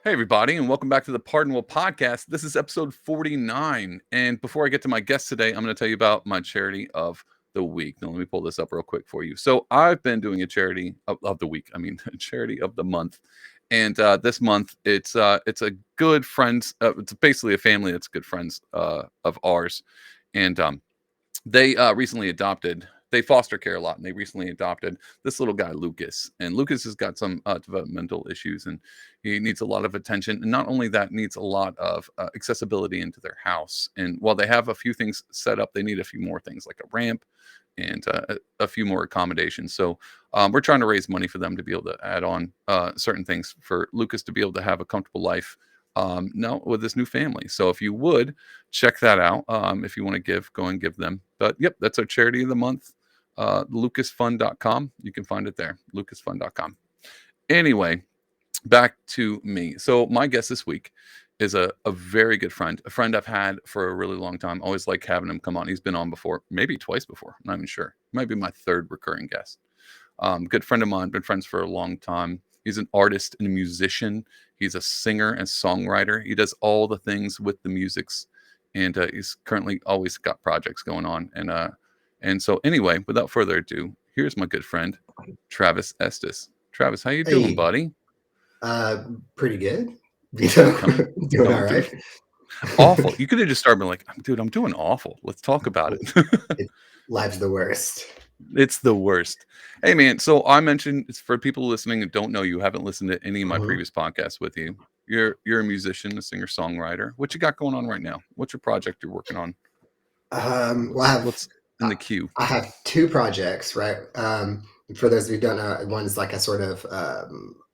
Hey, everybody, and welcome back to the Pardonable Podcast. This is episode 49. And before I get to my guest today, I'm going to tell you about my charity of the week. Now, let me pull this up real quick for you. So, I've been doing a charity of the week. A charity of the month. And this month, it's a good friends. It's basically a family that's good friends of ours. And they recently adopted. They foster care a lot, and they recently adopted this little guy, Lucas. And Lucas has got some developmental issues, and he needs a lot of attention. And not only that, needs a lot of accessibility into their house. And while they have a few things set up, they need a few more things like a ramp and a few more accommodations. So we're trying to raise money for them to be able to add on certain things for Lucas to be able to have a comfortable life now with this new family. So if you would check that out, if you want to give, go and give them. But yep, that's our charity of the month. lucasfund.com. You can find it there. lucasfund.com. Anyway, back to me. So my guest this week is a very good friend, a friend I've had for a really long time. Always like having him come on. He's been on before, maybe twice before. I'm not even sure. Might be my third recurring guest. Good friend of mine, been friends for a long time. He's an artist and a musician. He's a singer and songwriter. He does all the things with the musics, and he's currently always got projects going on. And so anyway, without further ado, here's my good friend, Travis Estes. Travis, how you doing, Hey, buddy? pretty good. Coming, Doing all coming through. right. Awful. You could have just started being like, dude, I'm doing awful. Let's talk about it. It, life's the worst. It's the worst. Hey, man. So I mentioned it's for people listening and don't know you, haven't listened to any of my Mhm. previous podcasts with you. You're a musician, a singer songwriter. What you got going on right now? What's your project you're working on? Well, What's in I, the queue? I have two projects, right? For those who don't know, one's like a sort of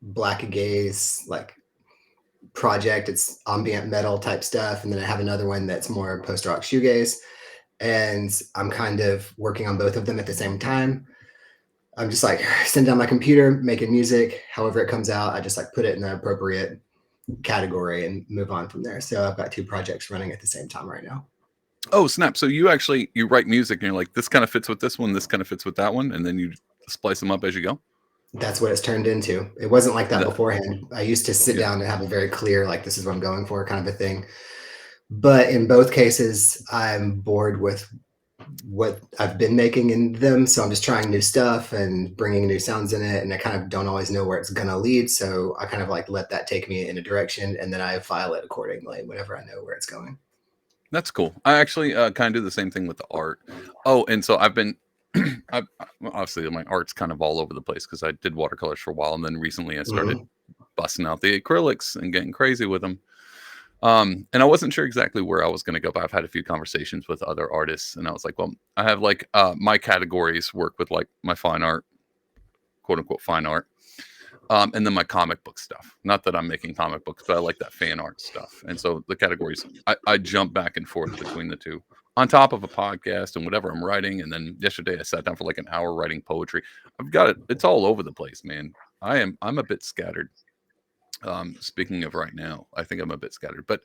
black gaze like project. It's ambient metal type stuff, and then I have another one that's more post rock shoegaze. And I'm kind of working on both of them at the same time. I'm just like sitting down my computer, making music. However it comes out, I just like put it in the appropriate category and move on from there. So I've got two projects running at the same time right now. Oh, snap. So you write music and you're like, this kind of fits with this one, this kind of fits with that one, and then you splice them up as you go. That's what it's turned into. It wasn't like that That, beforehand. I used to sit yeah. down and have a very clear, like, this is what I'm going for kind of a thing. But in both cases, I'm bored with what I've been making in them. So I'm just trying new stuff and bringing new sounds in it. And I kind of don't always know where it's going to lead. So I kind of like let that take me in a direction and then I file it accordingly whenever I know where it's going. That's cool. I actually kind of do the same thing with the art. Oh, and so I've been, obviously my art's kind of all over the place because I did watercolors for a while, and then recently I started Mm-hmm. busting out the acrylics and getting crazy with them. And I wasn't sure exactly where I was going to go, but I've had a few conversations with other artists, and I was like, well, I have like my categories work with like my fine art, quote unquote fine art. And then my comic book stuff. Not that I'm making comic books, but I like that fan art stuff. And so the categories, I jump back and forth between the two on top of a podcast and whatever I'm writing. And then yesterday I sat down for like an hour writing poetry. I've got it. It's all over the place, man. I'm a bit scattered. Speaking of right now, I think I'm a bit scattered, but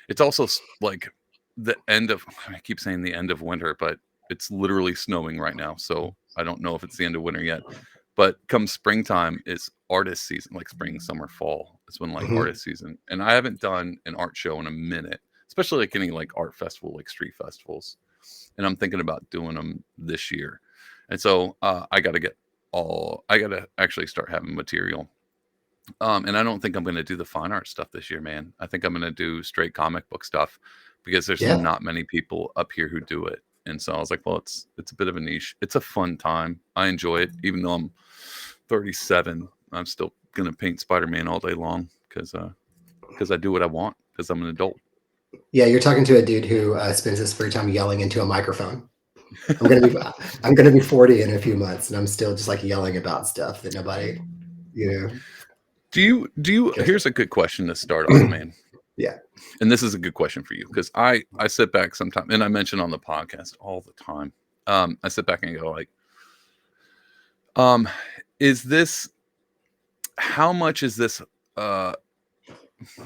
it's also like the end of, I keep saying the end of winter, but it's literally snowing right now. So I don't know if it's the end of winter yet. But come springtime is artist season, like spring, summer, fall. It's when like Mm-hmm. artist season. And I haven't done an art show in a minute, especially like any like art festival, like street festivals. And I'm thinking about doing them this year. And so I got to actually start having material. And I don't think I'm going to do the fine art stuff this year, man. I think I'm going to do straight comic book stuff because there's Yeah. not many people up here who do it. And so I was like, well, it's a bit of a niche. It's a fun time. I enjoy it, even though I'm 37. I'm still gonna paint Spider-Man all day long because I do what I want because I'm an adult. Yeah. You're talking to a dude who spends his free time yelling into a microphone. I'm gonna be I'm gonna be 40 in a few months, and I'm still just like yelling about stuff that nobody, you know, Do you? cares Here's a good question to start off, about. man. Yeah. And this is a good question for you because I sit back sometimes, and I mention on the podcast all the time. I sit back and go like, um, is this how much is this? Uh,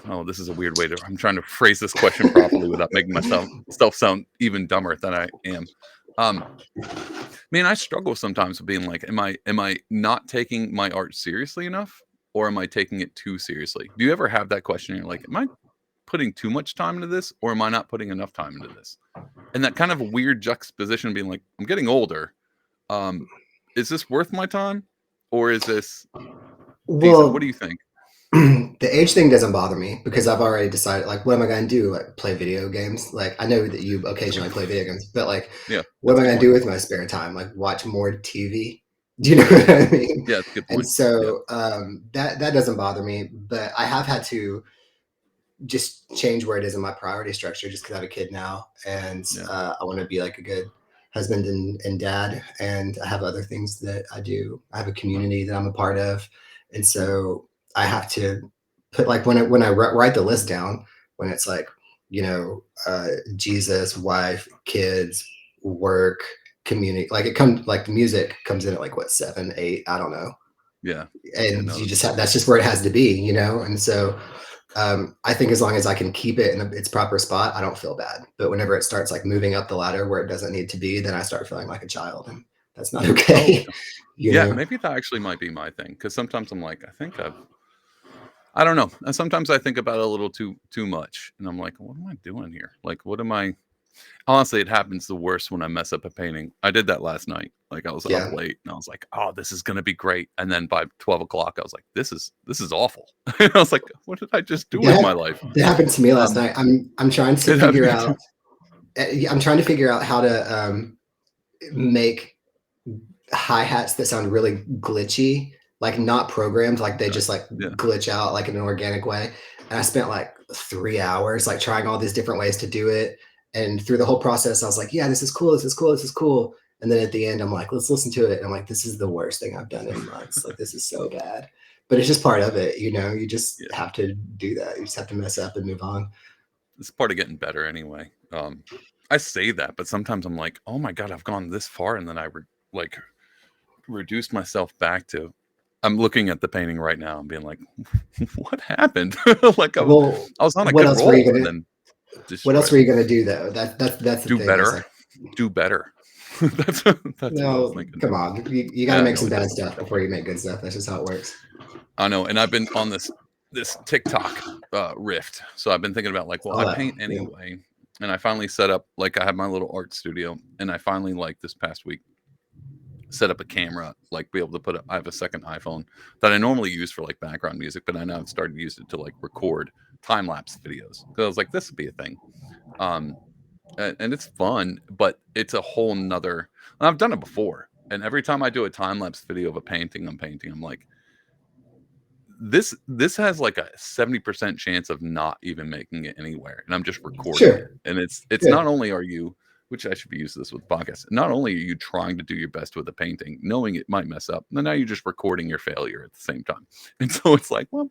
oh, this is a weird way to. I'm trying to phrase this question properly without making myself self sound even dumber than I am. Um, Man, I struggle sometimes with being like, am I not taking my art seriously enough, or am I taking it too seriously? Do you ever have that question? You're like, am I putting too much time into this, or am I not putting enough time into this? And that kind of weird juxtaposition, being like, I'm getting older. Um, is this worth my time, or is this decent? What do Well, you think? the age thing doesn't bother me because I've already decided, like, what am I going to do? Like, play video games? Like, I know that you occasionally play video games, but like, Yeah, what that's am a I good going to point. do with my spare time? Like, watch more TV? Do you know what I mean? Yeah, that's a good And point. Yeah, so that doesn't bother me, but I have had to just change where it is in my priority structure just because I have a kid now, and yeah. I want to be like a good husband and dad, and I have other things that I do. I have a community that I'm a part of, and so I have to put, like, when I write the list down, when it's like, Jesus, wife, kids, work, community, like it comes, like the music comes in at like what, 7, 8, I don't know, Yeah. Yeah, and no, you that's just good. have, that's just where it has to be, and so I think as long as I can keep it in its proper spot, I don't feel bad. But whenever it starts like moving up the ladder where it doesn't need to be, then I start feeling like a child, and that's not Oh, okay. yeah. you Yeah, know? maybe that actually might be my thing, because sometimes I'm like, I don't know. And sometimes I think about it a little too much, and I'm like, what am I doing here? Like, what am I? Honestly, it happens the worst when I mess up a painting. I did that last night. Like, I was up Yeah, late, and I was like, oh, this is gonna be great. And then by 12 o'clock, I was like, this is awful. And I was like, what did I just do with my that life? that happened to me last Um, night. I'm trying to it happened figure to me out. too. I'm trying to figure out how to make hi hats that sound really glitchy, like not programmed, like they Okay. just like Yeah. glitch out like in an organic way. And I spent like 3 hours like trying all these different ways to do it. And through the whole process, I was like, yeah, this is cool, this is cool, this is cool. And then at the end, I'm like, let's listen to it. And I'm like, this is the worst thing I've done in months. Like, this is so bad. But it's just part of it, you just Yeah. have to do that. You just have to mess up and move on. It's part of getting better anyway. I say that, but sometimes I'm like, oh my god, I've gone this far, and then like reduced myself back to. I'm looking at the painting right now and being like, what happened? Like, Well, I was on a what good else were you roll, and gonna then what else destroyed were it. you gonna do though? That's the Do thing. Is better, like, do better. That's what I was no, thinking. come on. You got to Yeah, make no, some it bad does. stuff before you make good stuff. That's just how it works. I know, and I've been on this TikTok rift. So I've been thinking about, like, well, All I that. paint Yeah. anyway, and I finally set up, like, I have my little art studio, and I finally, like, this past week set up a camera, like, be able to put. I have a second iPhone that I normally use for like background music, but I now have started to use it to like record time lapse videos. Because I was like, this would be a thing. Um, and it's fun, but it's a whole nother. And I've done it before, and every time I do a time lapse video of a painting I'm painting, I'm like, this has like a 70% chance of not even making it anywhere, and I'm just recording it. Sure. And it's Yeah. not only are you, which I should be using this with podcasts, not only are you trying to do your best with a painting, knowing it might mess up, and now you're just recording your failure at the same time. And so it's like, well,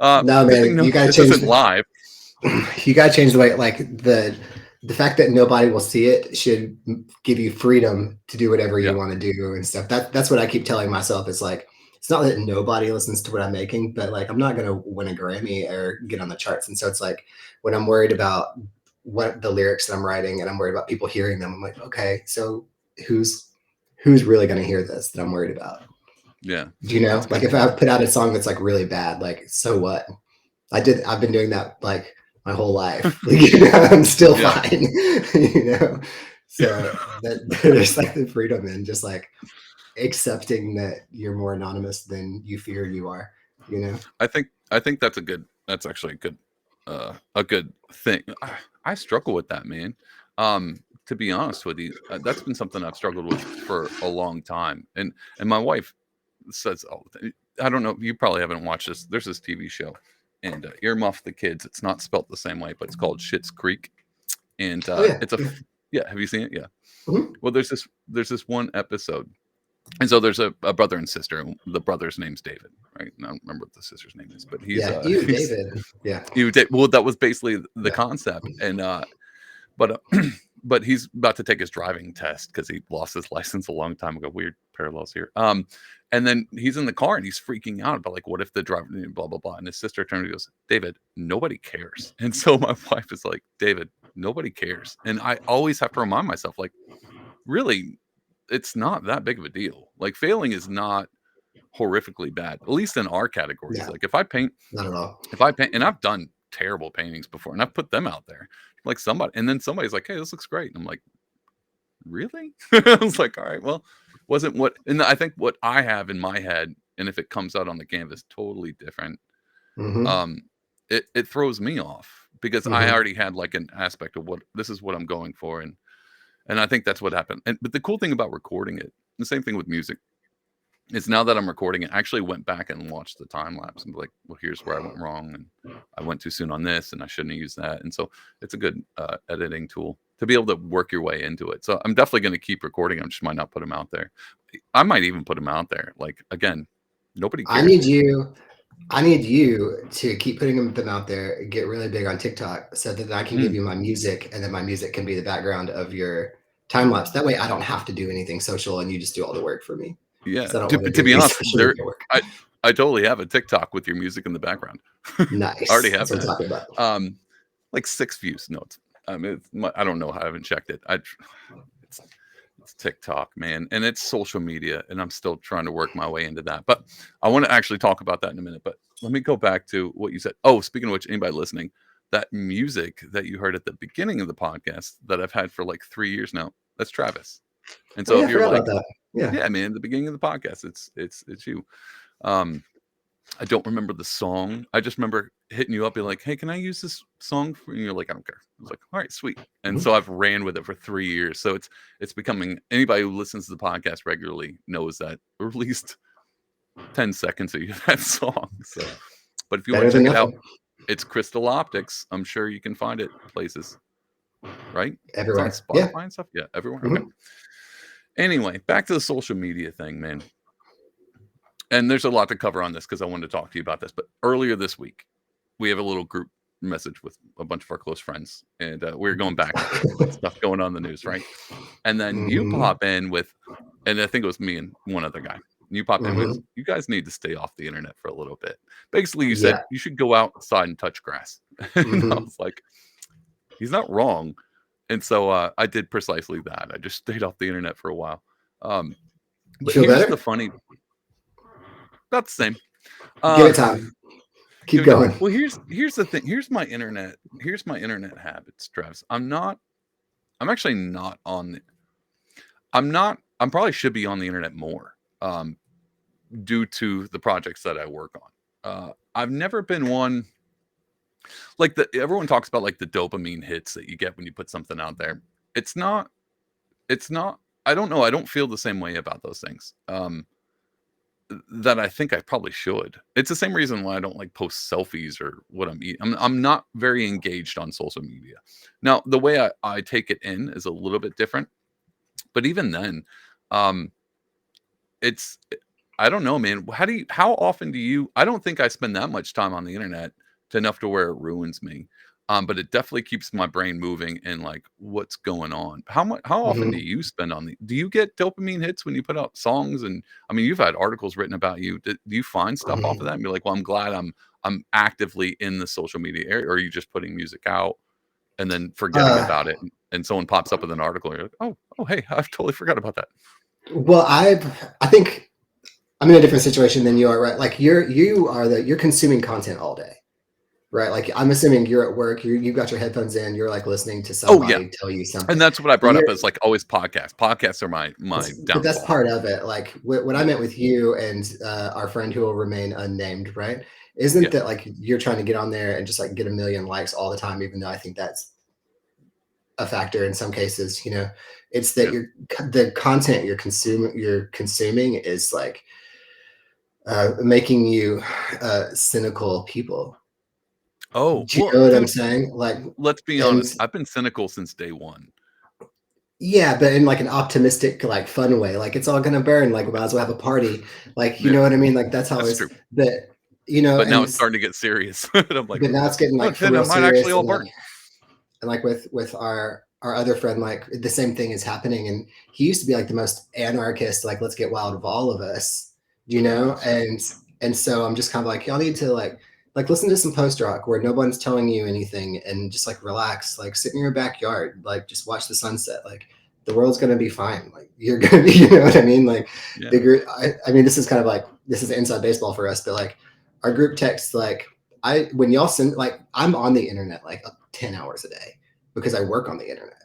No, good thing man, no, you got to this change isn't the live. you got to change the way, like, the fact that nobody will see it should give you freedom to do whatever you Yeah, want to do and stuff. That's what I keep telling myself. Is like, it's not that nobody listens to what I'm making, but like I'm not going to win a Grammy or get on the charts. And so it's like when I'm worried about what the lyrics that I'm writing and I'm worried about people hearing them, I'm like, okay, so who's who's really going to hear this that I'm worried about? yeah, Do you know? that's a Like good if point. I put out a song that's like really bad, like so what? I've been doing that like my whole life. I'm still Yeah, fine, you know. So that there's like the freedom in just like accepting that you're more anonymous than you fear you are, you know. I think that's actually a good thing. I struggle with that, man. To be honest with you, that's been something I've struggled with for a long time. And my wife says, "Oh, I don't know. You probably haven't watched this. There's this TV show, and Earmuff the Kids. It's not spelt the same way, but it's called Schitt's Creek, and Oh yeah, it's a yeah. yeah. Have you seen it? Yeah. Mhm. Well, there's this one episode, and so there's a brother and sister, and the brother's name's David, right? And I don't remember what the sister's name is, but he's Yeah, you, he's David. Yeah, well, that was basically the yeah, concept, and but but he's about to take his driving test because he lost his license a long time ago. Weird parallels here. And then he's in the car and he's freaking out about, like, what if the driver, blah blah blah. And his sister turns and goes, David, nobody cares. And so my wife is like, David, nobody cares. And I always have to remind myself, like, really, it's not that big of a deal. Like, failing is not horrifically bad, at least in our categories. Yeah, Like if I paint, not at all. and I've done terrible paintings before, and I've put them out there, like and then somebody's like, "Hey, this looks great," and I'm like, "Really?" I was like, "All right, well, wasn't what." And I think what I have in my head, and if it comes out on the canvas totally different, Mm-hmm. um, it throws me off because I Mm-hmm. already had like an aspect of what this is what I'm going for, and I think that's what happened. And but the cool thing about recording it, the same thing with music, is now that I'm recording it, I actually went back and watched the time lapse and be like, well, here's where I went wrong, and I went too soon on this, and I shouldn't have used that. And so it's a good editing tool to be able to work your way into it. So I'm definitely going to keep recording. I just might not put them out there. I might even put them out there. Like again, nobody I cares, need man. you. I need you to keep putting them out there, get really big on TikTok so that I can give Mm, you my music and then my music can be the background of your time lapse. That way I don't have to do anything social and you just do all the work for me yeah. because I don't To, want to to do be any honest, social media work. I totally have a TikTok with your music in the background. I already Nice. have That's what I'm that. talking about. Like 6 views. No, I don't know. I haven't checked it. It's it's TikTok, man, and it's social media, and I'm still trying to work my way into that. But I want to actually talk about that in a minute. But let me go back to what you said. Oh, speaking of which, anybody listening, that music that you heard at the beginning of the podcast that I've had for like 3 years now, that's Travis. And Oh so yeah, if I you're forgot about like, that. Yeah. yeah, man, the beginning of the podcast, it's you. Um, I don't remember the song. I just remember hitting you up, being like, "Hey, can I use this song?" And you're like, "I don't care." I was like, "All right, sweet." And Mhm. so I've ran with it for 3 years. So it's becoming anybody who listens to the podcast regularly knows that, or at least 10 seconds of that song. So, but if you want Better to than check it out, nothing. it's Crystal Optics. I'm sure you can find it places, right? It's on Everywhere. Yeah. Spotify and stuff. Yeah, everywhere. Okay. Hmm. Anyway, back to the social media thing, man. And there's a lot to cover on this because I wanted to talk to you about this. But earlier this week, we have a little group message with a bunch of our close friends, and we are going back and forth about stuff going on in the news, right? And then you Hmm. pop in with, and I think it was me and one other guy. You popped in with, Hmm. you guys need to stay off the internet for a little bit. Basically, you said Yeah. you should go outside and touch grass. And I Hmm. was like, he's not wrong. And so I did precisely that. I just stayed off the internet for a while. Um, You but feel here's the better? funny, about the same. Give it Uh, time. Give Keep it time. going. Well, here's the thing. Here's my internet habits, Travis. I'm actually not on the I'm not I'm probably should be on the internet more, due to the projects that I work on. I've never been one like the everyone talks about like the dopamine hits that you get when you put something out there. It's not it's not I don't know, I don't feel the same way about those things. That I think I probably should. It's the same reason why I don't like post selfies or what I'm eating. I'm not very engaged on social media. Now, the way I take it in is a little bit different, but even then, um, it's I don't know, man. How often do you I don't think I spend that much time on the internet to enough to where it ruins me. But it definitely keeps my brain moving and like what's going on. How often do Hmm. you spend on the do you get dopamine hits when you put out songs? And I mean, you've had articles written about you. Do you find stuff off of Hmm. that and be like, well, I'm glad I'm actively in the social media area, or are you just putting music out and then forgetting Uh, about it? And someone pops up with an article and you're like, oh hey, I've totally forgot about that. well, I think I'm in a different situation than you are, right? Like you're consuming content all day, right? Like I'm assuming you're at work, you've got your headphones in, you're like listening to Oh yeah. somebody tell you And something. that's what I But brought up as like always podcasts. Podcasts are my that's downfall. part of it. Like what I meant with you and our friend who will remain unnamed, right? Isn't Yeah. that like you're trying to get on there and just like get a million likes all the time, even though I think that's a factor in some cases, it's that Yeah. the content you're consuming is like making you cynical people. Oh, Do you well, know what I'm dude, saying? Like, let's be and honest. I've been cynical since day one. yeah, but in like an optimistic, like fun way. Like it's all gonna burn. Like we Okay. might as well have a party. Like you Yeah, know what I mean? Like that's how that's it's. true. But But now and it's starting to get serious. And I'm like, but now it's getting oh like for shit, it real might actually serious all and burn. like with our other friend, like the same thing is happening. And he used to be like the most anarchist, like let's get wild of all of us, Nice. and so I'm just kind of like y'all need to like listen to some post rock where no one's telling you anything and just like relax, like sit in your backyard, like just watch the sunset, like the world's going to be fine. Like you're going to be, you know what I mean? Like Yeah. I mean, this is kind of like, this is inside baseball for us, but like our group text, like when y'all send, like I'm on the internet like 10 hours a day because I work on the internet.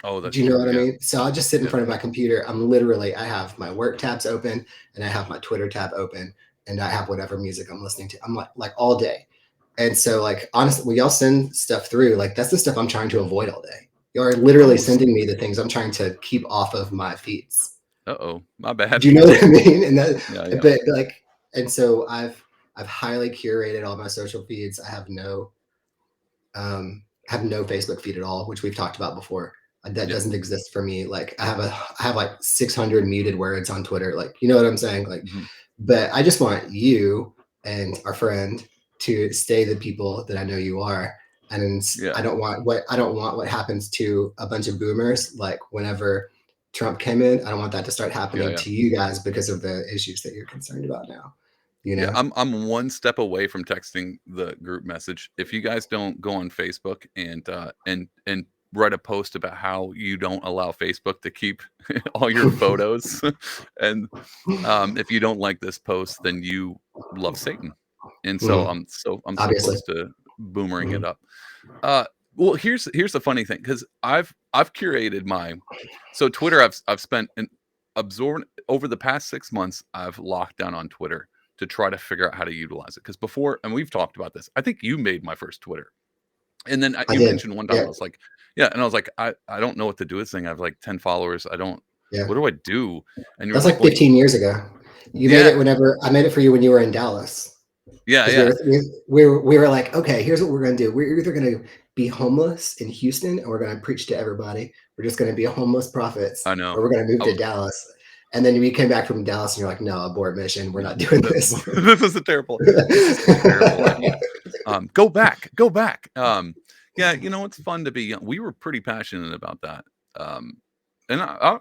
Oh, that's Do you know true. what I Yeah. mean? So I'll just sit in Yeah. front of my computer. I have my work tabs open and I have my Twitter tab open and I have whatever music I'm listening to. I'm like all day. And so like, honestly, when y'all send stuff through, like that's the stuff I'm trying to avoid all day. You are literally Oh, sending me the things I'm trying to keep off of my feeds. uh-oh. My bad. Do you know what I mean? And that, Yeah. Yeah. but like, and so I've highly curated all my social feeds. Have no Facebook feed at all, which we've talked about before. That Yeah. doesn't exist for me. Like I have like 600 muted words on Twitter. Like, you know what I'm saying? Like, Mhm. but I just want you and our friend to stay the people that I know you are. And Yeah. I don't want what happens to a bunch of boomers. Like whenever Trump came in, I don't want that to start Yeah. happening Yeah. to you guys because of the issues that you're concerned about now. You Yeah, know? I'm one step away from texting the group message. If you guys don't go on Facebook and write a post about how you don't allow Facebook to keep all your photos, and if you don't like this post, then you love Satan. And so Mhm. I'm so Obviously. close to boomering it Mhm. up. Uh, well, here's the funny thing because I've curated my so Twitter. I've spent an absorbed over the past 6 months. I've locked down on Twitter to try to figure out how to utilize it because before, and we've talked about this. I think you made my first Twitter, and then I you did. mentioned one time Yeah. I was like, yeah, and I was like, I don't know what to do with this thing. I have like 10 followers. I don't. Yeah. What do I do? And you were That's like, like well, 15 years ago. You made yeah, it whenever I made it for you when you were in Dallas. yeah, Because yeah. we were like, okay, here's what we're gonna do. We're either gonna be homeless in Houston and we're gonna preach to everybody. We're just gonna be homeless prophets, I know. or we're gonna move I to was Dallas. And then we came back from Dallas and you're like, no, abort mission. We're Yeah, not doing that this. this is a terrible this is a terrible idea. Go back, go back. Yeah, it's fun to be young. We were pretty passionate about that. Um, and I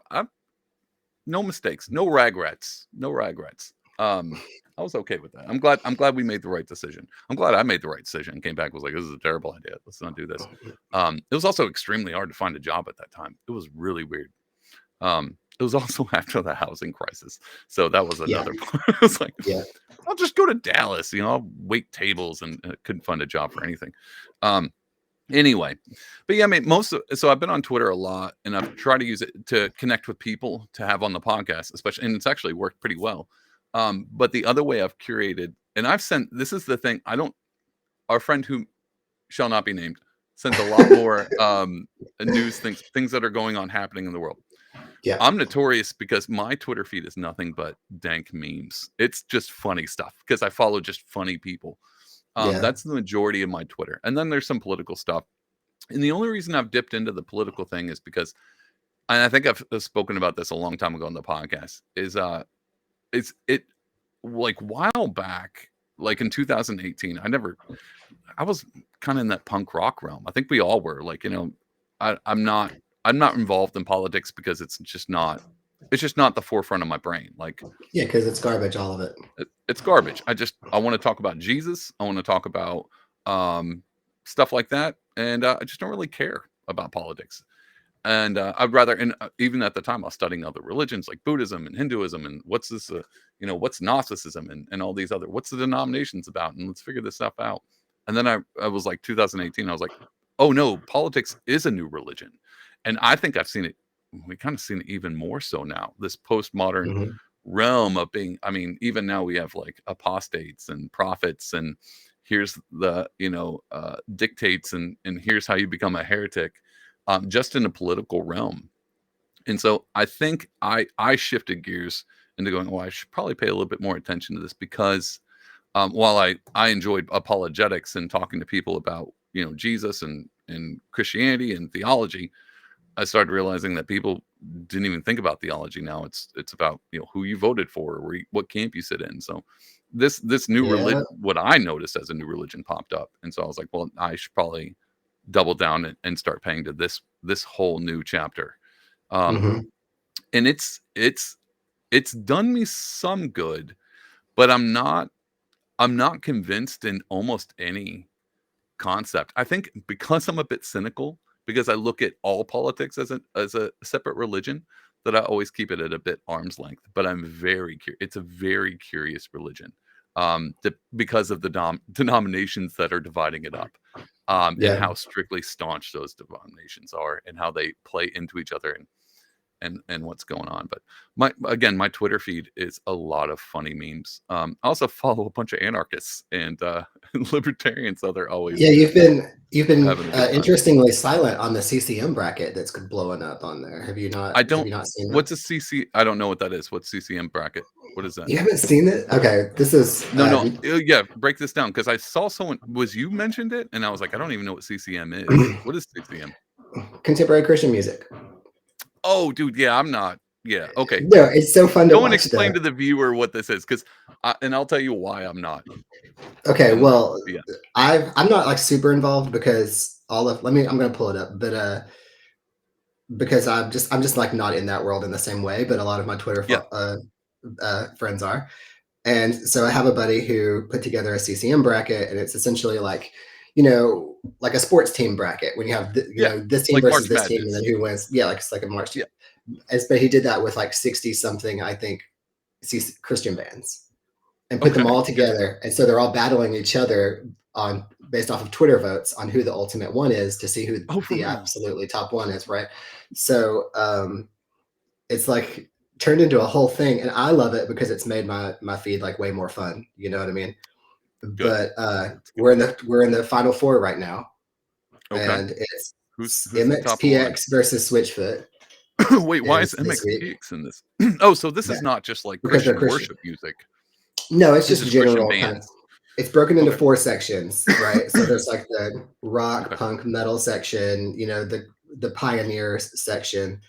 no mistakes, no regrets, no regrets. I was okay with that. I'm glad we made the right decision. I'm glad I made the right decision and came back and was like, this is a terrible idea. Let's not do this. It was also extremely hard to find a job at that time. It was really weird. It was also after the housing crisis, so that was Yeah, another part. It was like, yeah. I'll just go to Dallas, I'll wait tables and couldn't find a job for anything. Um, anyway, but yeah, I mean, so I've been on Twitter a lot and I've tried to use it to connect with people to have on the podcast, especially, and it's actually worked pretty well. But the other way I've curated, and I've sent, this is the thing, our friend who shall not be named sent a lot more news things that are going on happening in the world. Yeah, I'm notorious because my Twitter feed is nothing but dank memes. It's just funny stuff because I follow just funny people. yeah. That's the majority of my Twitter. And then there's some political stuff. And the only reason I've dipped into the political thing is because, and I think I've spoken about this a long time ago on the podcast, is it's it like while back, like in 2018, I was kind of in that punk rock realm. I think we all were. Like, I'm not involved in politics because it's just not the forefront of my brain. Like Yeah, because it's garbage, all of it. it's garbage. I want to talk about Jesus. I want to talk about um, stuff like that, and I just don't really care about politics. And I'd rather, and even at the time, I was studying other religions like Buddhism and Hinduism, and what's this, what's Gnosticism and all these other, what's the denominations about, and let's figure this stuff out. And then I was like 2018, I was like, oh no, politics is a new religion, and I think I've seen it. We kind of seen it even more so now. This postmodern Hmm. realm of being. I mean, even now we have like apostates and prophets, and here's the dictates, and here's how you become a heretic just in a political realm. And so I think I shifted gears into going, well, I should probably pay a little bit more attention to this because while I enjoyed apologetics and talking to people about Jesus and Christianity and theology, I started realizing that people didn't even think about theology now. It's about who you voted for or what camp you sit in. So this new Yeah. religion, what I noticed as a new religion popped up, and so I was like, well, I should probably double down and start paying to this whole new chapter. Um, Hmm. and it's done me some good, but I'm not convinced in almost any concept. I think because I'm a bit cynical, because I look at all politics as a separate religion, that I always keep it at a bit arm's length. But I'm very curious. It's a very curious religion, because of the denominations that are dividing it up, and Yeah. how strictly staunch those denominations are, and how they play into each other, and what's going on. But my Twitter feed is a lot of funny memes. I also follow a bunch of anarchists and libertarians, so they're always Yeah, you've been having a good time. interestingly silent on the CCM bracket that's blowing up on there. Have you I not? Have don't. you not seen that? What's a CC? I don't know what that is. What's CCM bracket? What is that? You haven't seen it? Okay, this is No. Yeah, break this down, because I saw someone, was you mentioned it, and I was like, I don't even know what CCM is. What is CCM? contemporary Christian music. Oh, dude, yeah, I'm not. Yeah, okay. No, it's so fun to Go and watch explain though. to the viewer what this is, because, and I'll tell you why I'm not. Okay, And well, yeah, I'm not like super involved because I'm gonna pull it up, but because I'm just like not in that world in the same way, but a lot of my Twitter yeah, friends are. And so I have a buddy who put together a CCM bracket, and it's essentially like, like a sports team bracket when you have, yeah. this team Like versus March this team, and then Madness. who wins. Yeah, like it's like a March team. Yeah. But he did that with like 60 something, I think, Christian bands, and put them Okay. all Yeah. together. And so they're all battling each other on based off of Twitter votes on who the ultimate one is, to see who Oh, for the real? absolutely top one is, right? So it's like turned into a whole thing, and I love it because it's made my feed like way more fun. You know what I mean? Good. But That's good. we're in the final four right now, Okay. and it's Who's the top of the line? MXPX versus Switchfoot Wait, why is is this week MXPX in this? Oh, so this yeah, is not just like because they're Christian Christian. worship music. No, it's This just is Christian general kind of. bands. It's broken into Okay. four sections, right? So there's like the rock, Okay. punk, metal section. The pioneers section,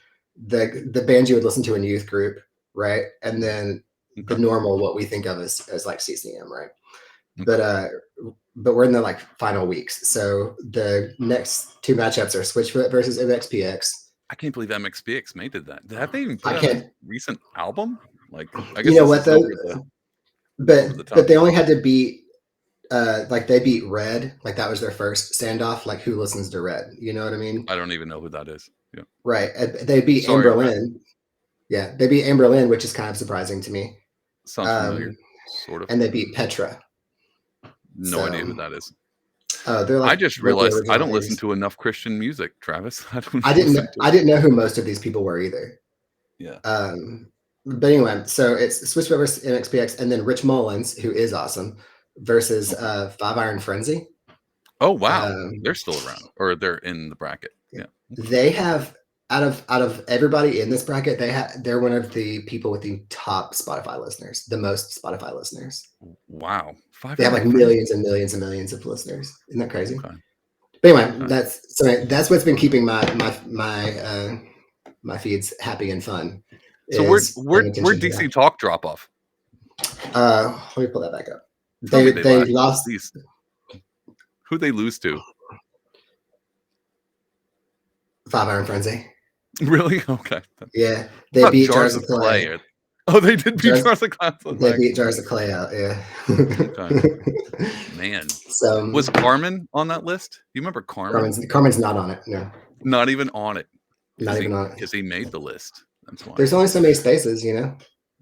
the bands you would listen to in youth group, right? And then the Okay. normal, what we think of as like CCM, right? Okay. But we're in the like final weeks. So the next two matchups are Switchfoot versus MXPX. I can't believe MXPX made it that. Have they even put I out a can't. recent album? Like, I You guess know this what is though? over the But top. they only had to beat like they beat Red, like that was their first standoff. Like who listens to Red? You know what I mean? I don't even know who that is. Yeah. Right. They beat Sorry, Red. Amberlyn. Yeah, they beat Amberlyn, which is kind of surprising to me. Sounds familiar. Um, Sort of. and they beat Petra. No idea who So that is. they're I like just the realized I original don't listen 80s. to enough Christian music, Travis. I don't I didn't listen to I it. didn't know who most of these people were either. Yeah. But anyway, so it's Switch versus NXPX, and then Rich Mullins, who is awesome, versus Okay. Five Iron Frenzy. Oh, wow. Um, They're still around, or they're in the bracket. Yeah. Okay. they have out of everybody in this bracket, they're one of the people with the top Spotify listeners, the most Spotify listeners. Wow. Five They have Iron like Frenzy. millions and millions and millions of listeners. Isn't that crazy? Okay. But anyway, Okay. that's what's been keeping my feeds happy and fun, So where is where paying where attention to DC that. Talk drop off? Let me pull that back up. Tell me They lost please. Who they lose to? Five Iron Frenzy. Really? Okay. Yeah, What they about beat Jars Jars of of Clay? Clay. Oh, they did beat Jars Jars of Clay. So they nice. beat Jars of Clay out. Yeah. Okay. Man. So Was Carmen on that list? You remember Carmen? Carmen's not on it. No, Not even on it. not Because even he on it. because he made the list. That's why. There's only so many spaces.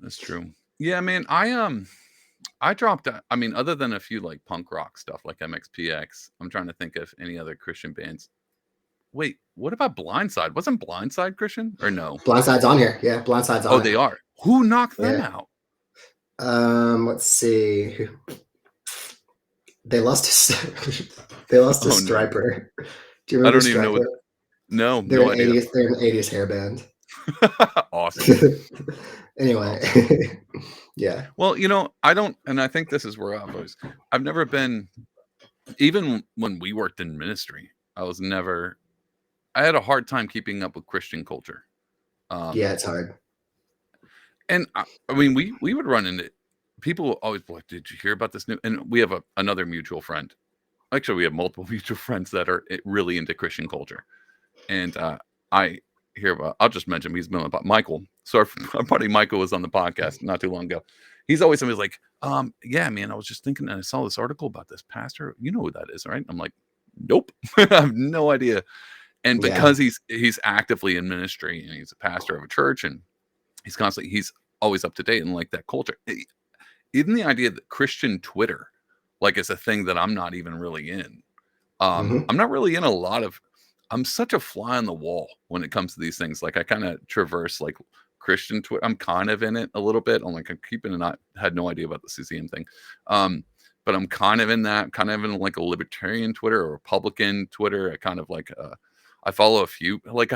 That's true. Yeah, man. I dropped I mean, other than a few like punk rock stuff like MXPX, I'm trying to think of any other Christian bands. Wait, what about Blindside? Wasn't Blindside Christian or no? Blindside's on here. Yeah, Blindside's Oh, on it. they are. Who knocked them Yeah. out? Let's see. They lost to they lost to Oh no. Striper. Do you I remember don't even know Striper? what no, They're no an idea. 80s they're an 80s hair band. Awesome. Anyway, Awesome. yeah. Well, I don't, and I think this is where I've never been, even when we worked in ministry, I had a hard time keeping up with Christian culture. Yeah, Um, it's hard. and I mean, we would run into people will always be like, did you hear about this new? And we have another mutual friend. Actually, we have multiple mutual friends that are really into Christian culture. And I hear about, I'll just mention, he's been about Michael. So our buddy Michael was on the podcast not too long ago. He's always somebody's like, yeah, man, I was just thinking, and I saw this article about this pastor. You know who that is, right? I'm like, nope, I have no idea. And Yeah. because he's actively in ministry and he's a pastor of a church, and he's always up to date and like that culture. Even the idea that Christian Twitter like is a thing that I'm not even really in. Hmm. I'm not really in a lot of. I'm such a fly on the wall when it comes to these things. Like I kind of traverse like Christian Twitter. I'm kind of in it a little bit. I'm like I'm keeping it. Not had no idea about the CCM thing, but I'm kind of in that. Kind of in like a libertarian Twitter or Republican Twitter. I kind of like. I follow a few. Like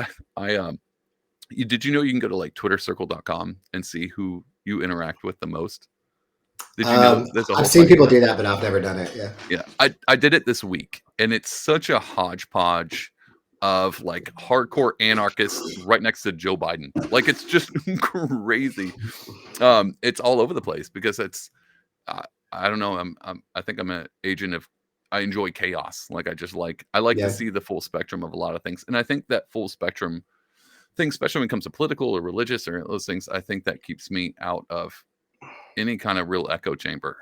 did you know you can go to like twittercircle.com and see who you interact with the most? Did you know there's a I've whole seen site for people that? do that, but I've never done it. Yeah. Yeah, I did it this week, and it's such a hodgepodge of like hardcore anarchists right next to Joe Biden. Like it's just crazy. It's all over the place because uh, I don't know. I think I'm an agent of. I enjoy chaos. Like I like to Yeah. see the full spectrum of a lot of things, and I think that full spectrum thing, especially when it comes to political or religious or those things, I think that keeps me out of any kind of real echo chamber.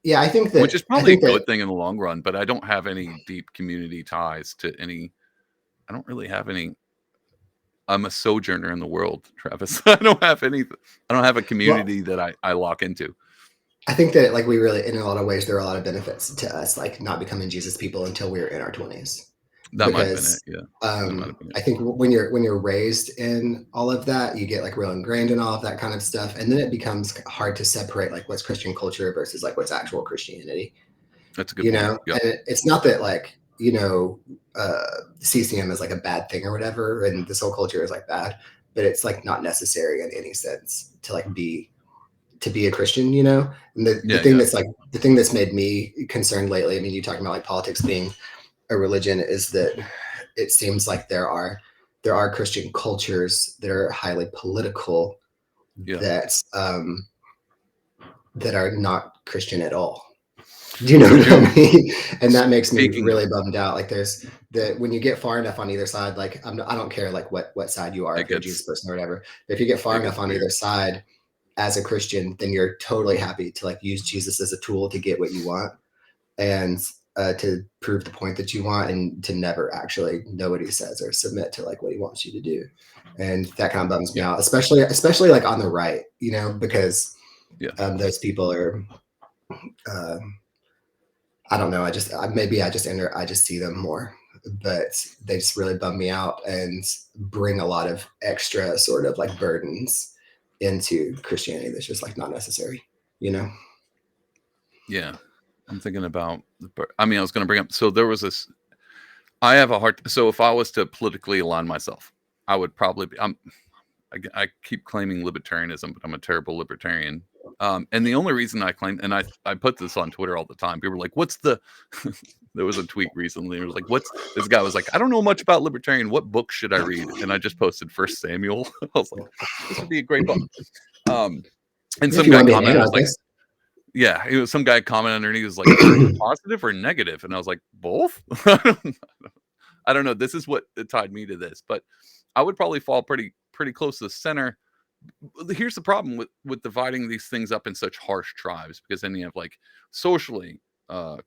Yeah. Which is I probably a think good that thing in the long run, but I don't have any deep community ties to any. I don't really have any. I'm a sojourner in the world, Travis. I don't have any. I don't have a well, community that I lock into. I think that like we really, in a lot of ways, there are a lot of benefits to us, like not becoming Jesus people until we're in our 20s, That might have been it. because Yeah, that might have been it. I think when you're raised in all of that, you get like real ingrained in all of that kind of stuff, and then it becomes hard to separate like what's Christian culture versus like what's actual Christianity. That's a good You point. know, Yep. and it's not that like uh, CCM is like a bad thing or whatever, and this whole culture is like bad, but it's like not necessary in any sense to like be a Christian, And the Yeah. thing Yeah. that's like the thing that's made me concerned lately, I mean, you talking about like politics being a religion, is that it seems like there are Christian cultures that are highly political Yeah. that that are not Christian at all. Do you know So what here, I mean? And that makes me speaking really of, bummed out. Like there's the when you get far enough on either side, like I don't care like what side you are, it if you're a Jesus gets person or whatever. But if you get far it gets enough on weird. either side as a Christian, then you're totally happy to like use Jesus as a tool to get what you want, and to prove the point that you want, and to never actually know what he says or submit to like what he wants you to do. And that kind of bums me Yeah. out, especially like on the right, because Yeah. those people are. Uh, I don't know. Maybe I just see them more, but they just really bum me out and bring a lot of extra sort of like burdens into Christianity that's just like not necessary, you know? Yeah. I'm thinking about. I mean, I was going to bring up. So there was this. I have a hard. So if I was to politically align myself, I would probably be. I keep claiming libertarianism, but I'm a terrible libertarian. And the only reason I claim, and I put this on Twitter all the time, people were like, "What's the?" There was a tweet recently. It was like, "What's?" This guy was like, "I don't know much about libertarian. What book should I read?" And I just posted First Samuel. I was like, "This would be a great book." Um, and If some you guy want to be an commented, was like, anarchist. "Yeah," it was some guy commented underneath. He was like, "Are you positive or negative?" And I was like, "Both." I don't know. This is what tied me to this, but I would probably fall pretty close to the center. Here's the problem with dividing these things up in such harsh tribes, because then you have like socially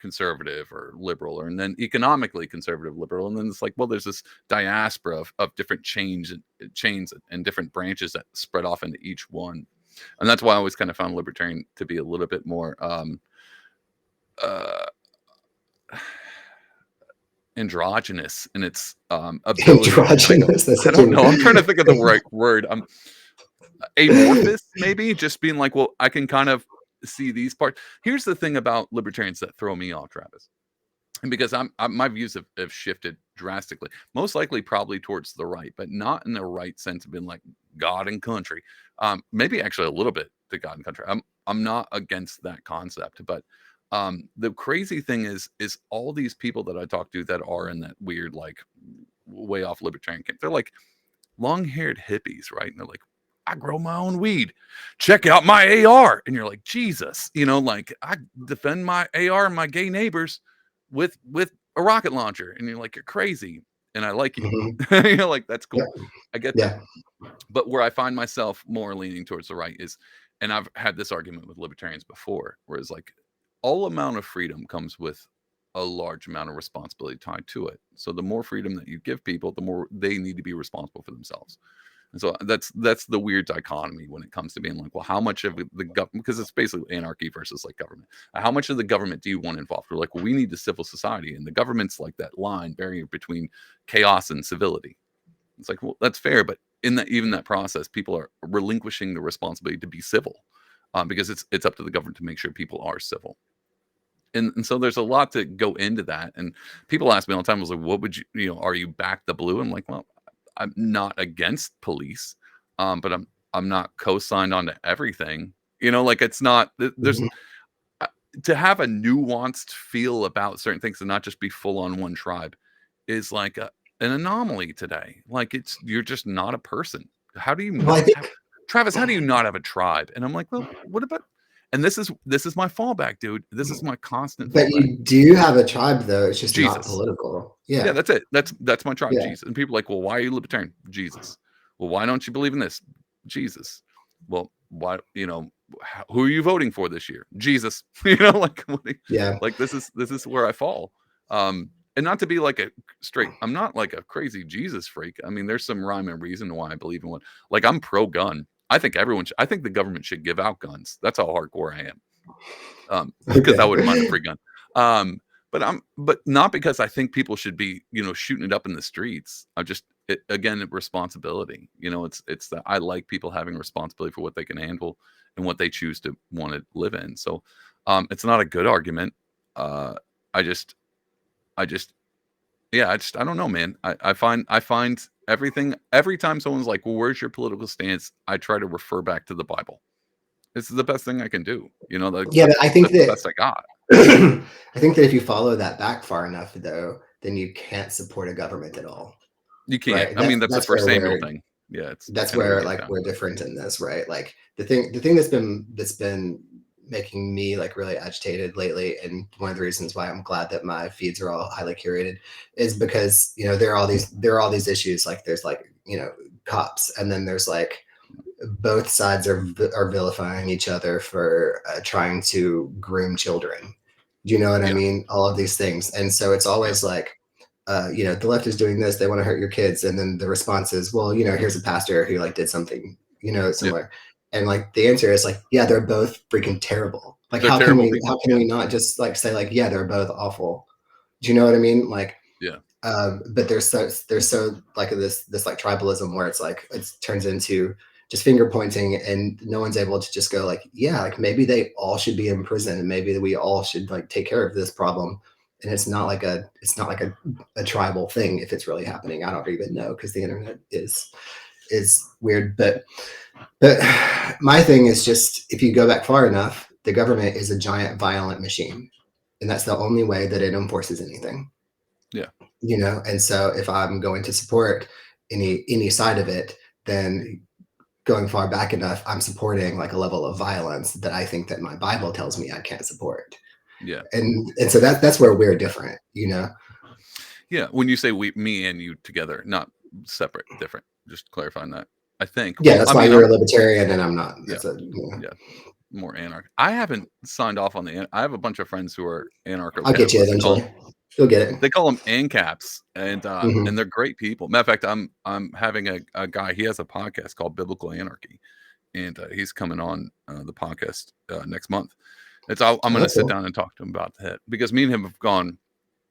conservative or liberal, and then economically conservative liberal, and then it's like, well, there's this diaspora of different chains and different branches that spread off into each one. And that's why I always kind of found libertarian to be a little bit more uh androgynous in its ability to kind of, Androgynous. That's I such don't a. know, I'm trying to think of the right word. Amorphous, maybe, just being like, well, I can kind of see these parts. Here's the thing about libertarians that throw me off, Travis, and because my views have shifted drastically, most likely probably towards the right, but not in the right sense of being like God and country. Maybe actually a little bit to God and country. I'm not against that concept, but the crazy thing is all these people that I talk to that are in that weird like way off libertarian camp, they're like long-haired hippies, right? And they're like, I grow my own weed. Check out my AR. And you're like, Jesus, like I defend my AR and my gay neighbors with a rocket launcher. And you're like, you're crazy. And I like you. Mhm. Like, that's Yeah. cool. I get that. Yeah. But where I find myself more leaning towards the right is, and I've had this argument with libertarians before, where it's like all amount of freedom comes with a large amount of responsibility tied to it. So the more freedom that you give people, the more they need to be responsible for themselves. And so that's the weird dichotomy when it comes to being like, well, how much of the government, because it's basically anarchy versus like government. How much of the government do you want involved? We're like, well, we need the civil society, and the government's like that line varying between chaos and civility. It's like, well, that's fair, but in that, even that process, people are relinquishing the responsibility to be civil, because it's up to the government to make sure people are civil. And so there's a lot to go into that. And people ask me all the time, I was like, what would are you back the blue? I'm like, well, I'm not against police, but I'm not co-signed onto everything. Like it's not there's Mhm. uh, to have a nuanced feel about certain things and not just be full on one tribe is like an anomaly today. Like you're just not a person. How do you Well, I not think, have Travis? How do you not have a tribe? And I'm like, well, what about? And this is my fallback, dude. This is my constant but fallback. you do have a tribe though. It's just not Jesus. political. Yeah, Yeah. that's it. That's my tribe, Yeah. Jesus. And people are like, well, why are you libertarian? Jesus. Well, why don't you believe in this? Jesus. Well, why? Who are you voting for this year? Jesus. Like, Yeah. like this is where I fall. And not to be like a straight. I'm not like a crazy Jesus freak. I mean, there's some rhyme and reason why I believe in one. Like, I'm pro gun. I think I think the government should give out guns. That's how hardcore I am. Because I Okay. wouldn't mind a free gun. But not because I think people should be, shooting it up in the streets. Again, responsibility. It's that I like people having responsibility for what they can handle and what they choose to want to live in. So, it's not a good argument. Uh, I just, I just, yeah, I don't know, man. I find every time someone's like, well, where's your political stance? I try to refer back to the Bible. It's the best thing I can do. Like Yeah, but that's the best I got. I think that if you follow that back far enough, though, then you can't support a government at all, You can't. right? I mean, that's the That's first where Samuel we're thing. Yeah, it's that's kind of where it where gets like down we're to it. different in this, right? Like the thing that's been making me like really agitated lately, and one of the reasons why I'm glad that my feeds are all highly curated is because there are all these issues. Like there's like cops, and then there's like both sides are vilifying each other for trying to groom children. Do you know what I Yeah, mean? All of these things, and so it's yeah, always like, the left is doing this; they want to hurt your kids, and then the response is, well, here's a pastor who like did something, yeah. similar, and like the answer is like, yeah, they're both freaking terrible. Like, They're how can terrible we how people. can Yeah, we not just like say like, yeah, they're both awful? Do you know what I mean? Like, yeah, but there's so like this like tribalism where it's like it turns into just finger pointing, and no one's able to just go like, yeah, like maybe they all should be in prison, and maybe we all should like take care of this problem. And it's not like a tribal thing if it's really happening. I don't even know, because the internet is weird. But my thing is just, if you go back far enough, the government is a giant violent machine, and that's the only way that it enforces anything. yeah, And so if I'm going to support any side of it, then going far back enough, I'm supporting like a level of violence that I think that my Bible tells me I can't support. yeah, And so that's where we're different. yeah. When you say me and you together, not separate, different. Just clarifying that. I think. Yeah, Well, that's I why mean, you're a libertarian and I'm not. yeah, That's a. yeah, more anarch. I haven't signed off on I have a bunch of friends who are I'll get you anarcho-capitalists. eventually. You'll get it. They call them ANCAPs, and Hmm. they're great people. Matter of fact, I'm having a guy. He has a podcast called Biblical Anarchy, and he's coming on the podcast next month. I'm going Oh, to sit cool. down and talk to him about that, because me and him have gone.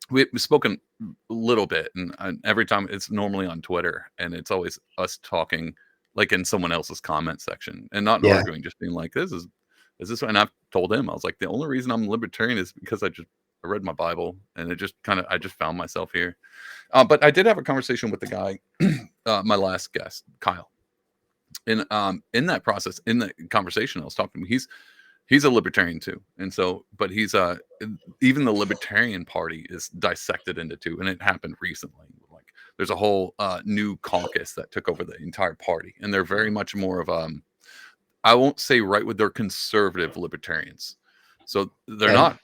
We've spoken a little bit, and every time it's normally on Twitter, and it's always us talking like in someone else's comment section, and not Yeah. arguing, just being like, is this? And I've told him, I was like, the only reason I'm libertarian is because I read my Bible, and it just I just found myself here. But I did have a conversation with the guy, my last guest, Kyle, and in that process, in the conversation, I was talking to him. He's a libertarian too, and so, but even the Libertarian Party is dissected into two, and it happened recently. Like, there's a whole new caucus that took over the entire party, and they're very much more of I won't say right with, they're conservative libertarians, so they're Okay. not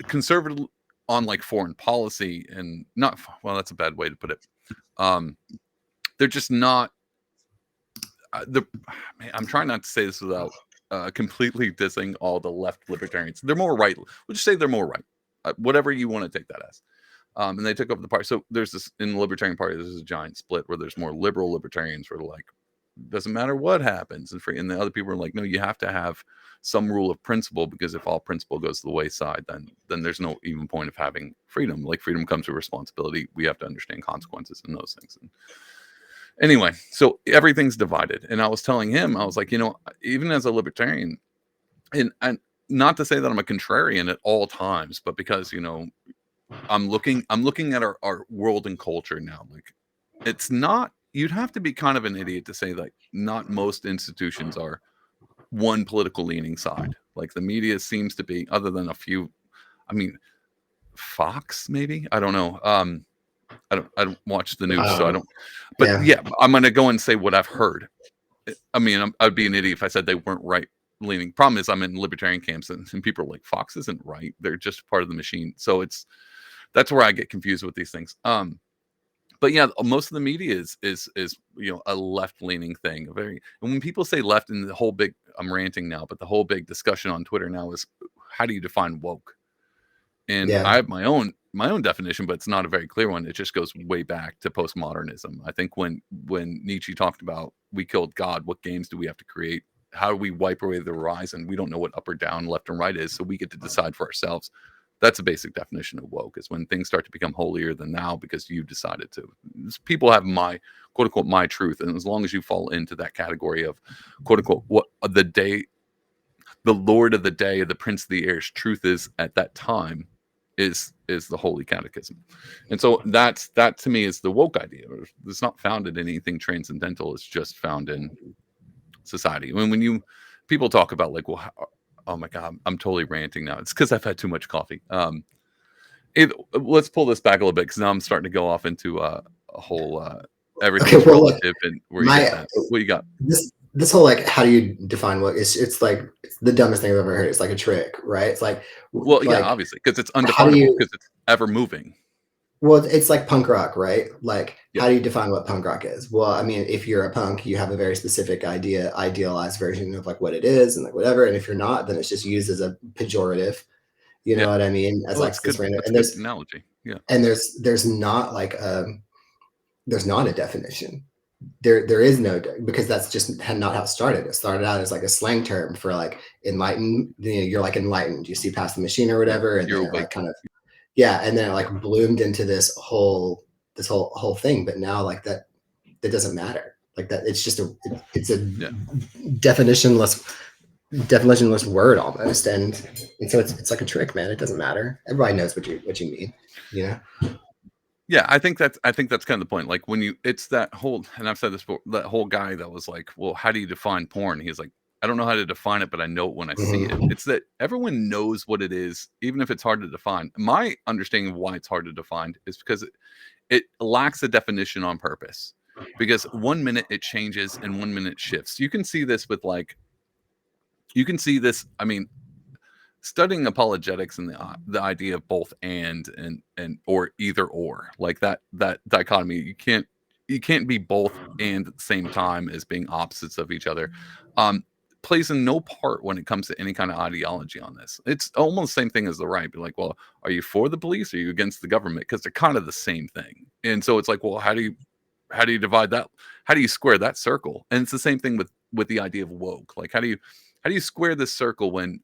conservative on like foreign policy, and not, well, that's a bad way to put it. Um, they're just not the man, I'm trying not to say this without completely dissing all the left libertarians. They're more right. We'll just say they're more right. whatever you want to take that as. And they took over the party. So there's this in the Libertarian Party. There's a giant split where there's more liberal libertarians where they're like, doesn't matter what happens, and free. And the other people are like, no, you have to have some rule of principle, because if all principle goes to the wayside, then there's no even point of having freedom. Like, freedom comes with responsibility. We have to understand consequences and those things. And anyway, so everything's divided. And I was telling him, I was like, even as a libertarian, and not to say that I'm a contrarian at all times, but because I'm looking at our world and culture now. Like, it's not, you'd have to be kind of an idiot to say like not most institutions are one political leaning side. Like, the media seems to be, other than a few, I mean, Fox maybe, I don't know. I don't watch the news, so I don't. But Yeah. yeah, I'm gonna go and say what I've heard. I mean, I'd be an idiot if I said they weren't right leaning. Problem is, I'm in libertarian camps, and people are like, Fox isn't right. They're just part of the machine. So that's where I get confused with these things. But yeah, most of the media is a left leaning thing. And when people say left, and the whole big, I'm ranting now, but the whole big discussion on Twitter now is, how do you define woke? And I have my own definition, but it's not a very clear one. It just goes way back to postmodernism. I think when Nietzsche talked about, we killed God, what games do we have to create? How do we wipe away the horizon? We don't know what up or down, left and right is, so we get to decide for ourselves. That's a basic definition of woke, is when things start to become holier than thou because you decided to. People have my, quote unquote, my truth. And as long as you fall into that category of, quote unquote, what the Lord of the day, the Prince of the Air's truth is at that time, is the Holy Catechism. And so that to me is the woke idea. It's not founded in anything transcendental. It's just found in society. I mean, when people talk about like, well, oh my God, I'm totally ranting now. It's because I've had too much coffee. Let's pull this back a little bit, because now I'm starting to go off into a whole everything's relative, and where you get that. What you got? This whole, like, how do you define what it's like, it's the dumbest thing I've ever heard. It's like a trick, right? It's like, well, yeah, obviously, because it's undefinable, because it's ever moving. Well, it's like punk rock, right? Like, how do you define what punk rock is? Well, I mean, if you're a punk, you have a very specific idealized version of like what it is and like whatever. And if you're not, then it's just used as a pejorative. You know what I mean? As like this random. And there's analogy. Yeah. And there's not like there's not a definition. There is no, because that's just not how it started. It started out as like a slang term for like enlightened. You're like enlightened. You see past the machine or whatever, and then like kind of. Yeah, and then it like bloomed into this whole thing. But now, like, that doesn't matter. Like, that it's just it's a definitionless word almost, and so it's like a trick, man. It doesn't matter. Everybody knows what you mean, you know. Yeah, I think that's kind of the point. Like, when it's that whole, and I've said this before, that whole guy that was like, well, how do you define porn? He's like, I don't know how to define it, but I know it when I see it. It's that everyone knows what it is, even if it's hard to define. My understanding of why it's hard to define is because it lacks a definition on purpose. Because 1 minute it changes and 1 minute shifts. You can see this I mean, studying apologetics and the idea of both and or either or, like that dichotomy, you can't be both and at the same time as being opposites of each other, plays in no part when it comes to any kind of ideology on this. It's almost the same thing as the right. Be like, well, are you for the police or are you against the government? Because they're kind of the same thing. And so it's like, well, how do you divide that? How do you square that circle? And it's the same thing with the idea of woke. Like, how do you square this circle when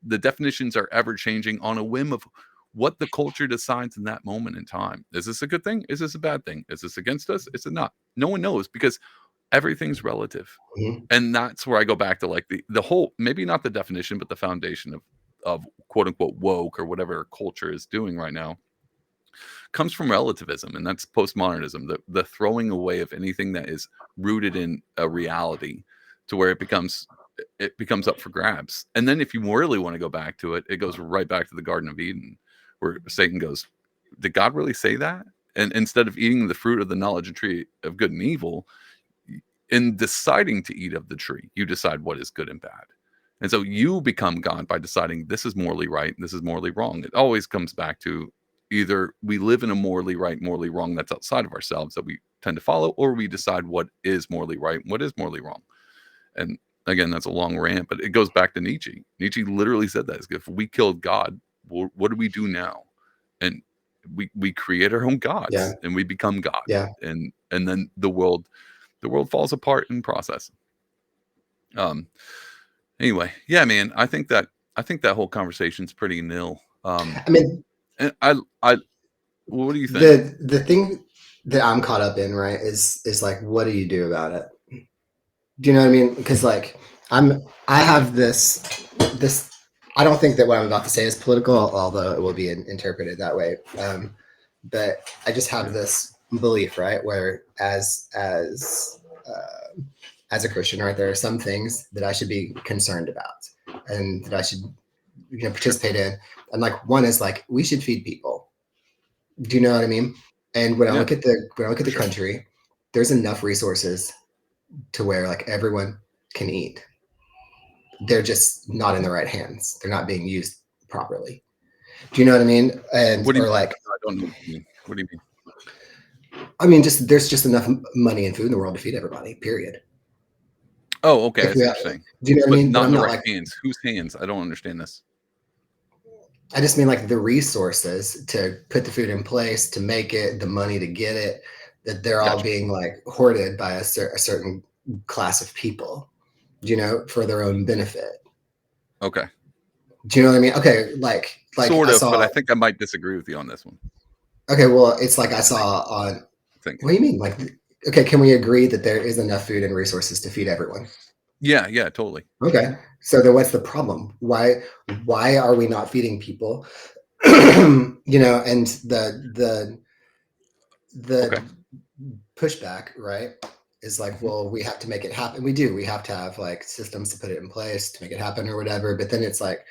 the definitions are ever changing on a whim of what the culture decides in that moment in time? Is this a good thing? Is this a bad thing? Is this against us? Is it not? No one knows, because everything's relative. And that's where I go back to like the whole, maybe not the definition, but the foundation of quote unquote woke, or whatever culture is doing right now, comes from relativism. And that's postmodernism, the throwing away of anything that is rooted in a reality, to where it becomes up for grabs. And then if you really want to go back to it, it goes right back to the Garden of Eden, where Satan goes, did God really say that? And instead of eating the fruit of the knowledge of tree of good and evil, in deciding to eat of the tree, you decide what is good and bad. And so you become God by deciding this is morally right, this is morally wrong. It always comes back to either we live in a morally right, morally wrong that's outside of ourselves that we tend to follow, or we decide what is morally right, what is morally wrong. And again, that's a long rant, but it goes back to Nietzsche. Nietzsche literally said that, if we killed God, what do we do now? And we create our own Yeah. gods, and we become God, Yeah. and then the world falls apart in process. Um, anyway, yeah, man, I think that whole conversation's pretty nil. I mean, And I what do you think? the thing that I'm caught up in, right, is like, what do you do about it? Do you know what I mean? Because like I have this. I don't think that what I'm about to say is political, although it will be interpreted that way. But I just have Yeah, this belief, right, where as a Christian, right, there are some things that I should be concerned about and that I should sure. participate in. And like one is like we should feed people. Do you know what I mean? And when I Yeah, look at for the sure. country, there's enough resources to where like everyone can eat. They're just not in the right hands. They're not being used properly. Do you know what I mean? And What do you or like, I don't know what you mean. What do you mean? I mean, just there's just enough money and food in the world to feed everybody. Period. Oh, okay, If I see we, what you're saying. do you know what I But mean? But not in I'm the not right like hands. Whose hands? I don't understand this. I just mean like the resources to put the food in place, to make it, the money to get it, that they're all Gotcha. being like hoarded by a certain class of people, for their own benefit. Okay. Do you know what I mean? Okay, like Sort I of, but saw. I think I might disagree with you on this one. Okay, well, it's like I I think saw on. I think. What do you mean? Like, okay, can we agree that there is enough food and resources to feed everyone? Yeah, yeah, totally. Okay, so then what's the problem? Why are we not feeding people? And the Okay. pushback, right, is like, Mhm. well, we have to make it happen. We have to have like systems to put it in place to make it happen or whatever. But then it's like,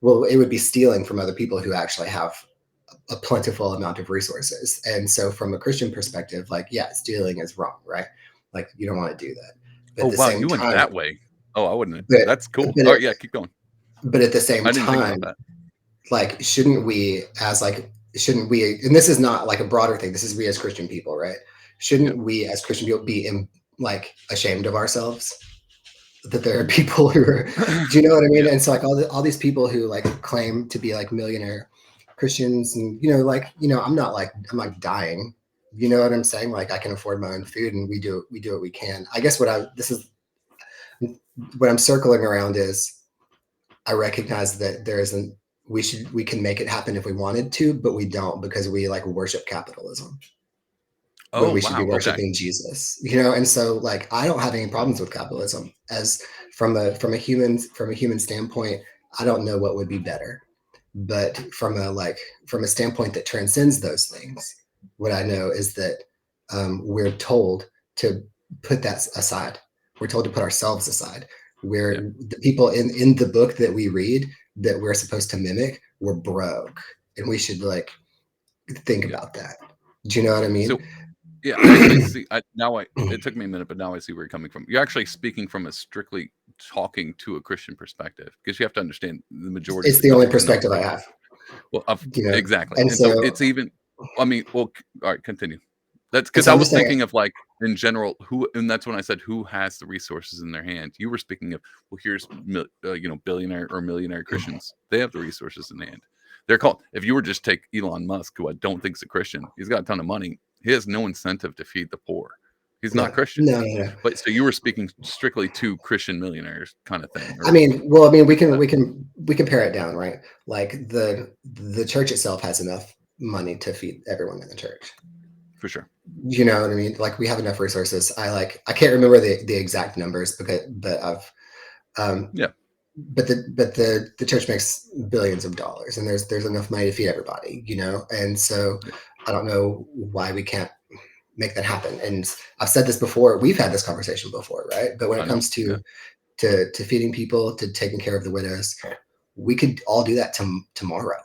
well, it would be stealing from other people who actually have a plentiful amount of resources. And so from a Christian perspective, like, yeah, stealing is wrong, right? Like you don't want to do that. But Oh, at the wow, same you went time, that way. Oh, I wouldn't. but That's cool. but All it, right, yeah, keep going. but at the same I didn't think about time, that. like shouldn't we, and this is not like a broader thing, this is we as Christian people, right? Yeah. Shouldn't we as Christian people be like ashamed of ourselves that there are people who are, do you know what I mean? Yeah, And so like all these people who like claim to be like millionaire Christians, and I'm like dying. You know what I'm saying? Like I can afford my own food, and we do what we can. I guess what I'm circling around is I recognize that there isn't we can make it happen if we wanted to, but we don't because we like worship capitalism when oh, we should be wow, okay. worshiping Jesus. And so like I don't have any problems with capitalism as from a human standpoint. I don't know what would be better, but from a standpoint that transcends those things, what I know is that we're told to put that aside. We're told to put ourselves aside. Yeah, We're the people in the book that we read that we're supposed to mimic. We're broke, and we should like think yeah. about that. Do you know what I So, mean? yeah, I see. Now it took me a minute, but now I see where you're coming from. You're actually speaking from a strictly talking to a Christian perspective, because you have to understand the majority of It's the the only country is not perspective I Christian. have. Well, You know, exactly, and and so so it's even. I mean, well, all right, continue. That's and because so I I'm was just saying thinking of like in general who, and that's when I said who has the resources in their hand. You were speaking of, well, here's billionaire or millionaire Christians. They have the resources in hand. They're called. If you were just take Elon Musk, who I don't think is a Christian, he's got a ton of money. He has no incentive to feed the poor. He's not no, Christian. no, no, no. But so you were speaking strictly to Christian millionaires kind of thing, I or mean, well, I mean, something like that, we can pare it down, right? Like the church itself has enough money to feed everyone in the church. for sure. You know what I mean? Like we have enough resources. I can't remember the exact numbers but I've um Yeah, but the church makes billions of dollars, and there's enough money to feed everybody. And so yeah, I don't know why we can't make that happen. And I've said this before. We've had this conversation before, right? But when I it know. comes Yeah, to feeding people, to taking care of the widows, we could all do that tomorrow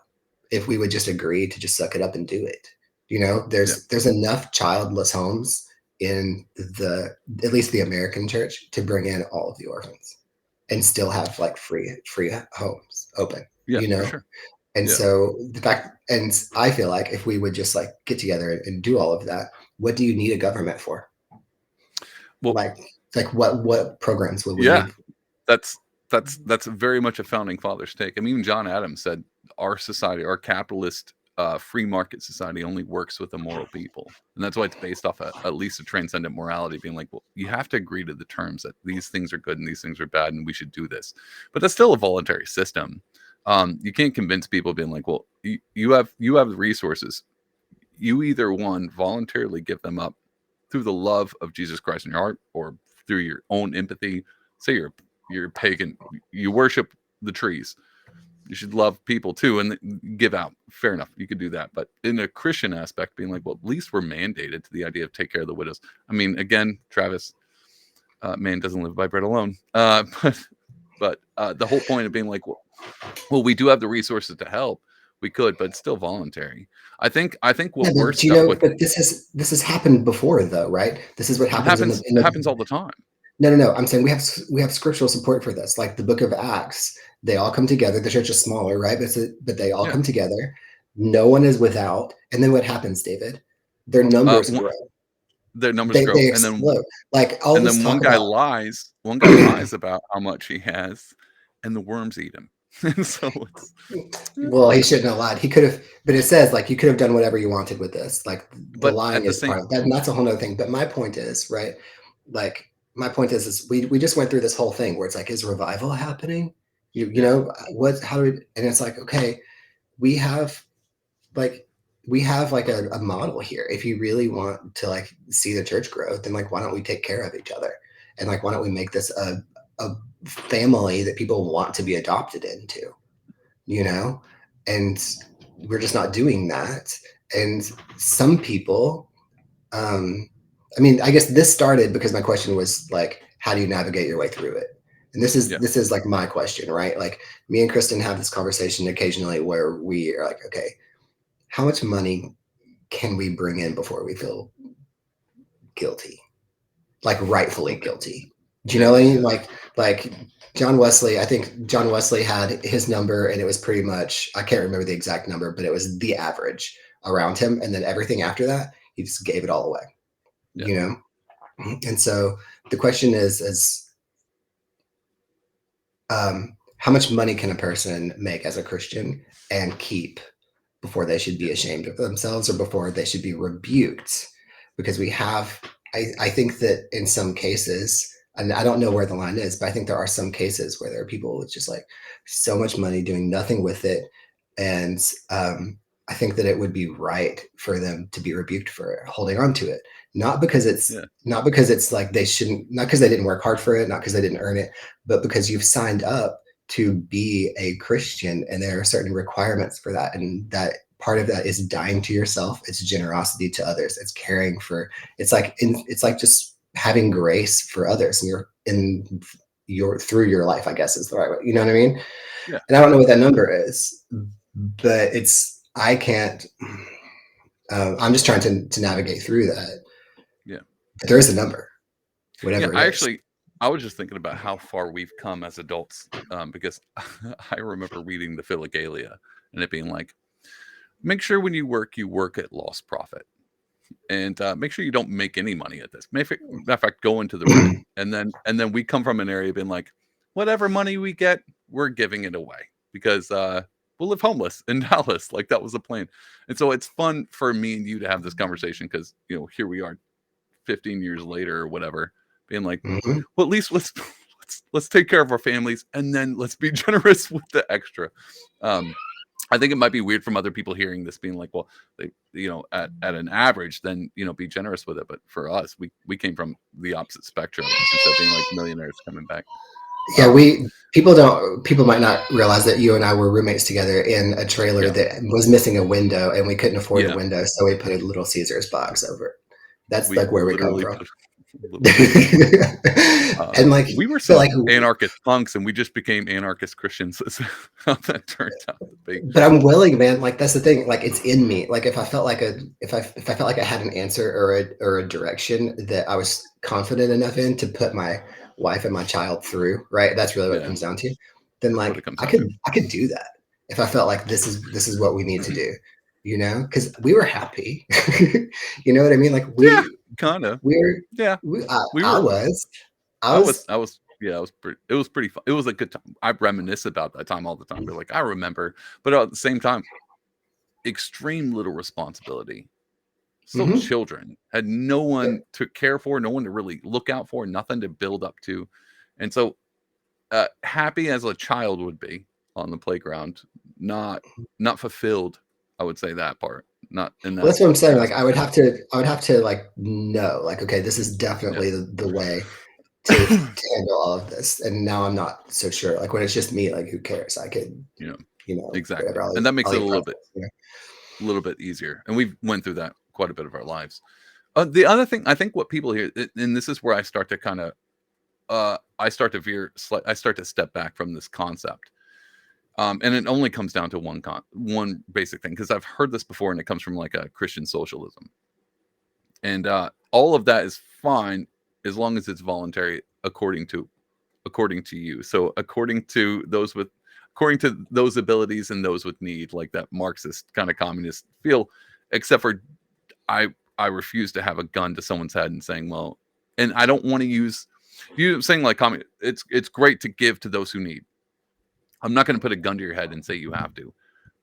if we would just agree to just suck it up and do it. yeah, There's enough childless homes in the at least the American church to bring in all of the orphans and still have like free homes open. yeah, You for know, sure. and Yeah. so and I feel like if we would just like get together and do all of that, what do you need a government for? Well, Like like what programs would we yeah. need? That's that's very much a founding father's take. I mean, even John Adams said our society, our capitalist free market society, only works with immoral people, and that's why it's based off at least a transcendent morality, being like, well, you have to agree to the terms that these things are good and these things are bad, and we should do this. But that's still a voluntary system. You can't convince people being like, well, you have the resources. You either one voluntarily give them up through the love of Jesus Christ in your heart, or through your own empathy. Say you're pagan, you worship the trees. You should love people too and give out. Fair enough, you could do that. But in a Christian aspect, being like, well, at least we're mandated to the idea of take care of the widows. I mean, again, Travis, man doesn't live by bread alone. But the whole point of being like, well, we do have the resources to help. We could, but it's still voluntary. I think what we're But you stuck know, with. but this has happened before, though, right? This is what It happens happens. in It the happens all the time. No. I'm saying we have scriptural support for this, like the Book of Acts. They all come together. The church is smaller, right? But they all Yeah. come together. No one is without. And then what happens, David? Their numbers grow. Their numbers grow, They and explode. Like all this then one talk guy about. lies. One guy lies about how much he has, and the worms eat him. And so it's Well, he shouldn't have lied. He could have, but it says like you could have done whatever you wanted with this. Like the but lying at the is same part of that, and that's a whole other thing. But my point is, right? Like my point is we just went through this whole thing where it's like, is revival happening? You yeah know what? How do we? And it's like, okay, we have like a model here. If you really want to like see the church grow, then like why don't we take care of each other, and like why don't we make this a family that people want to be adopted into? You know, and we're just not doing that. And some people, I mean, I guess this started because my question was like, how do you navigate your way through it? And yeah this is like my question, right? Like me and Kristen have this conversation occasionally where we are like, okay, how much money can we bring in before we feel guilty, like rightfully okay guilty? Do you yeah know what I yeah mean? Like John Wesley, I think John Wesley had his number and it was pretty much, I can't remember the exact number, but it was the average around him. And then everything after that, he just gave it all away, yeah you know? And so the question is how much money can a person make as a Christian and keep before they should yeah be ashamed of themselves or before they should be rebuked? Because we have, I think that in some cases, and I don't know where the line is, but I think there are some cases where there are people with just like so much money doing nothing with it. And I think that it would be right for them to be rebuked for holding on to it. yeah Not because it's like they shouldn't, not because they didn't work hard for it, not because they didn't earn it, but because you've signed up to be a Christian and there are certain requirements for that. And that part of that is dying to yourself. It's generosity to others. It's caring for, it's like just having grace for others and you're in your, through your life, I guess is the right way. You know what I mean? yeah And I don't know what that number is, but I can't, I'm just trying to navigate through that. yeah But there is a number, yeah whatever it I is. actually I was just thinking about how far we've come as adults, because I remember reading the Philogalia and it being like, make sure when you work at lost profit, and make sure you don't make any money at this. Matter of fact, go into the red. And then we come from an area being like, whatever money we get, we're giving it away because we'll live homeless in Dallas. Like that was the plan. And so it's fun for me and you to have this conversation because here we are, 15 years later or whatever, being like, Mhm. well, at least let's take care of our families and then let's be generous with the extra. Um, I think it might be weird from other people hearing this, being like, well, they, at an average, then be generous with it. But for us, we came from the opposite spectrum instead of being like millionaires coming back. Yeah, Um, people might not realize that you and I were roommates together in a trailer yeah, that was missing a window and we couldn't afford the yeah, window, so we put a Little Caesars box over it. That's we like where we come literally from. put a Little Caesars box. And like, We were but some like, anarchist punks, and we just became anarchist Christians. That's how that turned out to be. but I'm willing, man. Like that's the thing. Like it's in me. Like if I felt like if I felt like I had an answer or a direction that I was confident enough in to put my wife and my child through, right? That's really what it Yeah, comes down to. Then that's what it like comes down to. I could do that if I felt like this is what we need to do, because we were happy. You know what I mean? Like Yeah, kind of. we're Yeah, we I were. was I I was. was I was. Yeah, it was pretty fun. It was a good time. I reminisce about that time all the time. But like I remember, but at the same time, extreme little responsibility. Still Hmm. children, had no Yep. one to care for, no one to really look out for, nothing to build up to. And so happy as a child would be on the playground, not not fulfilled. I would say that part, not in Well, that that's what I'm saying. Like, aspect. I would have to like know, like, okay, this is Yeah. definitely the way to handle all of this. And now I'm not so sure. Like when it's just me, like who cares? I could, You know, whatever. exactly. And that makes I'll it eat pretzels. Yeah. a little bit easier. And we've went through that quite a bit of our lives. The other thing, I think what people hear, and this is where I start to kind of, I start to I start to step back from this concept. And it only comes down to one basic thing, because I've heard this before, and it comes from like a Christian socialism, and all of that is fine as long as it's voluntary according to you. So according to those abilities and those with need, like that Marxist kind of communist feel, except for I I refuse to have a gun to someone's head and saying, well, and I don't want to use you saying like it's great to give to those who need. I'm not going to put a gun to your head and say you have to.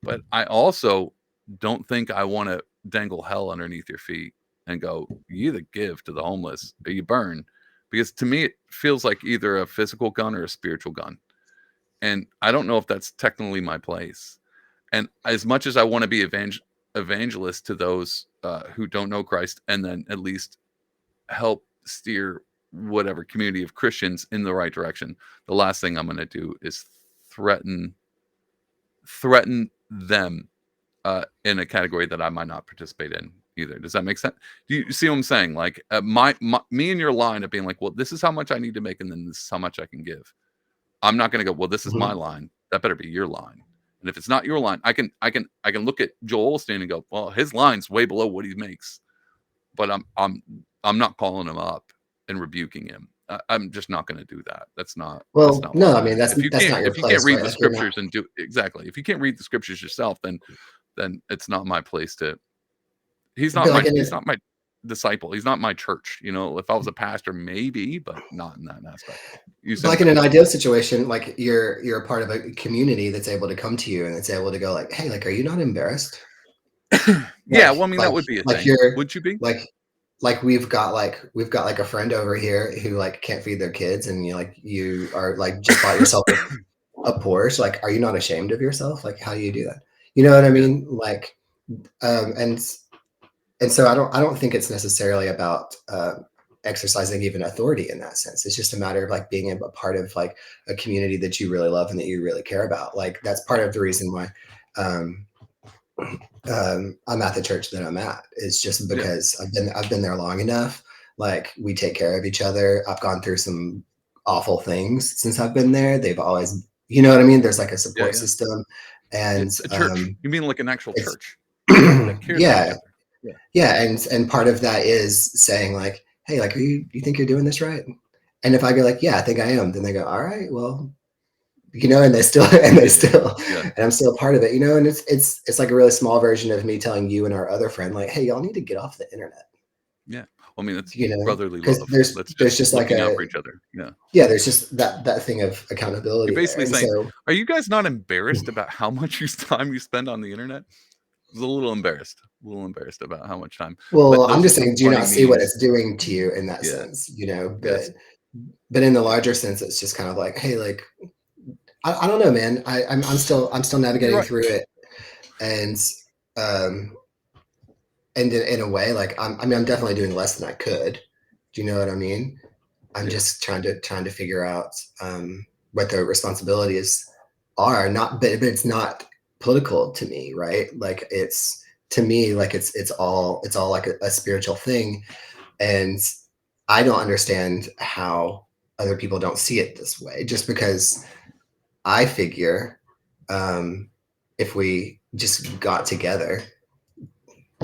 But I also don't think I want to dangle hell underneath your feet and go, you either give to the homeless or you burn. Because to me, it feels like either a physical gun or a spiritual gun. And I don't know if that's technically my place. And as much as I want to be evangelist to those who don't know Christ, and then at least help steer whatever community of Christians in the right direction, the last thing I'm going to do is threaten them in a category that I might not participate in either. Does that make sense? Do you see what I'm saying? Like me and your line of being like, well, this is how much I need to make, and then this is how much I can give. I'm not going to go, well, this is my Hmm. line. That better be your line. And if it's not your line, I can look at Joel Osteen and go, well, his line's way below what he makes, but I'm not calling him up and rebuking him. I'm just not going to do that. That's Well, not what no, I'm I going mean to do. that's not your If you can't place, read right? the Like you're not. scriptures and do exactly, if you can't read the scriptures yourself, then it's not my place to. But like in He's not my disciple. He's not my church. You know, if I was a pastor, maybe, but not in that aspect. You But saying like in something? an ideal situation, like you're a part of a community that's able to come to you and it's able to go like, hey, like, are you not embarrassed? Yeah, well, I mean, that would be a Like thing. you're Would you be? like we've got like a friend over here who like can't feed their kids, and you are like just bought yourself a Porsche. Like, are you not ashamed of yourself? Like, how do you do that? You know what I Yeah, mean? Like, um, and and so I don't think it's necessarily about exercising even authority in that sense. It's just a matter of like being a part of like a community that you really love and that you really care about. Like that's part of the reason why um, I'm at the church that I'm at. It's just yeah, because I've been there long enough. Like we take care of each other. I've gone through some awful things since I've been there. They've always, you know what I mean. There's like a yeah, support yeah. system, and A church? You mean like an actual it's church that cares for each yeah, other? Yeah, yeah, and part of that is saying like, hey, like, you think you're doing this right? And if I go like, yeah, I think I am, then they go, all right, well, and they still yeah, yeah, yeah, and I'm still a part of it, and it's like a really small version of me telling you and our other friend like, hey, y'all need to get off the internet, yeah. Well, I mean, it's brotherly because love. That's there's just just like looking out a for each other. Yeah. yeah, there's just that thing of You're accountability there, basically and saying, so are you guys not embarrassed about how much time you spend on the internet? I was a little embarrassed about how much time. But well, I'm those are just some saying, do you funny not see what memes. it's doing to you in that Yeah, sense, yes, but in the larger sense, it's just kind of like, hey, like, I don't know, man. I'm still you're navigating right. through it, and um, and in a way, like I mean, I'm definitely doing less than I could. Do you know what I mean? I'm Yeah, just trying to figure out what the responsibilities are. Not, but it's not political to me, right? Like it's to me, like it's all like a spiritual thing, and I don't understand how other people don't see it this way. Just because I figure um, if we just got together,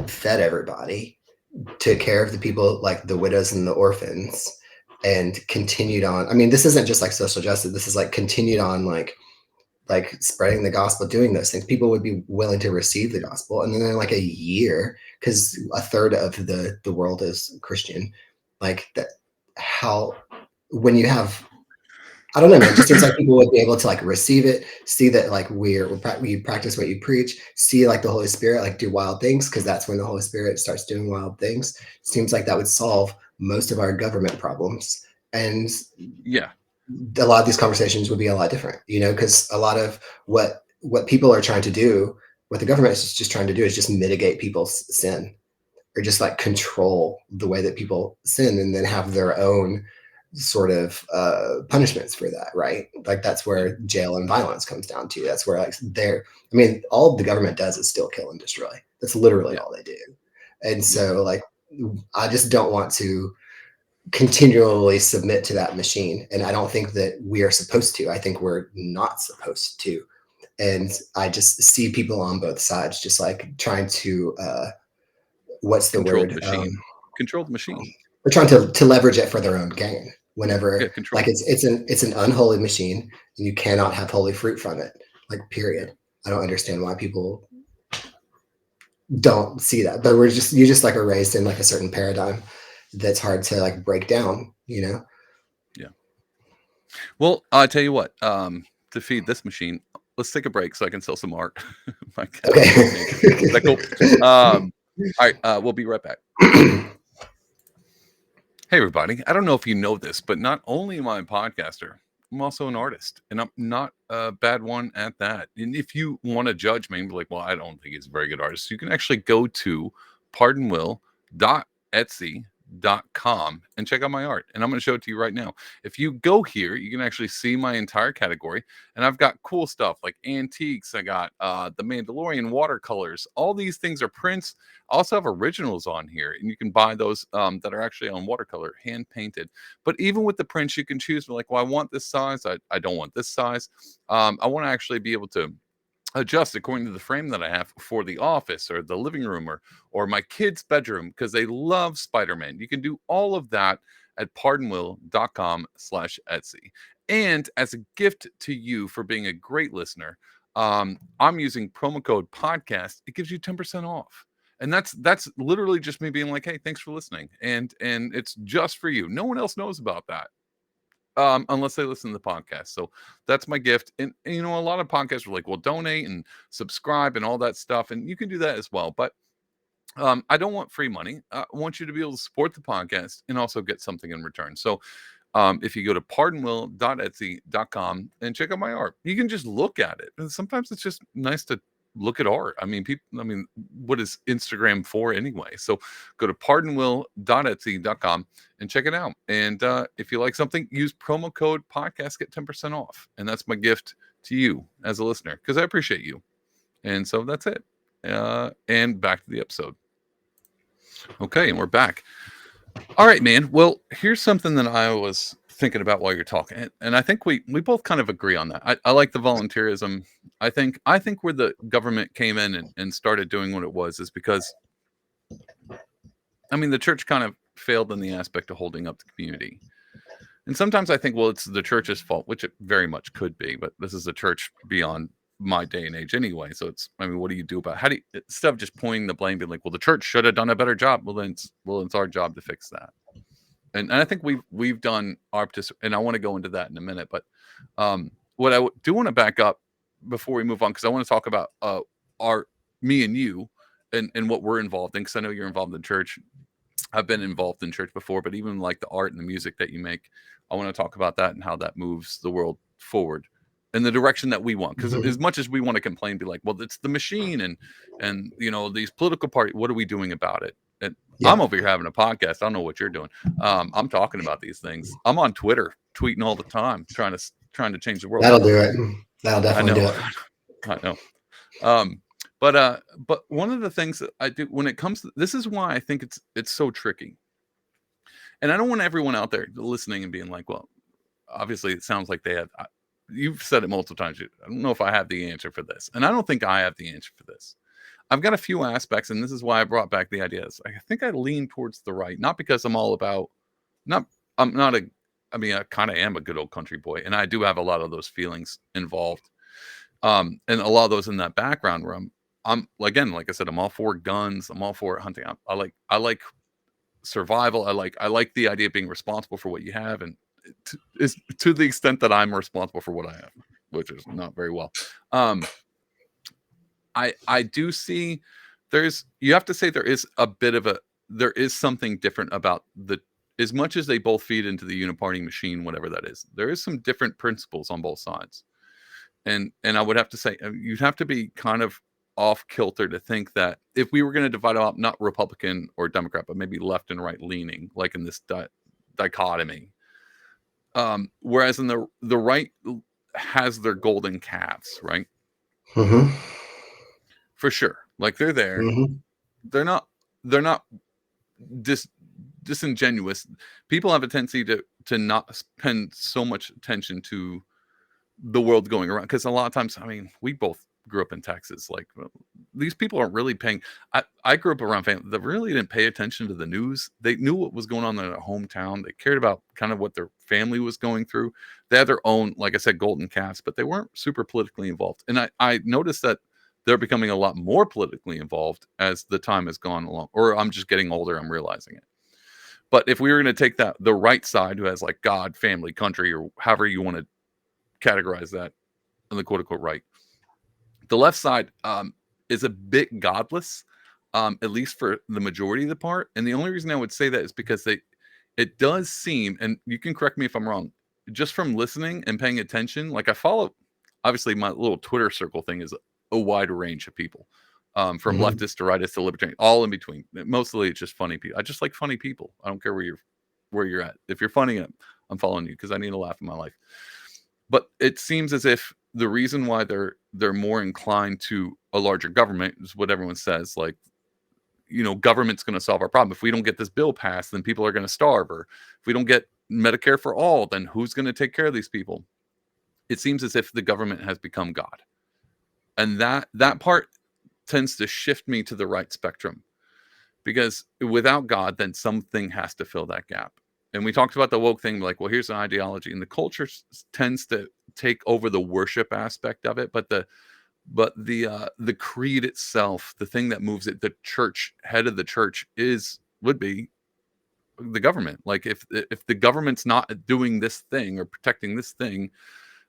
fed everybody, took care of the people like the widows and the orphans, and continued on. I mean, this isn't just like social justice. This is like continued on like spreading the gospel, doing those things. People would be willing to receive the gospel, and then in like a year, because a third of the world is Christian, like that. How when you have I don't know, man. It just seems like people would be able to like receive it, see that like we practice what you preach, see like the Holy Spirit like do wild things, because that's when the Holy Spirit starts doing wild things. Seems like that would solve most of our government problems, and Yeah, a lot of these conversations would be a lot different, because a lot of what people are trying to do, what the government is just trying to do, is just mitigate people's sin, or just like control the way that people sin, and then have their own sort of punishments for that, right? Like that's yeah, where jail and violence comes down to. That's where like I mean, all the government does is still kill and destroy. That's literally yeah, all they do. And yeah. so like I just don't want to continually submit to that machine. And I don't think that we are supposed to. I think we're not supposed to. And I just see people on both sides just like trying to what's the Control the word? machine. Control the machine. They're trying to leverage it for their own gain. Yeah, Whenever control like it. it's an unholy machine, and you cannot have holy fruit from it. Like Yeah, period. I don't understand why people don't see that. But you just like are raised in like a certain paradigm that's hard to like break down. yeah. Well, I tell you what. To feed this machine, let's take a break so I can sell some art. My cat Okay. just went naked. Is that cool? All right. We'll be right back. Hey, everybody. I don't know if you know this, but not only am I a podcaster, I'm also an artist, and I'm not a bad one at that. And if you want to judge me and be like, well, I don't think he's a very good artist, you can actually go to pardonwill.etsy.com and check out my art. And I'm going to show it to you right now. If you go here, you can actually see my entire category. And I've got cool stuff like antiques. I got the Mandalorian watercolors. All these things are prints. I also have originals on here, and you can buy those that are actually on watercolor, hand painted. But even with the prints, you can choose like, well, I want this size. I don't want this size. I want to actually be able to adjust according to the frame that I have for the office or the living room or my kids' bedroom because they love Spider-Man. You can do all of that at pardonwill.com/Etsy. And as a gift to you for being a great listener, I'm using promo code podcast. It gives you 10% off. And that's literally just me being like, hey, thanks for listening. And it's just for you. No one else knows about that unless they listen to the podcast. So that's my gift. And a lot of podcasts are like, well, donate and subscribe and all that stuff. And you can do that as well. But I don't want free money. I want you to be able to support the podcast and also get something in return. So if you go to pardonwill.etsy.com and check out my art, you can just look at it. And sometimes it's just nice to look at art. What is Instagram for anyway? So go to pardonwill.etsy.com and check it out. And if you like something, use promo code podcast, get 10% off. And that's my gift to you as a listener because I appreciate you. And so that's it. And back to the episode. Okay, and we're back. All right, man. Well, here's something that I was thinking about while you're talking, and I think we both kind of agree on that. I like the volunteerism. I think where the government came in and started doing what it was is because the church kind of failed in the aspect of holding up the community. And sometimes I think, well, it's the church's fault, which it very much could be, but this is a church beyond my day and age anyway. So what do you do about how do you, instead of just pointing the blame, being like, well, the church should have done a better job. Well, it's our job to fix that. And I think we've done our and I want to go into that in a minute, but what I do want to back up before we move on because I want to talk about our me and you and what we're involved in because I know you're involved in church. I've been involved in church before, but even like the art and the music that you make, I want to talk about that and how that moves the world forward in the direction that we want. Because Mhm. as much as we want to complain, be like, well, it's the machine and these political parties. What are we doing about it? And I'm Yeah, over here having a podcast. I don't know what you're doing. I'm talking about these things. I'm on Twitter, tweeting all the time, trying to change the world. that'll do it. That'll I definitely do know, it. I know. Um, but one of the things that I do when it comes to this is why I think it's so tricky. And I don't want everyone out there listening and being like, well, obviously it sounds like they have. You've said it multiple times. I don't know if I have the answer for this, and I don't think I have the answer for this. I've got a few aspects, and this is why I brought back the ideas. I think I lean towards the right, not because I'm all about, not, I'm not a, I kind of am a good old country boy, and I do have a lot of those feelings involved, and a lot of those in that background where I'm again, like I said, I'm all for guns, I'm all for hunting. I like survival. I like the idea of being responsible for what you have, is to the extent that I'm responsible for what I have, which is not very well. I do see you have to say there is a bit of there is something different about as much as they both feed into the uniparty machine, whatever that is, there is some different principles on both sides. And I would have to say you'd have to be kind of off kilter to think that if we were going to divide up not Republican or Democrat, but maybe left and right leaning, like in this dichotomy. Whereas in the right has their golden calves, right? Mm-hmm. For sure. Like they're there. Mm-hmm. They're not dis, disingenuous. People have a tendency to not spend so much attention to the world going around, because a lot of times, I mean, we both grew up in Texas. Like these people aren't really paying. I grew up around family that really didn't pay attention to the news. They knew what was going on in their hometown. They cared about kind of what their family was going through. They had their own, like I said, golden calves, but they weren't super politically involved. And I noticed that they're becoming a lot more politically involved as the time has gone along. Or I'm just getting older. I'm realizing it. But if we were going to take the right side, who has like God, family, country, or however you want to categorize that, on the quote unquote right, the left side is a bit godless, at least for the majority of the part. And the only reason I would say that is because it does seem, and you can correct me if I'm wrong, just from listening and paying attention. Like I follow, obviously my little Twitter circle thing is a wide range of people, from Mm-hmm. leftist to rightist to libertarian, all in between. Mostly it's just funny people. I just like funny people. I don't care where you're at. If you're funny, I'm following you because I need a laugh in my life. But it seems as if the reason why they're more inclined to a larger government is what everyone says, like, government's going to solve our problem. If we don't get this bill passed, then people are going to starve. Or if we don't get Medicare for all, then who's going to take care of these people? It seems as if the government has become God. And that part tends to shift me to the right spectrum, because without God, then something has to fill that gap. And we talked about the woke thing, like, well, here's an ideology, and the culture tends to take over the worship aspect of it, but the creed itself, the thing that moves it, the church, head of the church would be the government. Like if the government's not doing this thing or protecting this thing,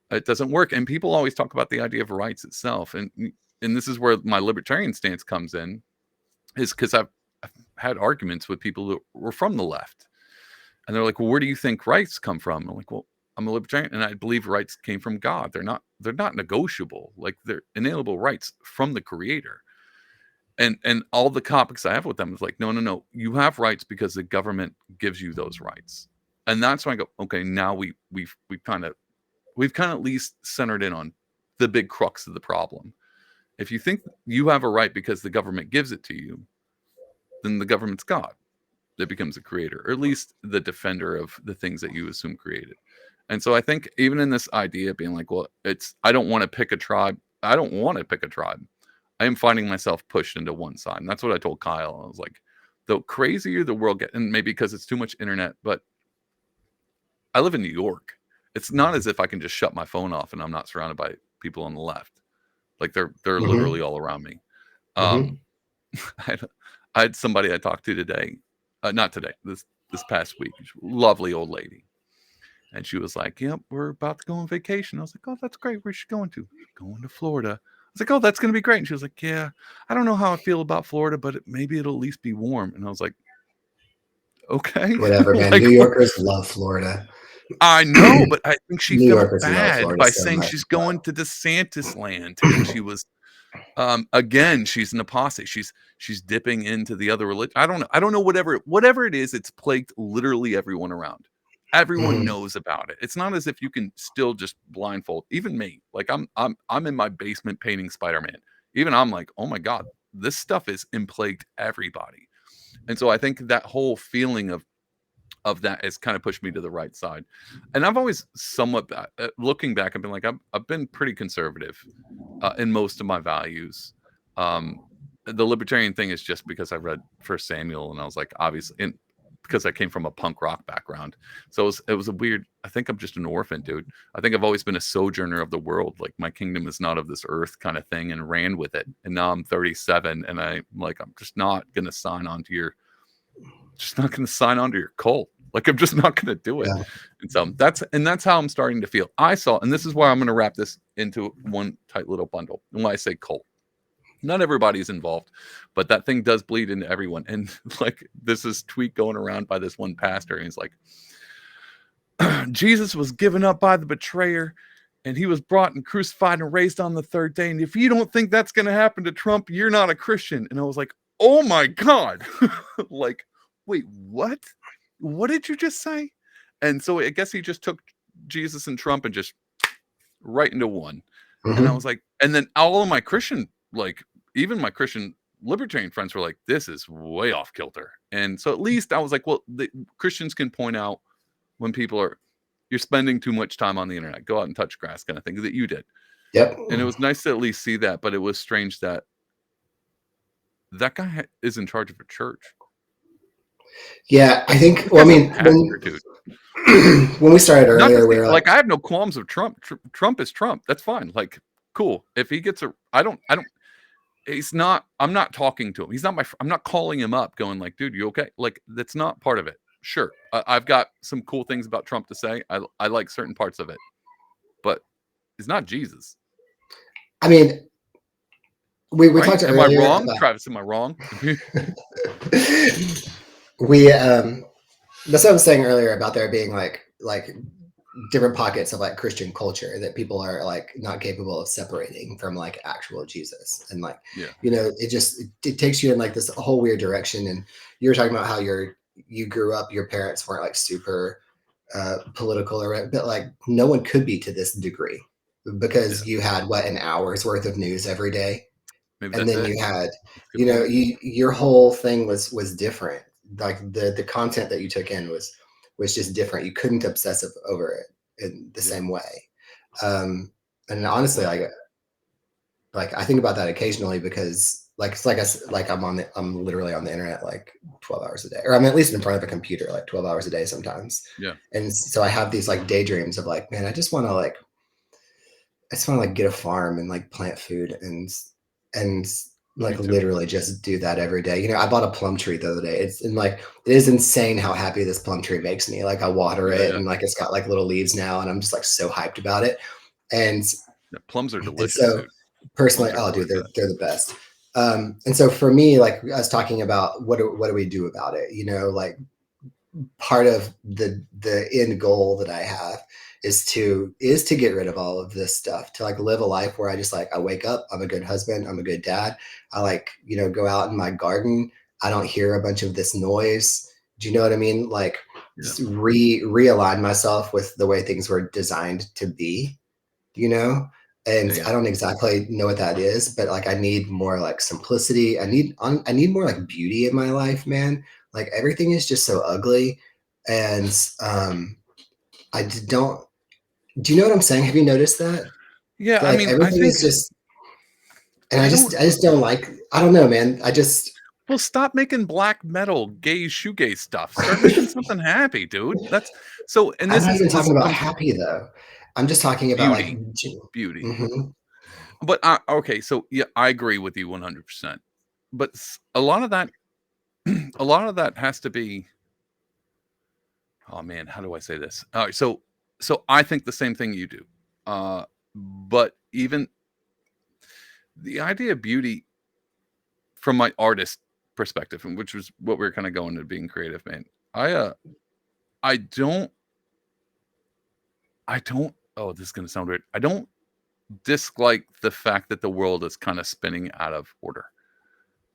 it doesn't work. And people always talk about the idea of rights itself, and this is where my libertarian stance comes in, is because I've had arguments with people who were from the left, and they're like, well, where do you think rights come from? I'm like, well, I'm a libertarian, and I believe rights came from God. They're not negotiable. Like they're inalienable rights from the Creator. And all the topics I have with them is like, no. You have rights because the government gives you those rights. And that's when I go, okay, now we've kind of at least centered in on the big crux of the problem. If you think you have a right because the government gives it to you, then the government's God. It becomes a creator, or at least the defender of the things that you assume created. And so I think even in this idea of being like, well, I don't want to pick a tribe. I don't want to pick a tribe. I am finding myself pushed into one side. And that's what I told Kyle. I was like, the crazier the world gets, and maybe because it's too much internet, but I live in New York. It's not as if I can just shut my phone off and I'm not surrounded by people on the left. Like they're Mm-hmm. literally all around me. Mm-hmm. Um, I had somebody I talked to today, not today, this past week, lovely old lady. And she was like, yep, we're about to go on vacation. I was like, oh, that's great. Where's she going to? Going to Florida. I was like, oh, that's going to be great. And she was like, yeah, I don't know how I feel about Florida, but maybe it'll at least be warm. And I was like, okay. Whatever, man. Like, New Yorkers love Florida. I know, but I think she New felt Yorkers love bad Florida by so saying much. she's going to DeSantis land. And she was, again, she's an apostate. She's dipping into the other religion. I don't know, whatever it is, it's plagued literally everyone around. Everyone Mm-hmm. knows about it. It's not as if you can still just blindfold even me. Like I'm in my basement painting Spider-Man. Even I'm like, oh my God, this stuff is plagued everybody. And so I think that whole feeling of that has kind of pushed me to the right side. And I've always somewhat, looking back, I've been like, I've been pretty conservative in most of my values. Um, the libertarian thing is just because I read First Samuel, and I was like, obviously, and because I came from a punk rock background, so it was a weird. I think I'm just an orphan, dude. I think I've always been a sojourner of the world. Like my kingdom is not of this earth, kind of thing, and ran with it. And now I'm 37, and I'm just not gonna sign on to your cult. Like, I'm just not going to do it. Yeah. And so that's how I'm starting to feel. And this is why I'm going to wrap this into one tight little bundle. And when I say cult, not everybody's involved, but that thing does bleed into everyone. And like, this is tweet going around by this one pastor, and he's like, Jesus was given up by the betrayer, and he was brought and crucified and raised on the third day. And if you don't think that's going to happen to Trump, you're not a Christian. And I was like, oh my God. Like, wait, what? What did you just say? And so I guess he just took Jesus and Trump and just right into one. And I Mm-hmm. was like, and then all of my Christian, like, even my Christian libertarian friends were like, this is way off kilter. And so at least I was like, well, the Christians can point out when people are, you're spending too much time on the internet, go out and touch grass, kind of thing, that you did. Yep. And it was nice to at least see that, but it was strange that that guy is in charge of a church. Yeah, I think. This Well, I guy's a mean, pastor, dude. when we started Not to earlier, we say, were like, like, I have no qualms of Trump. Trump is Trump. That's fine. Like, cool. If he gets I don't, he's not, I'm not talking to him. He's not I'm not calling him up going like, dude, you okay? Like, that's not part of it. Sure. I've got some cool things about Trump to say. I like certain parts of it, but he's not Jesus. I mean, we Right? talked Am I earlier wrong? about Travis, am I wrong? we that's what I was saying earlier about there being like different pockets of like Christian culture that people are like not capable of separating from like actual Jesus. And like, Yeah. it takes you in like this whole weird direction. And you were talking about how you grew up, your parents weren't like super political, or but like no one could be to this degree, Yeah. because you had what, an hour's worth of news every day. Maybe And that's then it. you had, That's a good point. your whole thing was different. Like the content that you took in was just different. You couldn't obsess over it in the Yeah. same way. And honestly, like I think about that occasionally, because like I'm literally on the internet like 12 hours a day, or I'm at least in front of a computer like 12 hours a day sometimes. Yeah. And so I have these like daydreams of like, man, I just want to like get a farm and like plant food and Me like too. literally just do that every day. I bought a plum tree the other day. It is insane how happy this plum tree makes me. Like I water Yeah. it Yeah. and like it's got like little leaves now, and I'm just like so hyped about it. And Yeah. Plums are and delicious, so dude. personally, Plums are oh dude, delicious. they're the best. And so for me, like I was talking about what do we do about it? Like part of the end goal that I have is to get rid of all of this stuff, to like live a life where I just like I wake up, I'm a good husband, I'm a good dad. I like, go out in my garden. I don't hear a bunch of this noise. Do you know what I mean? Like Yeah. just realign myself with the way things were designed to be, you know? And Yeah. Yeah. I don't exactly know what that is, but like I need more like simplicity. I need more like beauty in my life, man. Like everything is just so ugly. And I don't do you know what I'm saying? Have you noticed that? Yeah. That I like mean, I everything think is just, and I I just don't. I just don't like, I don't know, man. Well, stop making black metal, gay shoegaze stuff. Start making something happy, dude. That's so. And I'm not even this talking about comes happy though. I'm just talking about like beauty, beauty. mhm. But okay, so yeah, I agree with you 100%. But a lot of that, a lot of that has to be. Oh man, how do I say this? All right, so I think the same thing you do. But even the idea of beauty from my artist perspective, and which was what we are kind of going to being creative, man. I uh I don't I don't oh, this is gonna sound weird. I don't dislike the fact that the world is kind of spinning out of order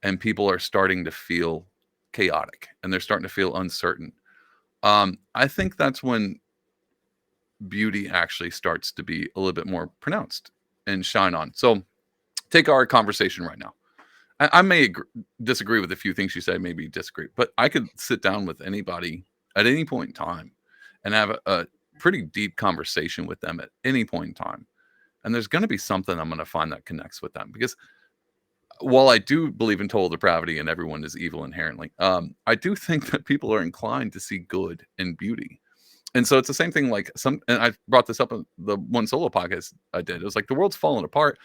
and people are starting to feel chaotic and they're starting to feel uncertain. I think that's when beauty actually starts to be a little bit more pronounced and shine on. So take our conversation right now. I may disagree with a few things you say, maybe disagree, but I could sit down with anybody at any point in time and have a pretty deep conversation with them at any point in time. And there's going to be something I'm going to find that connects with them because while I do believe in total depravity and everyone is evil inherently, I do think that people are inclined to see good and beauty. And so it's the same thing like and I brought this up in the one solo podcast I did. It was like the world's falling apart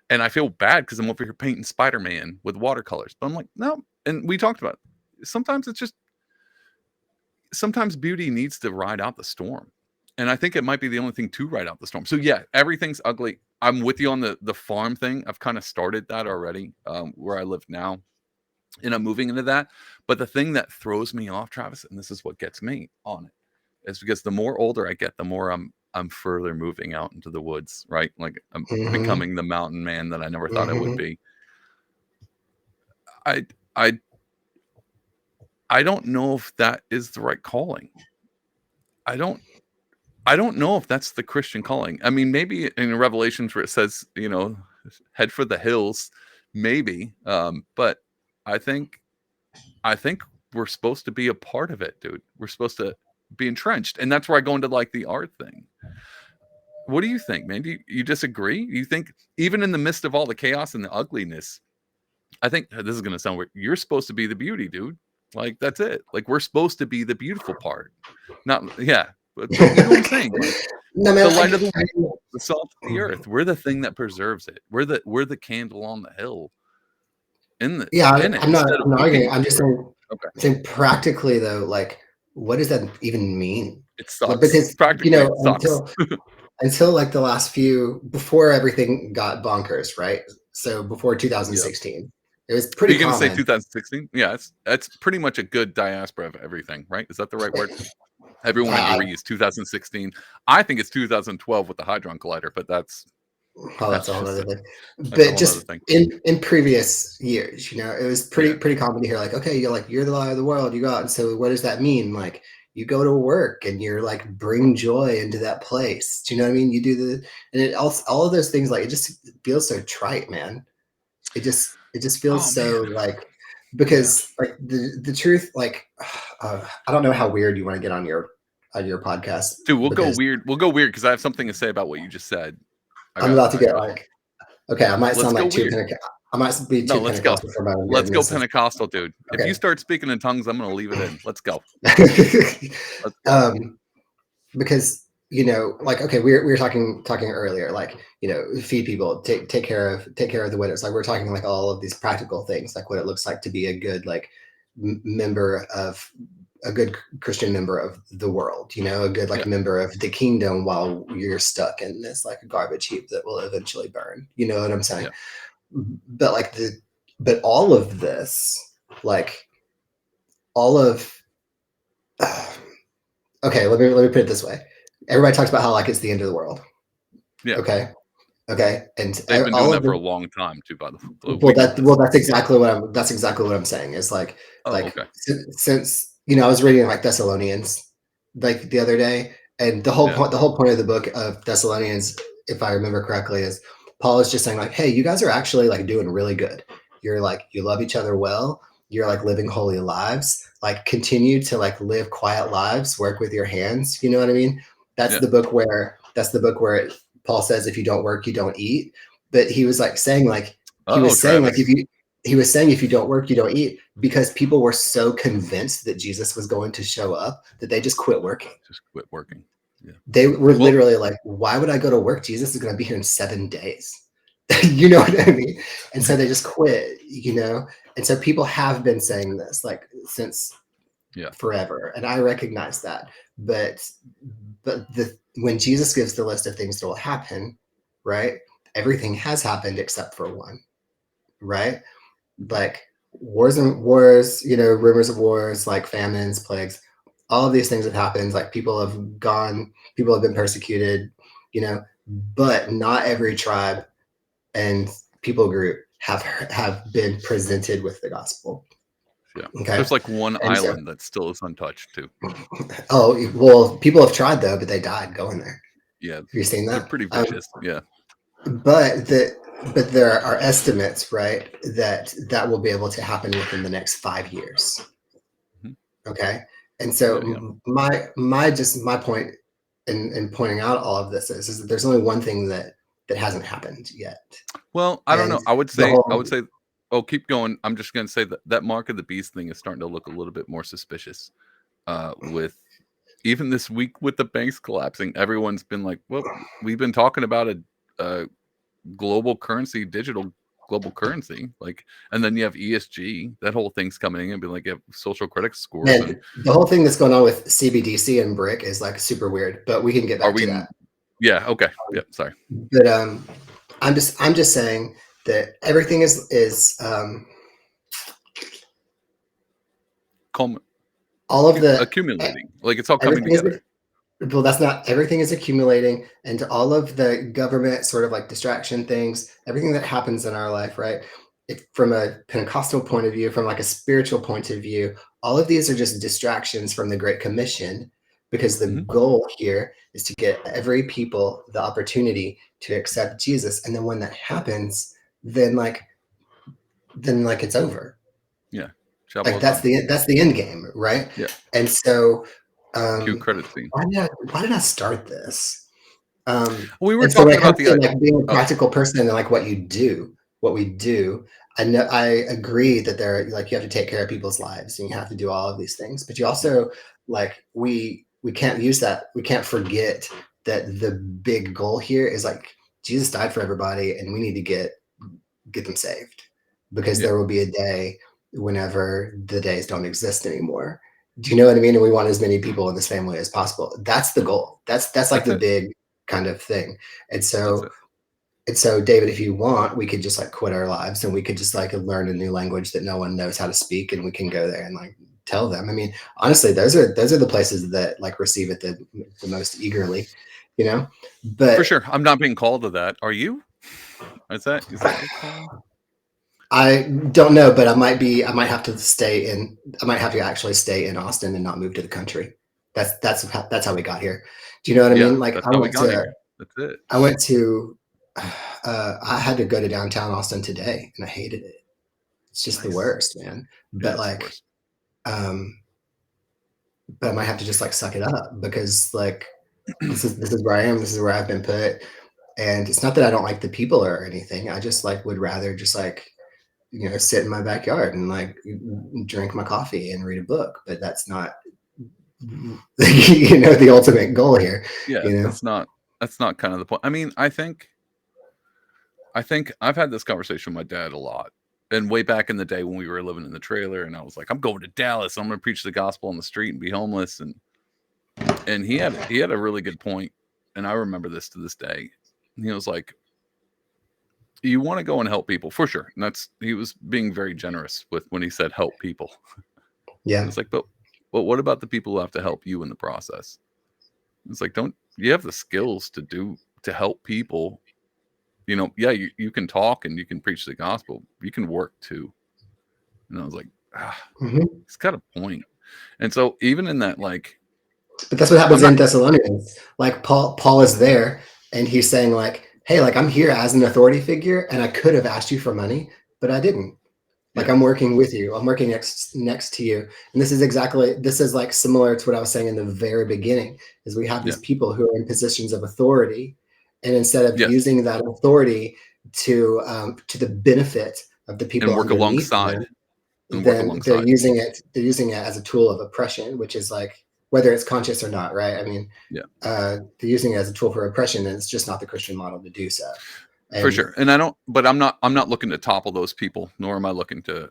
and I feel bad because I'm over here painting Spider-Man with watercolors. But I'm like, no. And we talked about it. Sometimes it's just sometimes beauty needs to ride out the storm. And I think it might be the only thing to ride out the storm. So yeah, everything's ugly. I'm with you on the farm thing. I've kind of started that already, where I live now, and I'm moving into that. But the thing that throws me off, Travis, and this is what gets me on it, is because the more older I get, the more I'm further moving out into the woods, right? Like I'm Mm-hmm. becoming the mountain man that I never thought I would Mm-hmm. be. I I I don't know if that is the right calling. I don't I don't know if that's the Christian calling. I mean, maybe in Revelations where it says, head for the hills, maybe. But I think I think we're supposed to be a part of it, dude. We're supposed to be entrenched, and that's where I go into like the art thing. What do you think, man? Do you disagree? You think even in the midst of all the chaos and the ugliness, I think this is gonna sound weird. You're supposed to be the beauty, dude. Like that's it. Like we're supposed to be the beautiful part. Not yeah, but you know what I'm saying? Like No, the man. light of the world, the salt of the earth. We're the thing that preserves it. We're the candle on the hill Yeah, in it I'm not. instead of I'm not looking arguing. I'm just for it. saying. Okay. Saying practically though, like, what does that even mean? It Like, sucks. because Practically it sucks. until like the last few before everything got bonkers, right? So before Yeah. 2016, it was Are pretty you gonna say common. 2016? Yeah, that's pretty much a good diaspora of everything, right? Is that the right word? Everyone I, agrees 2016. I think it's 2012 with the Hadron Collider, but oh, that's that's a whole just other a thing. that's a But whole nother just thing. in previous years, it was Yeah. pretty common to hear like, okay, you're the light of the world. You go out, and so what does that mean? Like, you go to work and you're like bring joy into that place. Do you know what I mean? You do and it also all of those things, like it just feels so trite, man. It just Oh feels so man. like, Yeah. because like the truth, like, I don't know how weird you want to get on your podcast, Dude, we'll go because weird. We'll go weird because I have something to say about what you just said. I I'm got about to I get like, okay, I might let's sound go like weird. I might be No, too let's go. Pentecostal for my own good, Let's in go this sense. Pentecostal, dude. If you Okay. start speaking in tongues, I'm gonna leave it in. Let's go. Let's go. um, because like, okay, we were talking earlier, like, feed people, take care of the widows. Like, we're talking like all of these practical things, like what it looks like to be a good, like, member of a good Christian member of the world, a good like Yeah. member of the kingdom, while you're stuck in this like garbage heap that will eventually burn. You know what I'm saying? Yeah. But like but all of this, like, all of okay, let me put it this way. Everybody talks about how like it's the end of the world. Yeah. Okay. Okay. And They've been doing all of that for the a long time too, by the we know well, this. that's exactly what I'm saying. Is Oh, like okay. since I was reading like Thessalonians like the other day, and Yeah. the whole point of the book of Thessalonians, if I remember correctly, is Paul is just saying like, hey, you guys are actually like doing really good. You're like, you love each other well. You're like living holy lives. Like, continue to like live quiet lives. Work with your hands. You know what I mean? Yeah. That's the book where Paul says, if you don't work, you don't eat. But he was like saying like, Uh-oh, if Travis. you he was saying if you don't work, you don't eat, because people were so convinced that Jesus was going to show up that they just quit working. Just quit working. Yeah. They were Well, literally like, why would I go to work? Jesus is going to be here in 7 days. You know what I mean? And so they just quit, And so people have been saying this like since yeah. forever. And I recognize that. But when Jesus gives the list of things that will happen, right? Everything has happened except for one, right? Okay. Like wars, rumors of wars, like famines, plagues, all of these things have happened. Like, people have been persecuted, but not every tribe and people group have been presented with the gospel. Yeah. Okay. There's like one And so, island that still is untouched too. oh, well, people have tried though, but they died going there. Yeah. Have you seen They're that? pretty vicious. Yeah. But there are estimates, right, that will be able to happen within the next 5 years. Mhm. Okay. And Yeah. Yeah. so my point in pointing out all of this is that there's only one thing that hasn't happened yet. Well, I don't And know. I would the say I would whole say oh, keep going. I'm just gonna say that mark of the beast thing is starting to look a little bit more suspicious. With even this week with the banks collapsing, everyone's been like, "Well, we've been talking about a global currency digital global currency. Like, and then you have ESG, that whole thing's coming in and be like, you have social critics scores. And And the whole thing that's going on with CBDC and BRIC is like super weird, but we can get are back to we, that. yeah, okay. Yeah, sorry. But I'm just saying that everything is all of the Accumulating. Like, it's all coming everything is together. well, that's not everything is accumulating, and to all of the government sort of like distraction things, everything that happens in our life, right? From a Pentecostal point of view, from like a spiritual point of view, all of these are just distractions from the Great Commission, because the goal here is to get every people the opportunity to accept Jesus, and then when that happens, then like it's over. Yeah. Job Like well done. that's the end game, right? Yeah. And so, Cue credit scene. why did I start this? We were And so when talking it comes about the to like being a oh, practical person and like what we do, I know I agree that there like you have to take care of people's lives and you have to do all of these things, but you also like we can't use that. We can't forget that the big goal here is like Jesus died for everybody, and we need to get them saved, because yeah. there will be a day whenever the days don't exist anymore. Do you know what I mean? And we want as many people in this family as possible. That's the goal. That's like That's the it. big kind of thing. And That's so it. David, if you want, we could just like quit our lives and we could just like learn a new language that no one knows how to speak, and we can go there and like tell them. I mean, honestly, those are the places that like receive it the most eagerly, you know. For But sure. I'm not being called to that. Are you? Is that your calling? I don't know, but I might be. I might have to stay in. I might have to actually stay in Austin and not move to the country. That's how we got here. Do you know what I Yeah, mean? Like that's how we got here. That's it. I went to. I had to go to downtown Austin today, and I hated it. It's just the Nice. worst, man. Yeah, But it's the like, worst. um, but I might have to just like suck it up, because like this is where I am. This is where I've been put, and it's not that I don't like the people or anything. I just like would rather just like sit in my backyard and like drink my coffee and read a book. But that's not, the ultimate goal here. Yeah, You know, that's not kind of the point. I mean, I think I've had this conversation with my dad a lot. And way back in the day when we were living in the trailer, and I was like, I'm going to Dallas. I'm going to preach the gospel on the street and be homeless. And he had a really good point, and I remember this to this day. He was like, you want to go and help people for sure. And he was being very generous with when he said help people. yeah. It's like, but what about the people who have to help you in the process? It's like, don't you have the skills to help people? Yeah, you can talk and you can preach the gospel. You can work too. And I was like, Mm-hmm. he's got a point. And so even in that, like, But that's what I'm happens not, in Thessalonians. Like Paul is there, and he's saying like, hey, like I'm here as an authority figure, and I could have asked you for money, but I didn't. Like yeah, I'm working with you. I'm working next to you. And this is like similar to what I was saying in the very beginning, is we have yeah, these people who are in positions of authority, and instead of yes, using that authority to the benefit of the and people work underneath alongside, them, and work then alongside. they're using it as a tool of oppression, which is like, whether it's conscious or not, right? I mean, Yeah, they're using it as a tool for oppression, and it's just not the Christian model to do so. for And sure. And I don't, but I'm not looking to topple those people, nor am I looking to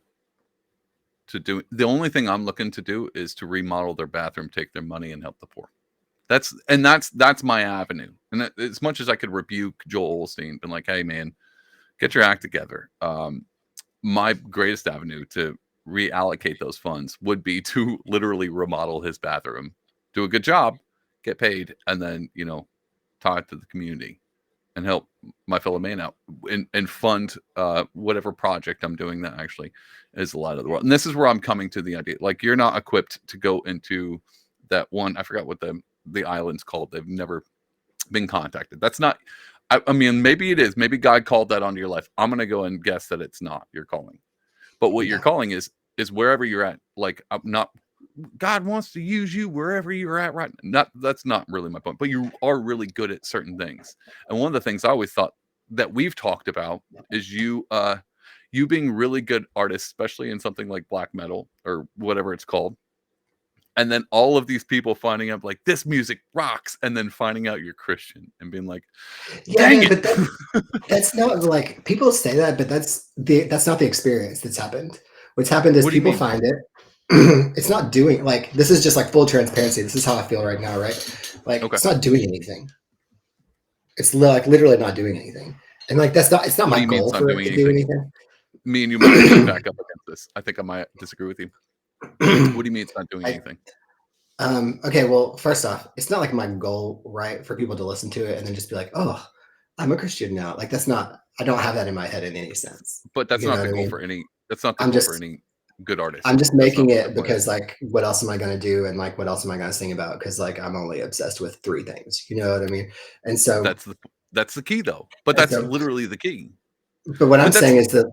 do. The only thing I'm looking to do is to remodel their bathroom, take their money, and help the poor. That's my avenue. And as much as I could rebuke Joel Osteen, been like, hey man, get your act together. My greatest avenue to reallocate those funds would be to literally remodel his bathroom, do a good job, get paid, and then talk to the community and help my fellow man out and fund whatever project I'm doing that actually is a lot of the world. And this is where I'm coming to the idea. Like, you're not equipped to go into that one. I forgot what the island's called. They've never been contacted. That's not. I mean, maybe it is. Maybe God called that onto your life. I'm gonna go and guess that it's not your calling. But what your yeah. calling is wherever you're at. Like, I'm not. God wants to use you wherever you're at right now. Not That's not really my point. But you are really good at certain things. And one of the things I always thought that we've talked about is you being really good artist, especially in something like black metal or whatever it's called. And then all of these people finding out like this music rocks, and then finding out you're Christian and being like, Yeah, dang man, it. but that's not like people say that, but that's not the experience that's happened. What's happened is What do you people mean? find it. It's not doing like this is just like full transparency. This is how I feel right now, right? Like Okay. it's not doing anything. It's like literally not doing anything. And like that's not it's not What do my you mean goal it's not for it doing to do anything? anything. Me and you might push back up against this. I think I might disagree with you. What do you mean it's not doing I, anything? okay, well, first off, it's not like my goal, right, for people to listen to it and then just be like, oh, I'm a Christian now. Like that's not I don't have that in my head in any sense. But You know what I mean? that's not the I'm goal for just any good I'm artist. just That's not making what the it point is. because like what else am I gonna do and like what else am I gonna sing about? Because like I'm only obsessed with three things. You know what I mean? And so That's the key though. But and that's so literally the key. but what I'm But that's saying is that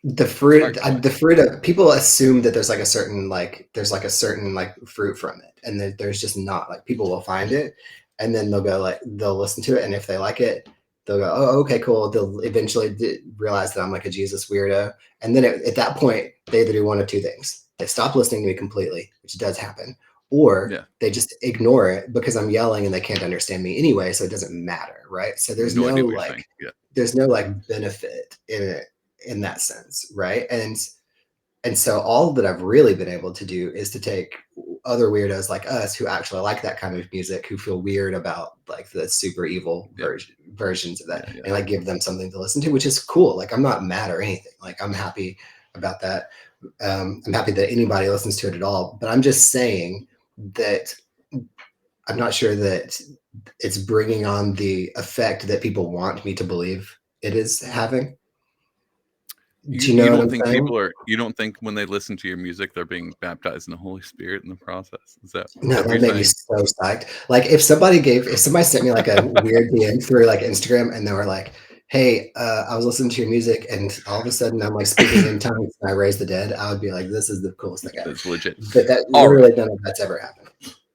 all right, go ahead. the fruit of people assume that there's like a certain like there's like a certain like fruit from it and that there's just not like people will find it and then they'll go like they'll listen to it and if they like it they'll go oh okay cool they'll eventually realize that I'm like a Jesus weirdo and then at that point they either do one of two things they stop listening to me completely which does happen or Yeah. they just ignore it because I'm yelling and they can't understand me anyway so it doesn't matter right so No idea what you're saying. Yeah. there's no like benefit in it in that sense, right? And so all that I've really been able to do is to take other weirdos like us who actually like that kind of music, who feel weird about like the super evil Yeah. versions of that, Yeah. and like give them something to listen to, which is cool. Like I'm not mad or anything. Like I'm happy about that. I'm happy that anybody listens to it at all. But I'm just saying that I'm not sure that it's bringing on the effect that people want me to believe it is having. Do you know what I'm saying? You don't think when they listen to your music they're being baptized in the Holy Spirit in the process? Is that No, what that you're made me saying? so psyched. Like if somebody sent me like a weird DM through like Instagram and they were like, hey, I was listening to your music and all of a sudden I'm like speaking in tongues and I raised the dead, I would be like, this is the coolest thing ever. That's legit. But that All right. literally none of that's ever happened.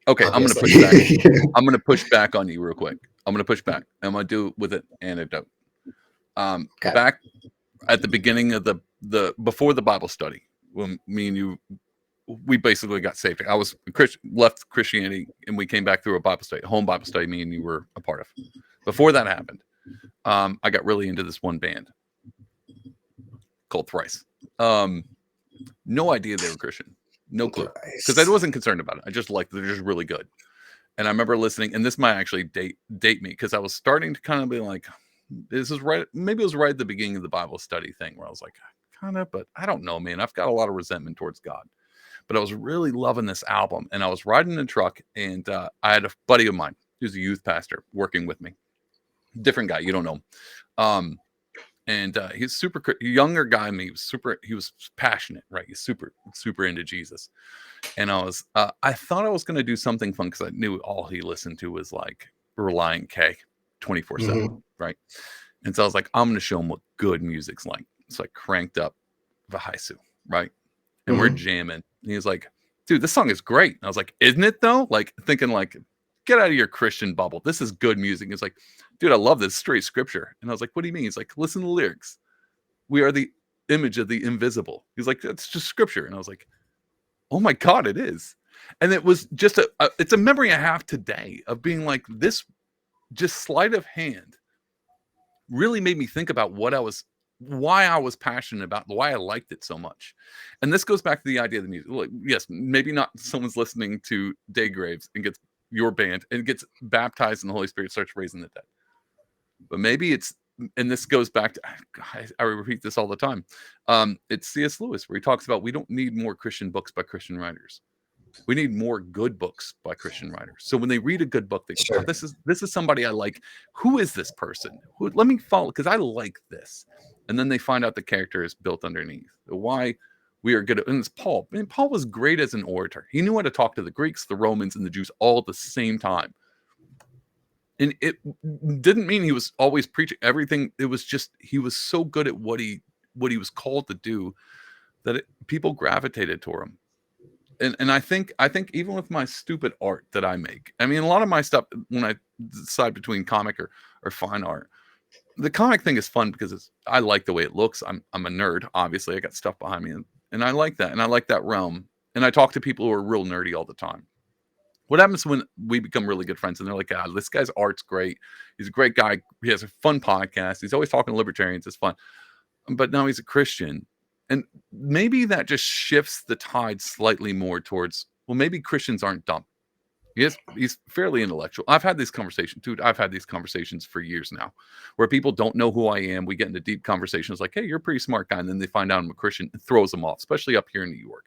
Okay, I'm gonna Obviously. push back. I'm gonna push back on you real quick. I'm gonna push back. I'm gonna do it with an anecdote. Okay. Back at the beginning of the before the Bible study, when me and you we basically got saved. I was left Christianity and we came back through a Bible study, home Bible study. Me and you were a part of. Before that happened, I got really into this one band called Thrice. No idea they were Christian, no clue, because I Thrice. wasn't concerned about it. I just liked they're just really good. And I remember listening, and this might actually date me because I was starting to kind of be like, this is right. Maybe it was right at the beginning of the Bible study thing where I was like, kind of, but I don't know, man. I've got a lot of resentment towards God. But I was really loving this album, and I was riding in a truck, and I had a buddy of mine who's a youth pastor working with me. Different guy, you don't know him. And he's super younger guy than me. He was passionate, right? He's super into Jesus. And I thought I was going to do something fun because I knew all he listened to was like Reliant K 24/7, right? And so I was like, I'm going to show him what good music's like. So I cranked up Vahaisu, right? And we're jamming. And he was like, dude, this song is great. And I was like, isn't it though? Like thinking like, get out of your Christian bubble. This is good music. He's like, dude, I love this straight scripture. And I was like, what do you mean? He's like, listen to the lyrics. We are the image of the invisible. He's like, that's just scripture. And I was like, oh my God, it is. And it was just it's a memory I have today of being like, this just sleight of hand really made me think about why I was passionate about, why I liked it so much. And this goes back to the idea of the music. Like, yes, maybe not someone's listening to Day Graves and gets your band and gets baptized in the Holy Spirit, starts raising the dead. But maybe it's, and this goes back to, I repeat this all the time. It's C.S. Lewis, where he talks about we don't need more Christian books by Christian writers. We need more good books by Christian writers. So when they read a good book, they go, Sure. oh, this is somebody I like. Who is this person? Let me follow, because I like this. And then they find out the character is built underneath. Why we are good at, and it's Paul. I mean, Paul was great as an orator. He knew how to talk to the Greeks, the Romans, and the Jews all at the same time. And it didn't mean he was always preaching everything. It was just he was so good at what he was called to do that people gravitated toward him. And I think even with my stupid art that I make, I mean, a lot of my stuff when I decide between comic or fine art, the comic thing is fun because I like the way it looks. I'm a nerd, obviously. I got stuff behind me, and I like that, and I like that realm. and I talk to people who are real nerdy all the time. What happens when we become really good friends and they're like, "God, this guy's art's great. He's a great guy. He has a fun podcast. He's always talking to libertarians. It's fun." But now he's a Christian. And maybe that just shifts the tide slightly more towards, well, maybe Christians aren't dumb. He's fairly intellectual. I've had these conversations, dude. I've had these conversations for years now, where people don't know who I am. We get into deep conversations like, "Hey, you're a pretty smart guy," and then they find out I'm a Christian. It throws them off, especially up here in New York.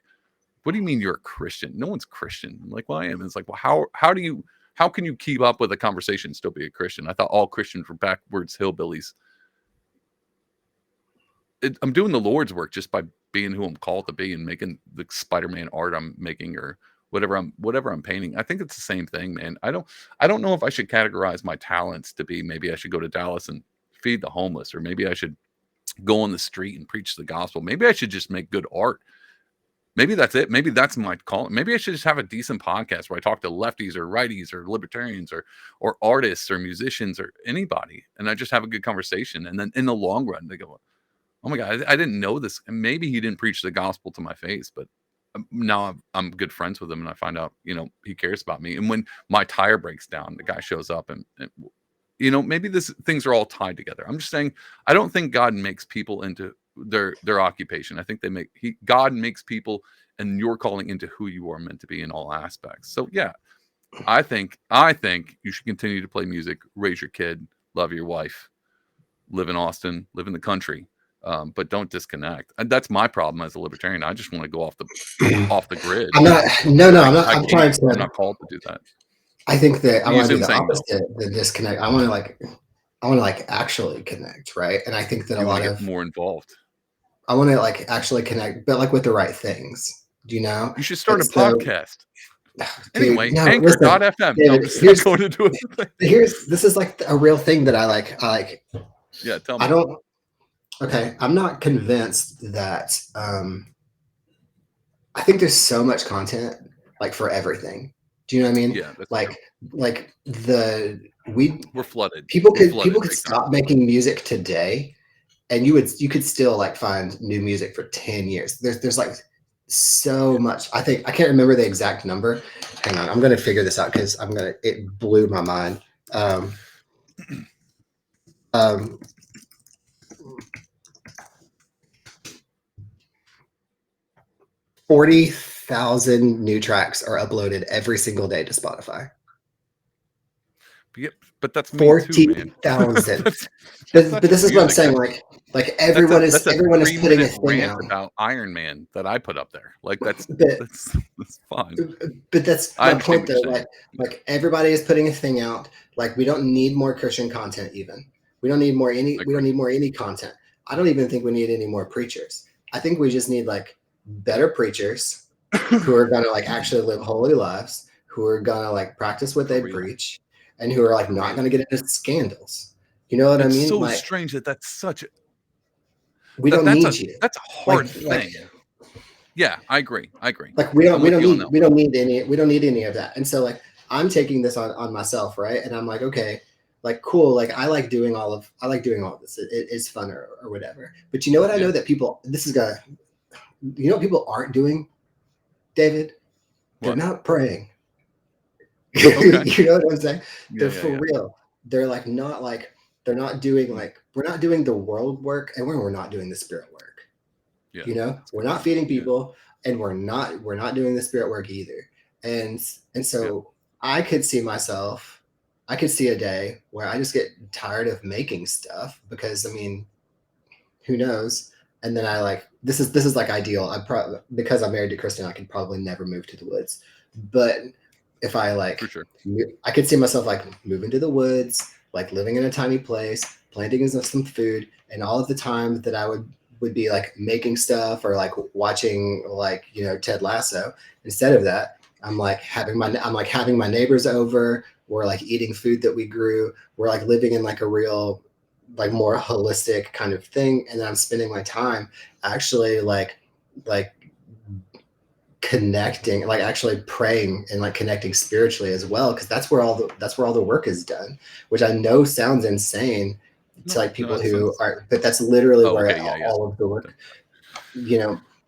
What do you mean you're a Christian? No one's Christian. I'm like, well, I am. And it's like, well, how can you keep up with a conversation and still be a Christian? I thought all Christians were backwards hillbillies. I'm doing the Lord's work just by being who I'm called to be and making the Spider-Man art I'm making or whatever I'm painting. I think it's the same thing, man. I don't know if I should categorize my talents to be, maybe I should go to Dallas and feed the homeless, or maybe I should go on the street and preach the gospel. Maybe I should just make good art. Maybe that's it. Maybe that's my call. Maybe I should just have a decent podcast where I talk to lefties or righties or libertarians or artists or musicians or anybody, and I just have a good conversation. And then in the long run, they go, "Oh my God, I didn't know this." And maybe he didn't preach the gospel to my face, but now I'm good friends with him, and I find out, he cares about me. And when my tire breaks down, the guy shows up, and maybe things are all tied together. I'm just saying, I don't think God makes people into their occupation. I think God makes people and your calling into who you are meant to be in all aspects. So yeah, I think you should continue to play music, raise your kid, love your wife, live in Austin, live in the country, but don't disconnect. And that's my problem as a libertarian. I just want to go off the grid. I'm not. No, I'm not. I'm trying I'm to. not called to do that. I think that I You want to see do what I'm the saying, opposite. The disconnect. I want to actually connect, right? And I think that You a want lot to of get more involved. I want to actually connect, but with the right things. Do you know? You should start a So, podcast. dude, Anyway, no, listen, Anchor.fm. No, I'm David. just not going to do it. This is a real thing that I like. Yeah, tell me. I don't. Okay, I'm not convinced that. I think there's so much content for everything. Do you know what I mean? Yeah, that's true. We're flooded. People We're could flooded big time. stop making music today, and you could still find new music for 10 years. There's so much. I can't remember the exact number. Hang on, I'm gonna figure this out because it blew my mind. 40,000 new tracks are uploaded every single day to Spotify. But that's me too, man. 40,000. But this is what I'm saying. Everyone is putting a thing out about Iron Man that I put up there. That's fine. But that's my point, though. Everybody is putting a thing out. We don't need more Christian content. Even we don't need more any. We don't need more any content. I don't even think we need any more preachers. I think we just need better preachers who are gonna actually live holy lives, who are gonna practice what they preach, and who are not gonna get into scandals. You know what I mean? It's so strange that's such a. We don't need you. That's a hard thing. Yeah, I agree. We don't need any of that. And so I'm taking this on myself, right? And I'm okay, cool. I like doing all of this. It is fun or whatever. But you know what? I know that people. You know what people aren't doing, David? They're not praying. Okay. You know what I'm saying? They're for real. They're not they're not doing we're not doing the world work, and we're not doing the spirit work. Yeah, we're not feeding people, and we're not doing the spirit work either. And so I could see a day where I just get tired of making stuff because who knows? And then this is ideal. Because I'm married to Kristen, I could probably never move to the woods. But if I for sure. I could see myself moving to the woods, living in a tiny place, planting some food, and all of the time that I would be making stuff or watching Ted Lasso. Instead of that, I'm having my neighbors over. We're eating food that we grew. We're living in a real more holistic kind of thing, and then I'm spending my time actually connecting, actually praying and connecting spiritually as well, because that's where all the work is done, which I know sounds insane to people who are, but that's literally where all of the work,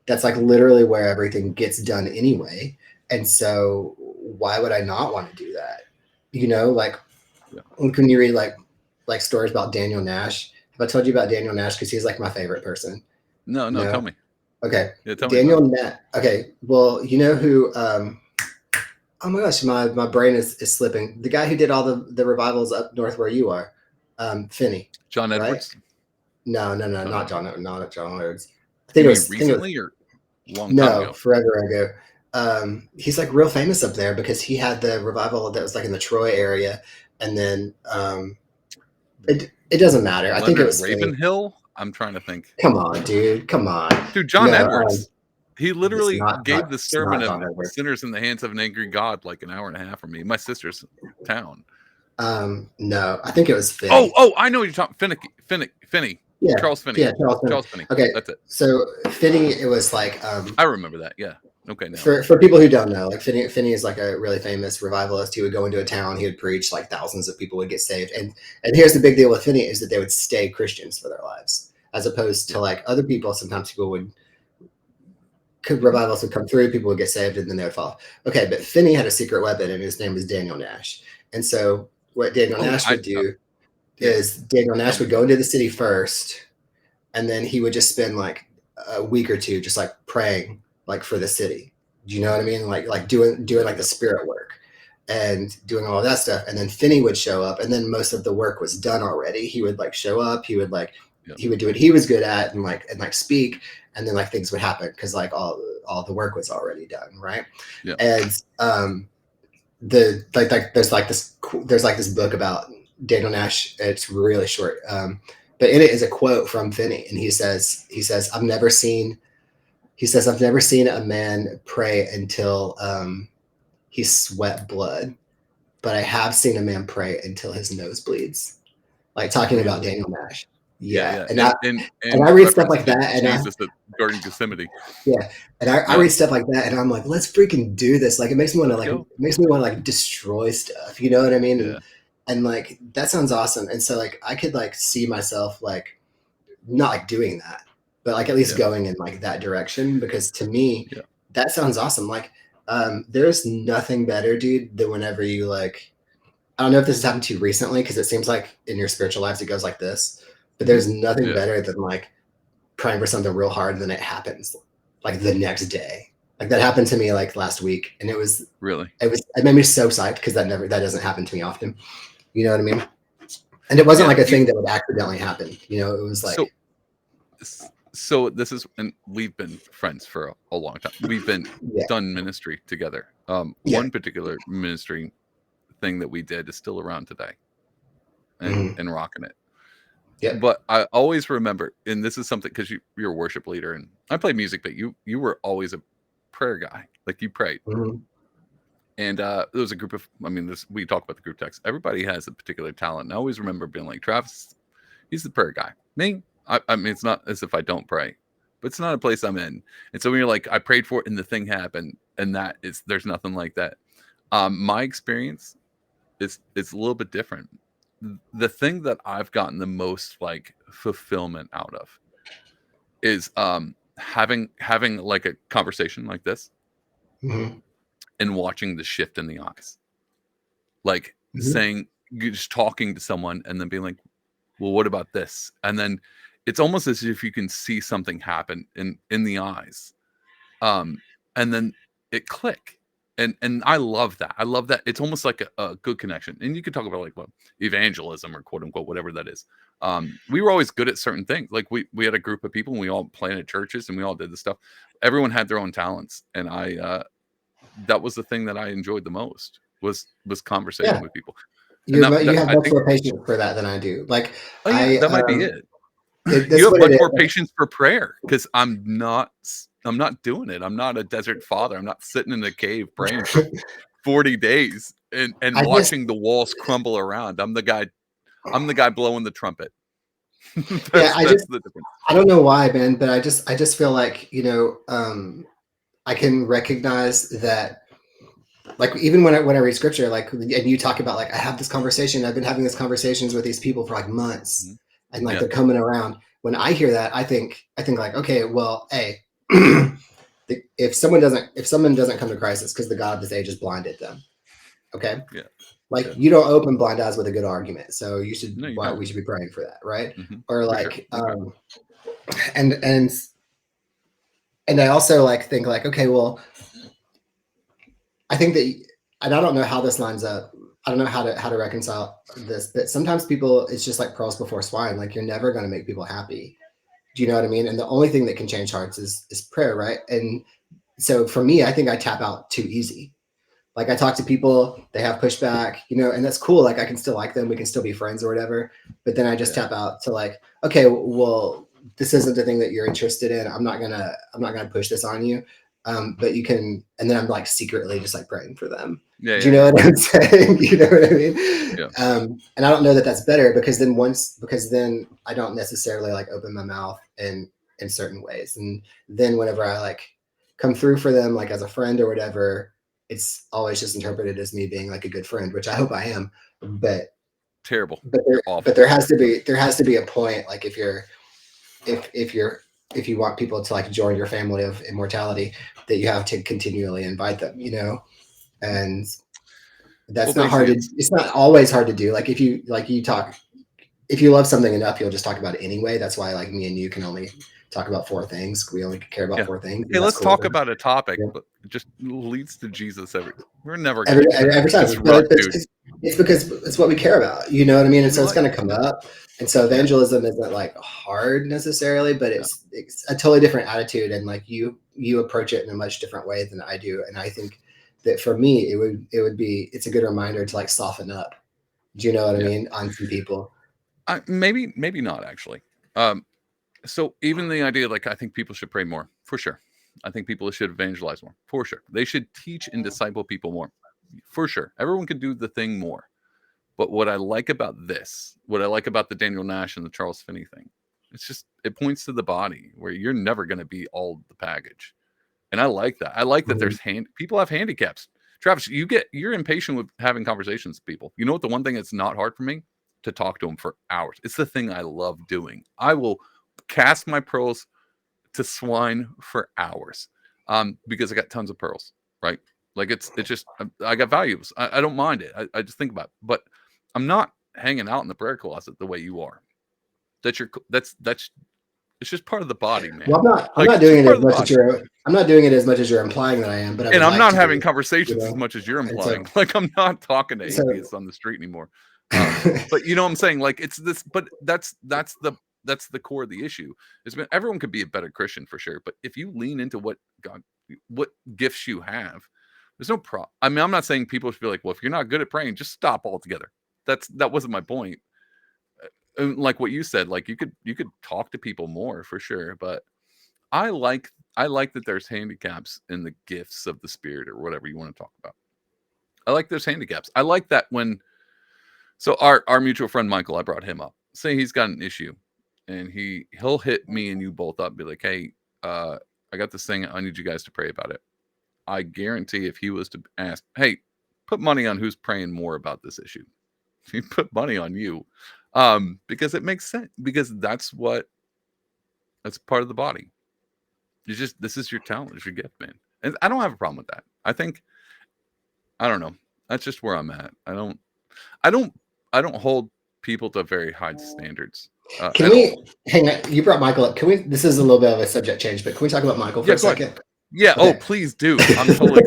that's like literally where everything gets done anyway. And so why would I not want to do that? You know, like Yeah. when you read like stories about Daniel Nash. Have I told you about Daniel Nash? Because he's like my favorite person. No, no, No. tell me. Okay. Yeah, tell me about Daniel it. Nash. Okay. Well, you know who? Oh my gosh, my brain is slipping. The guy who did all the revivals up north where you are, Finney, John right? Edwards? No, No, not no. John, not John Edwards. You mean I think it was recently or long time no, ago? forever ago. He's like real famous up there because he had the revival that was like in the Troy area, and then it doesn't matter. I think it Leonard was Finney. Ravenhill? I'm trying to think. Come on, dude. Come on. Dude, John No, Edwards. He literally gave the it's sermon not of John Edwards. sinners in the hands of an angry God like an hour and a half from me, my sister's town. No, I think it was Oh, Finney. oh, I know what you're talking. Finney. Yeah, Charles Finney. yeah, Charles Finney. Charles Finney. Okay, That's it. so Finney, it was like I remember that. Yeah. Okay, now. for people who don't know, like Finney is like a really famous revivalist. He would go into a town, he would preach, like thousands of people would get saved. And here's the big deal with Finney is that they would stay Christians for their lives, as opposed to like other people. Sometimes people revivals would come through, people would get saved, and then they would fall. Okay, but Finney had a secret weapon, and his name was Daniel Nash. And so what Daniel Oh, Nash would do yeah. is Daniel Tell Nash me. would go into the city first, and then he would just spend like a week or two just like praying like for the city. Do you know what I mean? Like doing Yeah, like the yeah. spirit work and doing all of that stuff. And then Finney would show up, and then most of the work was done already. He would like show up, he would do what he was good at and like speak, and then like things would happen because like all the work was already done, right? Yeah. And the like there's like this book about Daniel Nash. It's really short, but in it is a quote from Finney, and he says I've never seen a man pray until he sweat blood, but I have seen a man pray until his nose bleeds. Like talking about Really? Daniel Nash. Yeah, Yeah, yeah. and And I read stuff reference like to that, and Jesus at Garden of Gethsemane. yeah, and I Yeah. read stuff like that, and I'm like, let's freaking do this. Like, it makes me want to Let's go. destroy stuff. You know what I mean? Yeah. And like that sounds awesome. And so like I could like see myself like not like doing that, but like at least Yeah. going in like that direction, because to me Yeah. that sounds awesome. Like there's nothing better, dude, than whenever you like, I don't know if this has happened to you recently, because it seems like in your spiritual lives it goes like this, but there's nothing Yeah. better than like praying for something real hard and then it happens like the next day. Like that happened to me like last week, and Really. it made me so psyched because that doesn't happen to me often. You know what I mean? And it wasn't Yeah. like a thing that would accidentally happen. You know, it was like So this is, and we've been friends for a long time. We've been yeah, done ministry together. yeah. One particular ministry thing that we did is still around today, and Mm-hmm. rocking it. Yep. But I always remember, and this is something because you're a worship leader, and I play music, but you were always a prayer guy. Like you prayed, Mm-hmm. and there was a group of. I mean, we talk about the group text. Everybody has a particular talent, and I always remember being like, Travis, he's the prayer guy. Me, I mean, it's not as if I don't pray, but it's not a place I'm in. And so when you're like, I prayed for it, and the thing happened, and there's nothing like that. My experience is it's a little bit different. The thing that I've gotten the most like fulfillment out of is having like a conversation like this Mm-hmm. and watching the shift in the eyes, like Mm-hmm. saying, just talking to someone and then being like, well, what about this? And then it's almost as if you can see something happen in the eyes, and then it click. And I love that. I love that. It's almost like a good connection. And you could talk about like what evangelism or quote unquote whatever that is. We were always good at certain things. Like we had a group of people and we all planted churches and we all did this stuff. Everyone had their own talents, and I that was the thing that I enjoyed the most was conversating Yeah. with people. And You that have I much think, more patience for that than I do. Like oh yeah, I that might be it. You that's have what it much is. more patience for prayer because I'm not doing it. I'm not a desert father. I'm not sitting in a cave praying for 40 days and I just watching the walls crumble around. I'm the guy blowing the trumpet. yeah, That's the difference. I don't know why, man, but I just feel like, I can recognize that, like even when I read scripture, like, and you talk about like I have this conversation, I've been having these conversations with these people for like months, Mhm. and like Yeah. they're coming around. When I hear that, I think like, okay, well, hey, if someone doesn't come to Christ, it's because the God of this age has blinded them. Okay, Yeah. like Okay. you don't open blind eyes with a good argument, so No, you we don't. should be praying for that, right? Hmm. Or For sure. like, Okay. and I also like think like, okay, well, I think that, and I don't know how this lines up. I don't know how to reconcile this, but sometimes people, it's just like pearls before swine. Like you're never going to make people happy. Do you know what I mean? And the only thing that can change hearts is prayer, right? And so for me, I think I tap out too easy. Like I talk to people, they have pushback, and that's cool. Like I can still like them, we can still be friends or whatever. But then I just Yeah. tap out to like, okay, well, this isn't the thing that you're interested in. I'm not gonna push this on you. But you can, and then I'm like secretly just like praying for them. Yeah. Do you Yeah. know Yeah. what I'm saying? You know what I mean? Yeah. And I don't know that that's better because then I don't necessarily like open my mouth in certain ways, and then whenever I like come through for them, like as a friend or whatever, it's always just interpreted as me being like a good friend, which I hope I am. But Terrible. but You're there but awful. there has to be a point, like if you want people to like join your family of immortality, that you have to continually invite them, and Well, that's not hard basically, to it's it's not always hard to do. Like if you love something enough, you'll just talk about it anyway. That's why like me and you can only talk about four things. We only care about yeah. four things, Hey, and that's let's cool. talk about a topic, Yeah. but it just leads to Jesus every. We're never every gonna get out of every this time. rut, But dude. it's because it's what we care about. You know what I mean? And We so it's like. going to come Yeah. up. And so Yeah. evangelism isn't like hard necessarily, but No. it's a totally different attitude, and like you approach it in a much different way than I do. And I think that for me, it's a good reminder to like soften up. Do you know what I Yeah. mean? On some people. Maybe not actually. Um. So even the idea, like, I think people should pray more, for sure. I think people should evangelize more, for sure. They should teach and disciple people more, for sure. Everyone can do the thing more. But what I like about this, what I like about the Daniel Nash and the Charles Finney thing, it's just it points to the body where you're never going to be all the package. And I like that. I like that Mhm. there's people have handicaps. Travis, you're impatient with having conversations with people. You know what? The one thing that's not hard for me to talk to them for hours. It's the thing I love doing. I will cast my pearls to swine for hours, because I got tons of pearls, right? Like it's just I got values. I don't mind it. I just think about it. But I'm not hanging out in the prayer closet the way you are. That's it's just part of the body, Well, man. I'm Like not it's doing just it part as of the much as body. you're implying that I am, but I And would I'm like not to do having it. You conversations as know, much as you're and so implying. Like I'm not talking to so. atheists on the street anymore. But you know what I'm saying? Like it's this, but that's the core of the issue. Is everyone could be a better Christian for sure, but if you lean into what gifts you have, there's no problem. I mean, I'm not saying people should be like, well, if you're not good at praying, just stop altogether. That wasn't my point. Like what you said, like you could talk to people more for sure, but I like I like that there's handicaps in the gifts of the spirit or whatever you want to talk about. I like those handicaps. I like that when so our mutual friend Michael, I brought him up. Say he's got an issue, and he'll hit me and you both up, and be like, "Hey, I got this thing. I need you guys to pray about it." I guarantee if he was to ask, "Hey, put money on who's praying more about this issue," he put money on you, because it makes sense. Because that's part of the body. You just this is your talent, it's your gift, man. And I don't have a problem with that. I don't know. That's just where I'm at. I don't I don't hold people to very high standards Can at all. we hang on? You brought Michael up. Can we? This is a little bit of a subject change, but can we talk about Michael for Yeah, a go ahead. second? Yeah. Oh, Okay. please do. I'm totally.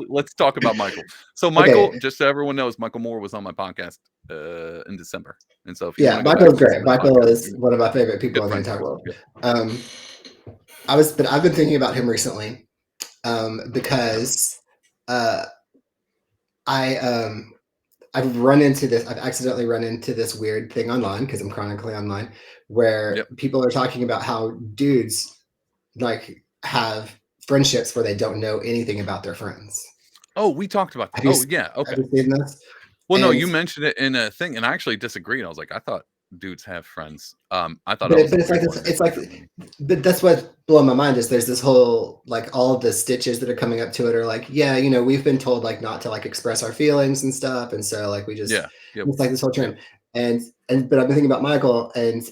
Let's talk about Michael. So Michael, Okay. just so everyone knows, Michael Moore was on my podcast in December, and so if you want Yeah, to go back Michael's and listen great. to that Michael podcast, is one of my favorite people good in the friend of entire ours. world. Yeah. Um, but I've been thinking about him recently, because uh, I I've accidentally run into this weird thing online because I'm chronically online, where Yep. people are talking about how dudes like have friendships where they don't know anything about their friends. Oh, we talked about that. Have you Oh, yeah. Okay. have you seen this? Well, no, And you mentioned it in a thing, and I actually disagreed. I was like, I thought dudes have friends. I thought I but was the it's like weird this. one It's missing like, that many. but that's what blew my mind is there's this whole like all of the stitches that are coming up to it are like, yeah, we've been told like not to like express our feelings and stuff, and so like we just Yeah. Yep. it's like this whole Yep. trend. And but I've been thinking about Michael and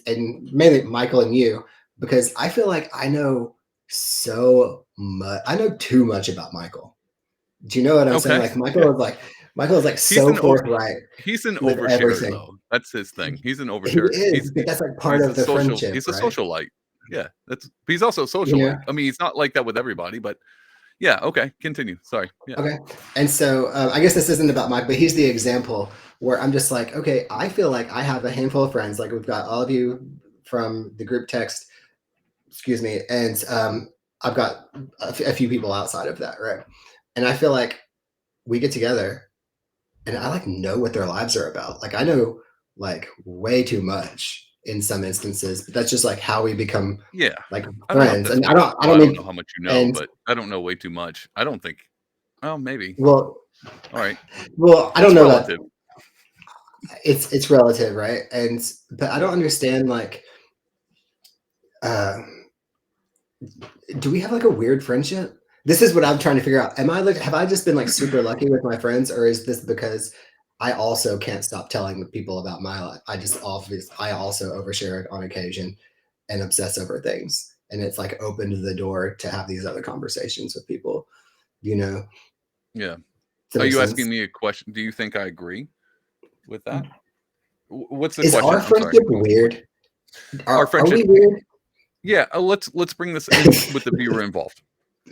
mainly Michael and you, because I feel like I know so much. I know too much about Michael. Do you know what I'm saying? Okay. Like Yeah. Michael is like He's so an o forthright he's an with oversharer, everything. though. That's his thing. He's an He oversharer. is, but that's like part He's of a the friendship, he's a right? socialite. Yeah, that's he's also a You know? socialite. I mean, he's not like that with everybody, but yeah, okay, continue. Sorry. Yeah. Okay. And so I guess this isn't about Mike, but he's the example where I'm just like, okay, I feel like I have a handful of friends. Like we've got all of you from the group text, excuse me, and I've got a few people outside of that, right? And I feel like we get together and I like know what their lives are about. Like I know like way too much in some instances, but that's just like how we become Yeah. like I don't know if friends. that's And way too I well, don't I don't know mean how much you know, and but I don't know way too much. I don't think oh, maybe. well Alright. I don't It's know that relative. it's relative, right? And but I don't Yeah. understand like uh do we have like a weird friendship? This is what I'm trying to figure out. Am I like have I just been like super lucky with my friends, or is this because I also can't stop telling people about my life? I also overshare it on occasion and obsess over things. And it's like opened the door to have these other conversations with people, you know? Does Yeah. that Are make you sense? asking me a question? Do you think I agree with that? What's the Is our question? I'm sorry. friendship weird? Our Are we friendship weird? yeah, let's bring this in with the viewer involved.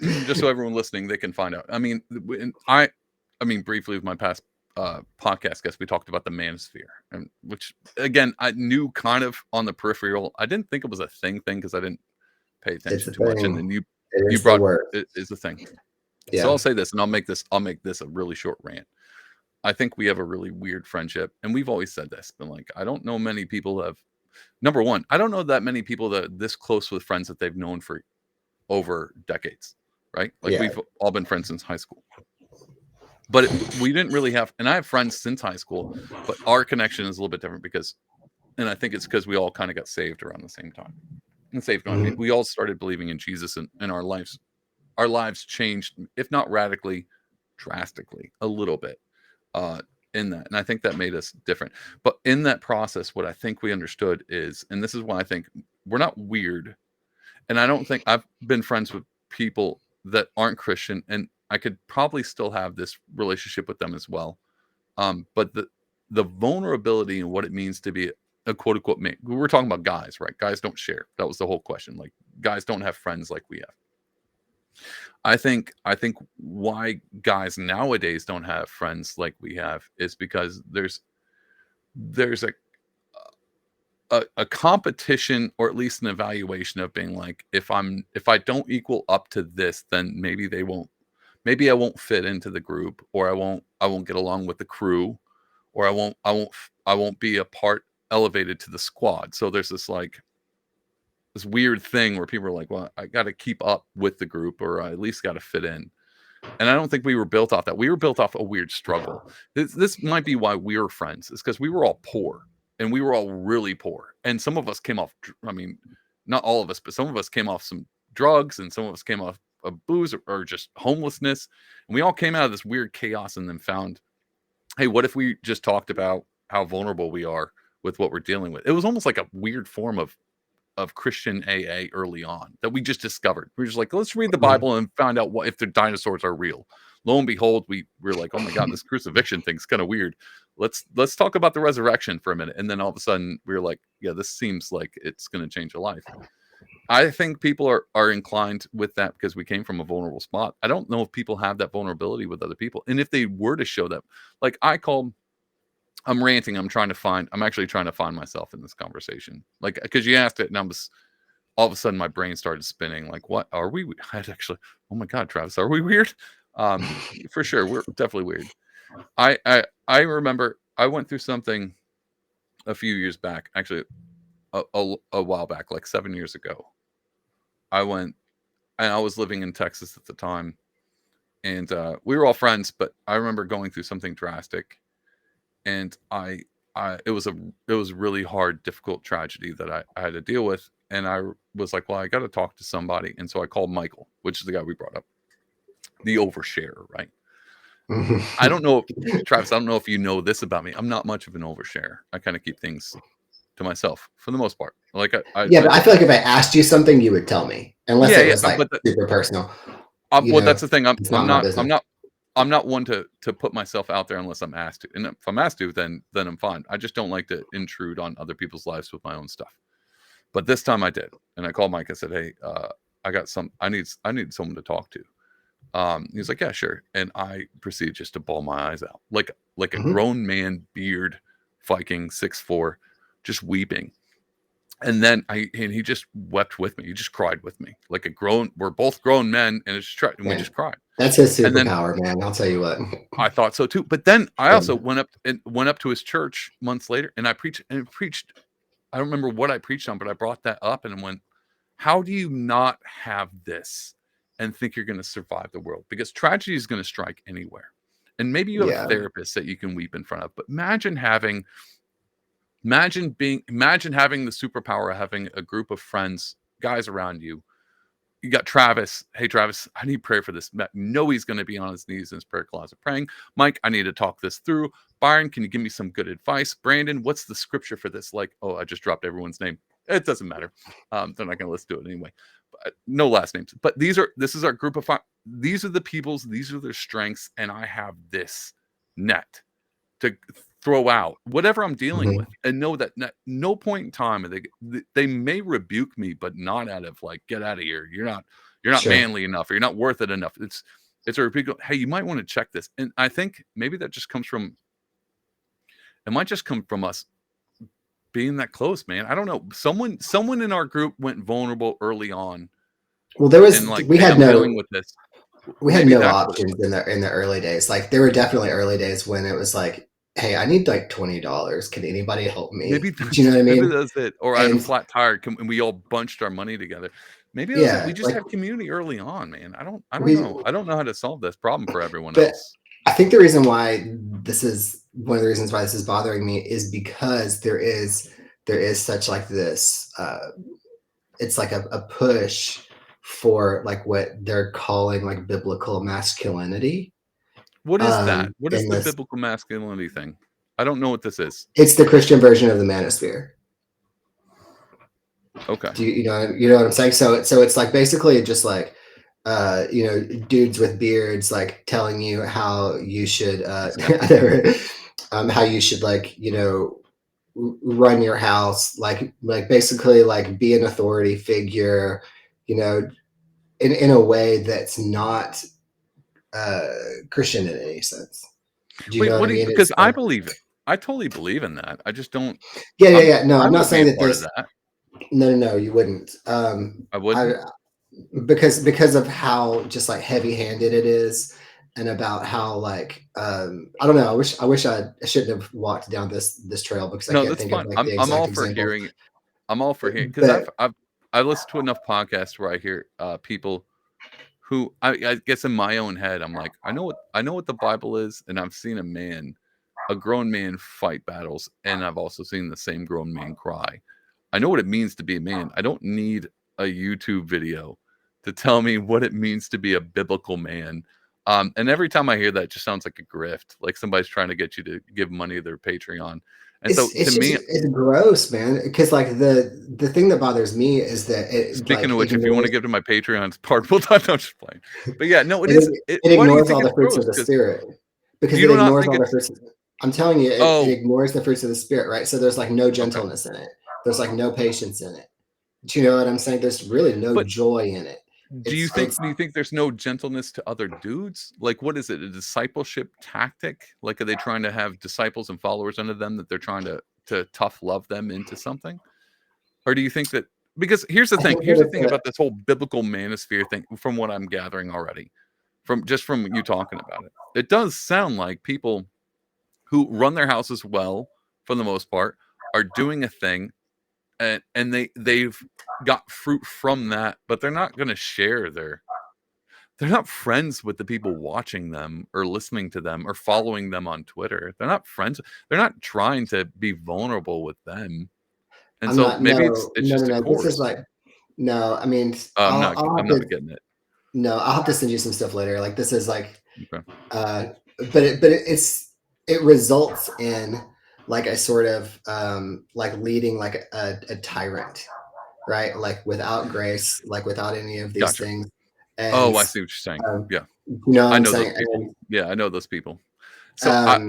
Just so everyone listening, they can find out. I mean, I mean, briefly with my past podcast guest, we talked about the manosphere, and which again I knew kind of on the peripheral. I didn't think it was a thing because I didn't pay It's attention a too much. And thing. then It you is the brought word. it is the thing. So Yeah. I'll say this, and I'll make this a really short rant. I think we have a really weird friendship, and we've always said this, but like I don't know many people that have. Number one, I don't know that many people that are this close with friends that they've known for over decades, right? Like Yeah. we've all been friends since high school. But we didn't really have, and I have friends since high school, but our connection is a little bit different because, and I think it's because we all kind of got saved around the same time. And saved, I mean, Mhm. we all started believing in Jesus, and our lives changed, if not radically, drastically, a little bit uh, in that. And I think that made us different. But in that process, what I think we understood is, and this is why I think we're not weird. And I don't think I've been friends with people that aren't Christian, and I could probably still have this relationship with them as well. But the vulnerability and what it means to be a quote unquote mate. We were talking about guys, right? Guys don't share. That was the whole question. Like guys don't have friends like we have. I think why guys nowadays don't have friends like we have is because there's a competition or at least an evaluation of being like if I don't equal up to this, then maybe I won't fit into the group, or I won't get along with the crew, or I won't be a part elevated to the squad. So there's this like this weird thing where people are like, well, I got to keep up with the group, or I at least got to fit in. And I don't think we were built off that. We were built off a weird struggle. This might be why we were friends, is because we were all poor, and we were all really poor. And some of us came off, I mean, not all of us, but some of us came off some drugs, and some of us came off of booze, or just homelessness. And we all came out of this weird chaos and then found, hey, what if we just talked about how vulnerable we are with what we're dealing with? It was almost like a weird form of Christian AA early on that we just discovered. We were just like, let's read the Mhm. Bible and find out what if the dinosaurs are real. Lo and behold, we were like, oh my god, this crucifixion thing's kind of weird. Let's talk about the resurrection for a minute. And then all of a sudden, we were like, yeah, this seems like it's going to change a life. I think people are inclined with that because we came from a vulnerable spot. I don't know if people have that vulnerability with other people, and if they were to show that, like I'm ranting. I'm actually trying to find myself in this conversation, like because you asked it, and I was all of a sudden my brain started spinning like what are we I'd actually oh my god, Travis, are we weird? For sure we're definitely weird. I remember I went through something a few years back, actually a while back, like 7 years ago. I went and I was living in Texas at the time, and we were all friends, but I remember going through something drastic, and it was really hard, difficult tragedy that I had to deal with, and I was like, well, I got to talk to somebody, and so I called Michael, which is the guy we brought up, the oversharer, right? I don't know, Travis. I don't know if you know this about me. I'm not much of an oversharer. I kind of keep things. to myself for the most part. Like Yeah, but I feel like if I asked you something, you would tell me, unless yeah, it yeah, was like but super personal. well, that's the thing. It's not my business. I'm not one to put myself out there unless I'm asked to. And if I'm asked to, then I'm fine. I just don't like to intrude on other people's lives with my own stuff. But this time I did, and I called Mike. I said, "Hey, I got some. I need someone to talk to." He's like, "Yeah, sure." And I proceeded just to bawl my eyes out, like a Mm-hmm. grown man, beard, Viking, 6'4", just weeping. And then and he just wept with me. He just cried with me, like a grown. We're both grown men, and and we Man, just cried. that's his And then superpower, man. I'll tell you what. I thought so too. But then I Yeah. also went up to his church months later, and I preached. I don't remember what I preached on, but I brought that up and went, "How do you not have this and think you're going to survive the world? Because tragedy is going to strike anywhere. And maybe you have a Yeah. therapist that you can weep in front of, but imagine having the superpower of having a group of friends, guys around you. You got Travis. Hey, Travis, I need prayer for this. No, he's going to be on his knees in his prayer closet praying. Mike, I need to talk this through. Byron, can you give me some good advice? Brandon, what's the scripture for this? Like, oh, I just dropped everyone's name. It doesn't matter. They're not going to listen to it anyway. But no last names. But this is our group of five. These are the people's. These are their strengths, and I have this net to throw out whatever I'm dealing Mm-hmm. with, and know that at no point in time they may rebuke me, but not out of like, get out of here. You're not Sure. manly enough, or you're not worth it enough. It's a rebuke. Hey, you might want to check this. And I think maybe that just comes from it might just come from us being that close, man. I don't know. Someone in our group went vulnerable early on Well, there and was like, hey, I'm dealing with this. we had Maybe no that's what it options was. in the early days. Like there were definitely early days when it was like, hey, I need like $20. Can anybody help me? Maybe Do you know what I maybe mean? that's it. Or I had a And flat tire, and we all bunched our money together. Maybe that was it. yeah, We just like have community early on, man. I don't we know. I don't know how to solve this problem for everyone but else. I think the reason why this is one of the reasons why this is bothering me is because there is such like this it's like a push for like what they're calling like biblical masculinity. What is that? What is In the this biblical masculinity thing? I don't know what this is. it's the Christian version of the manosphere. Okay. Do you know what I'm saying? So it's like basically just like dudes with beards like telling you how you should Example. how you should like run your house, like basically like be an authority figure, you know, in a way that's not uh Christian in any sense. Do you Wait, know what what I do you, mean? because It's I believe it. I totally believe in that. I just don't yeah, yeah, yeah. No, I I'm not would be saying a that part of there's that. no, you wouldn't. I I wouldn't. because of how just like heavy-handed it is, and about how like I don't know. I shouldn't have walked down this trail because I No, can't that's think of fine. like the I'm all exact for example. hearing I'm all for hearing because But I listened to enough podcasts where I hear people who I guess in my own head I'm like, I know what the Bible is, and I've seen a grown man fight battles, and I've also seen the same grown man cry. I know what it means to be a man. I don't need a YouTube video to tell me what it means to be a biblical man. And every time I hear that, it just sounds like a grift, like somebody's trying to get you to give money to their Patreon. And so to it's just me, it's gross, man. Because like the thing that bothers me is that it speaking like of which, if you want to ignores give to my Patreon, it's pardonable time. I'm just playing. But yeah, no, it is. it Why do you ignores think all it's the fruits gross? of the Because spirit do because you it not ignores think all the it's fruits. I'm telling you, it oh ignores the fruits of the spirit, right? So there's like no okay, gentleness in it. There's like no patience in it. Do you know what I'm saying? There's really no but joy in it. It's do you think there's no gentleness to other dudes? Like, what is it? A discipleship tactic? Like, are they trying to have disciples and followers under them that they're trying to tough love them into something? Or do you think that because I think here's the that thing about this whole biblical manosphere thing, from what I'm gathering already, from you talking about it, it does sound like people who run their houses well, for the most part, are doing a thing, and they've got fruit from that, but they're not going to share they're not friends with the people watching them or listening to them or following them on Twitter. They're not friends. They're not trying to be vulnerable with them. And I'm so not. maybe No, it's no, no, just a no. This is course. like no. I mean, I'll I'm have not to. getting it. No, I'll have to send you some stuff later. Like this is like, Okay. uh, but it results in like a sort of like leading like a tyrant, right? Like without grace, like without any of these Gotcha. things. And Oh, I see what you're saying. Yeah. you know what I I'm know those saying? people. And Yeah, I know those people. So um,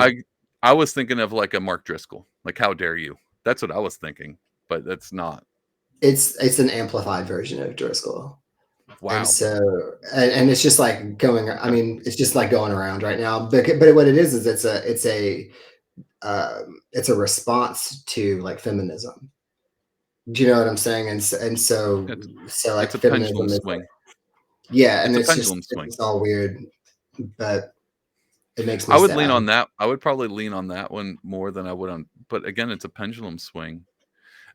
I was thinking of like a Mark Driscoll. Like, how dare you? That's what I was thinking, but that's not. it's an amplified version of Driscoll. And Wow. so, and it's just like going, I Okay. mean, it's just like going around right now. But what it is it's a response to like feminism. Do you know what I'm saying? It's So like it's a pendulum feminism is like, swing. yeah, and It's a pendulum it's swing. just all weird, but it makes me I would lean sad. on that. I would probably lean on that one more than I would on, but again, it's a pendulum swing.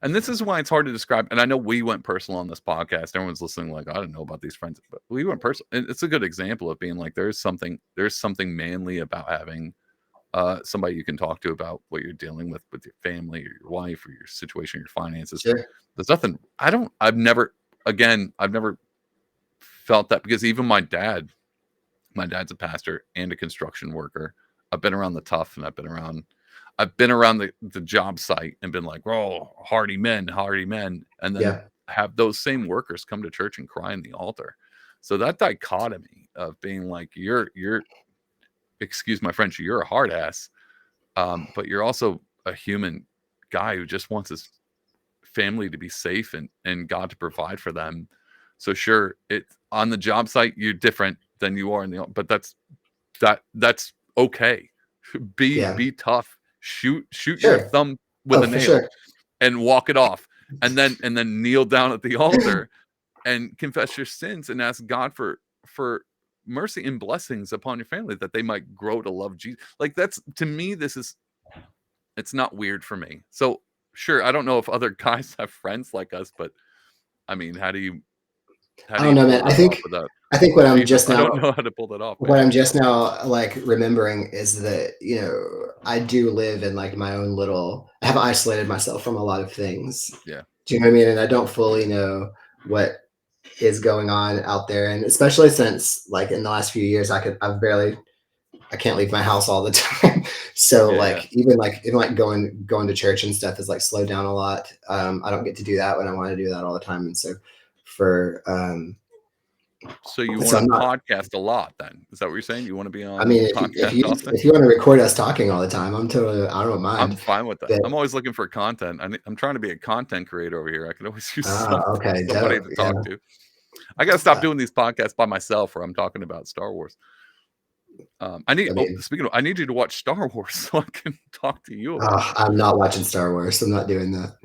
And this is why it's hard to describe. And I know we went personal on this podcast. Everyone's listening, like, I don't know about these friends, but we went personal. And it's a good example of being like, there's something manly about having somebody you can talk to about what you're dealing with your family or your wife or your situation, your finances. Sure. There's nothing. I've never felt that because even my dad's a pastor and a construction worker. I've been around the tough, and I've been around the job site and been like, oh, hardy men, and then Yeah. have those same workers come to church and cry in the altar. So that dichotomy of being like, you're excuse my French, you're a hard ass, but you're also a human guy who just wants his family to be safe and God to provide for them. So sure, it on the job site you're different than you are in the, but that's okay. Yeah. Be tough. Shoot your Sure. thumb with Oh, a for nail sure. and walk it off, and then kneel down at the altar and confess your sins and ask God for mercy and blessings upon your family that they might grow to love Jesus. Like that's to me, this is it's not weird for me. So sure, I don't know if other guys have friends like us, but I mean, how I do don't you know, pull man. that off without I think what I'm Jesus? just I now don't know how to pull that off, what man. I'm just now like remembering is that, you know, I do live in like my own little, I have isolated myself from a lot of things. Yeah, Do you know what I mean? And I don't fully know what is going on out there. And especially since like in the last few years, I can't leave my house all the time. So yeah. even like going to church and stuff is like slowed down a lot. I don't get to do that when I want to do that all the time. And so for, So you so want I'm to not, podcast a lot then? Is that what you're saying? You want to be I on mean, podcast often? if you want to record us talking all the time, I don't I'm mind. fine with that. But I'm always looking for content. I'm trying to be a content creator over here. I can always use okay, somebody dope. to Yeah. talk to. I got to stop Uh, doing these podcasts by myself where I'm talking about Star Wars. I mean, Speaking of, I need you to watch Star Wars so I can talk to you about it. I'm not watching Star Wars. I'm not doing that.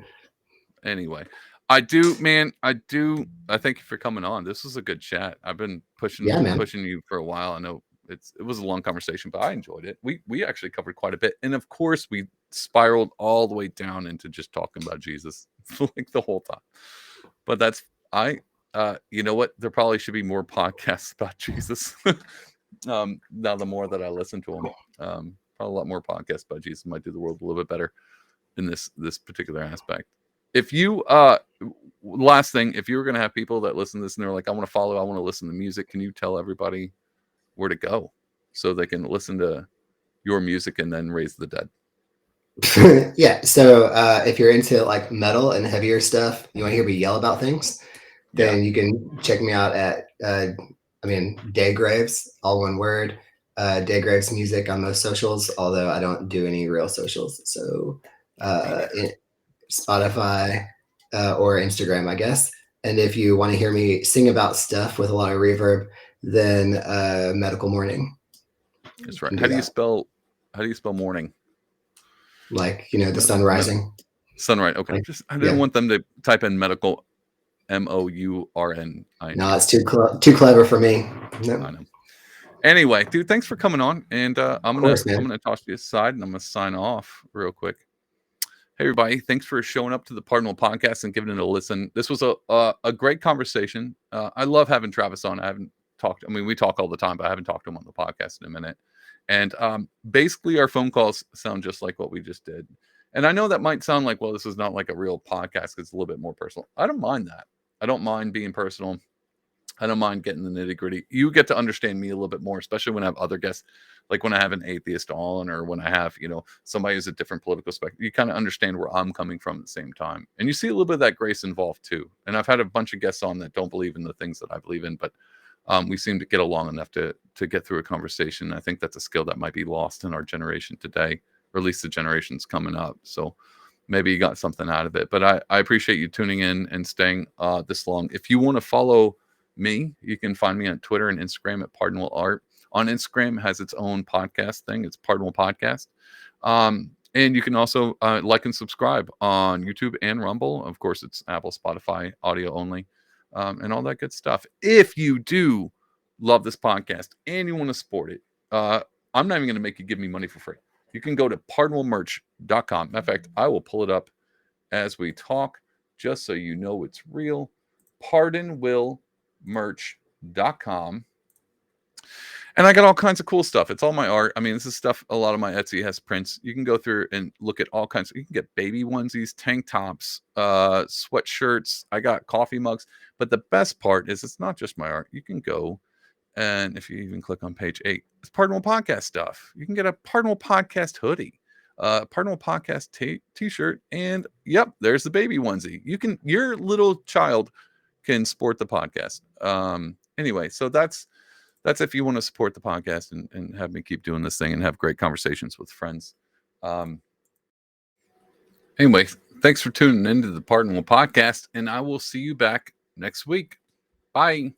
Anyway, I do, man. I do. I thank you for coming on. This was a good chat. I've been Yeah, man. pushing you for a while. I know it was a long conversation, but I enjoyed it. We actually covered quite a bit, and of course, we spiraled all the way down into just talking about Jesus like the whole time. But that's I. You know what? There probably should be more podcasts about Jesus. Now the more that I listen to them, probably a lot more podcasts about Jesus might do the world a little bit better in this particular aspect. If you last thing, if you were gonna have people that listen to this and they're like, I want to follow, I want to listen to music, can you tell everybody where to go so they can listen to your music and then raise the dead? Yeah. So if you're into like metal and heavier stuff, you want to hear me yell about things, Yeah. then you can check me out at Day Graves, all one word. Day Graves music on most socials, although I don't do any real socials. So Me neither. Spotify or Instagram, I guess. And if you want to hear me sing about stuff with a lot of reverb, then Medical Morning That's right. can do that. How do you spell morning? Like, you know, the Med, sun med, rising. Sunright. Okay. Like, Just I didn't yeah. want them to type in medical MOURNING. No, it's too clever for me. I No, know. Anyway, dude, thanks for coming on. And of course, I'm man. gonna toss you aside and I'm gonna sign off real quick. Hey everybody, thanks for showing up to the Cardinal podcast and giving it a listen. This was a great conversation. I love having Travis on. I haven't talked, I mean, we talk all the time, but I haven't talked to him on the podcast in a minute. And basically our phone calls sound just like what we just did. And I know that might sound like, well, this is not like a real podcast. It's a little bit more personal. I don't mind that. I don't mind being personal. I don't mind getting the nitty gritty. You get to understand me a little bit more, especially when I have other guests, like when I have an atheist on, or when I have, somebody who's a different political spectrum. You kind of understand where I'm coming from at the same time. And you see a little bit of that grace involved too. And I've had a bunch of guests on that don't believe in the things that I believe in, but we seem to get along enough to get through a conversation. I think that's a skill that might be lost in our generation today, or at least the generations coming up. So maybe you got something out of it. But I appreciate you tuning in and staying this long. If you want to follow me, you can find me on Twitter and Instagram at Pardonable Art. On Instagram, it has its own podcast thing. It's Pardonable Podcast. And you can also like and subscribe on YouTube and Rumble. Of course, it's Apple, Spotify, audio only, and all that good stuff. If you do love this podcast and you want to support it, I'm not even going to make you give me money for free. You can go to pardonablemerch.com. In fact, I will pull it up as we talk, just so you know it's real. Pardonablemerch.com. And I got all kinds of cool stuff. It's all my art. I mean, this is stuff, a lot of my Etsy has prints. You can go through and look at all kinds. You can get baby onesies, tank tops, sweatshirts. I got coffee mugs. But the best part is it's not just my art. You can go, and if you even click on page 8, it's Pardonable Podcast stuff. You can get a Pardonable Podcast hoodie, Pardonable Podcast t-shirt, and yep, there's the baby onesie. Your little child can sport the podcast. Anyway, so that's if you want to support the podcast and have me keep doing this thing and have great conversations with friends. Anyway, thanks for tuning into the Pardonable Podcast, and I will see you back next week. Bye.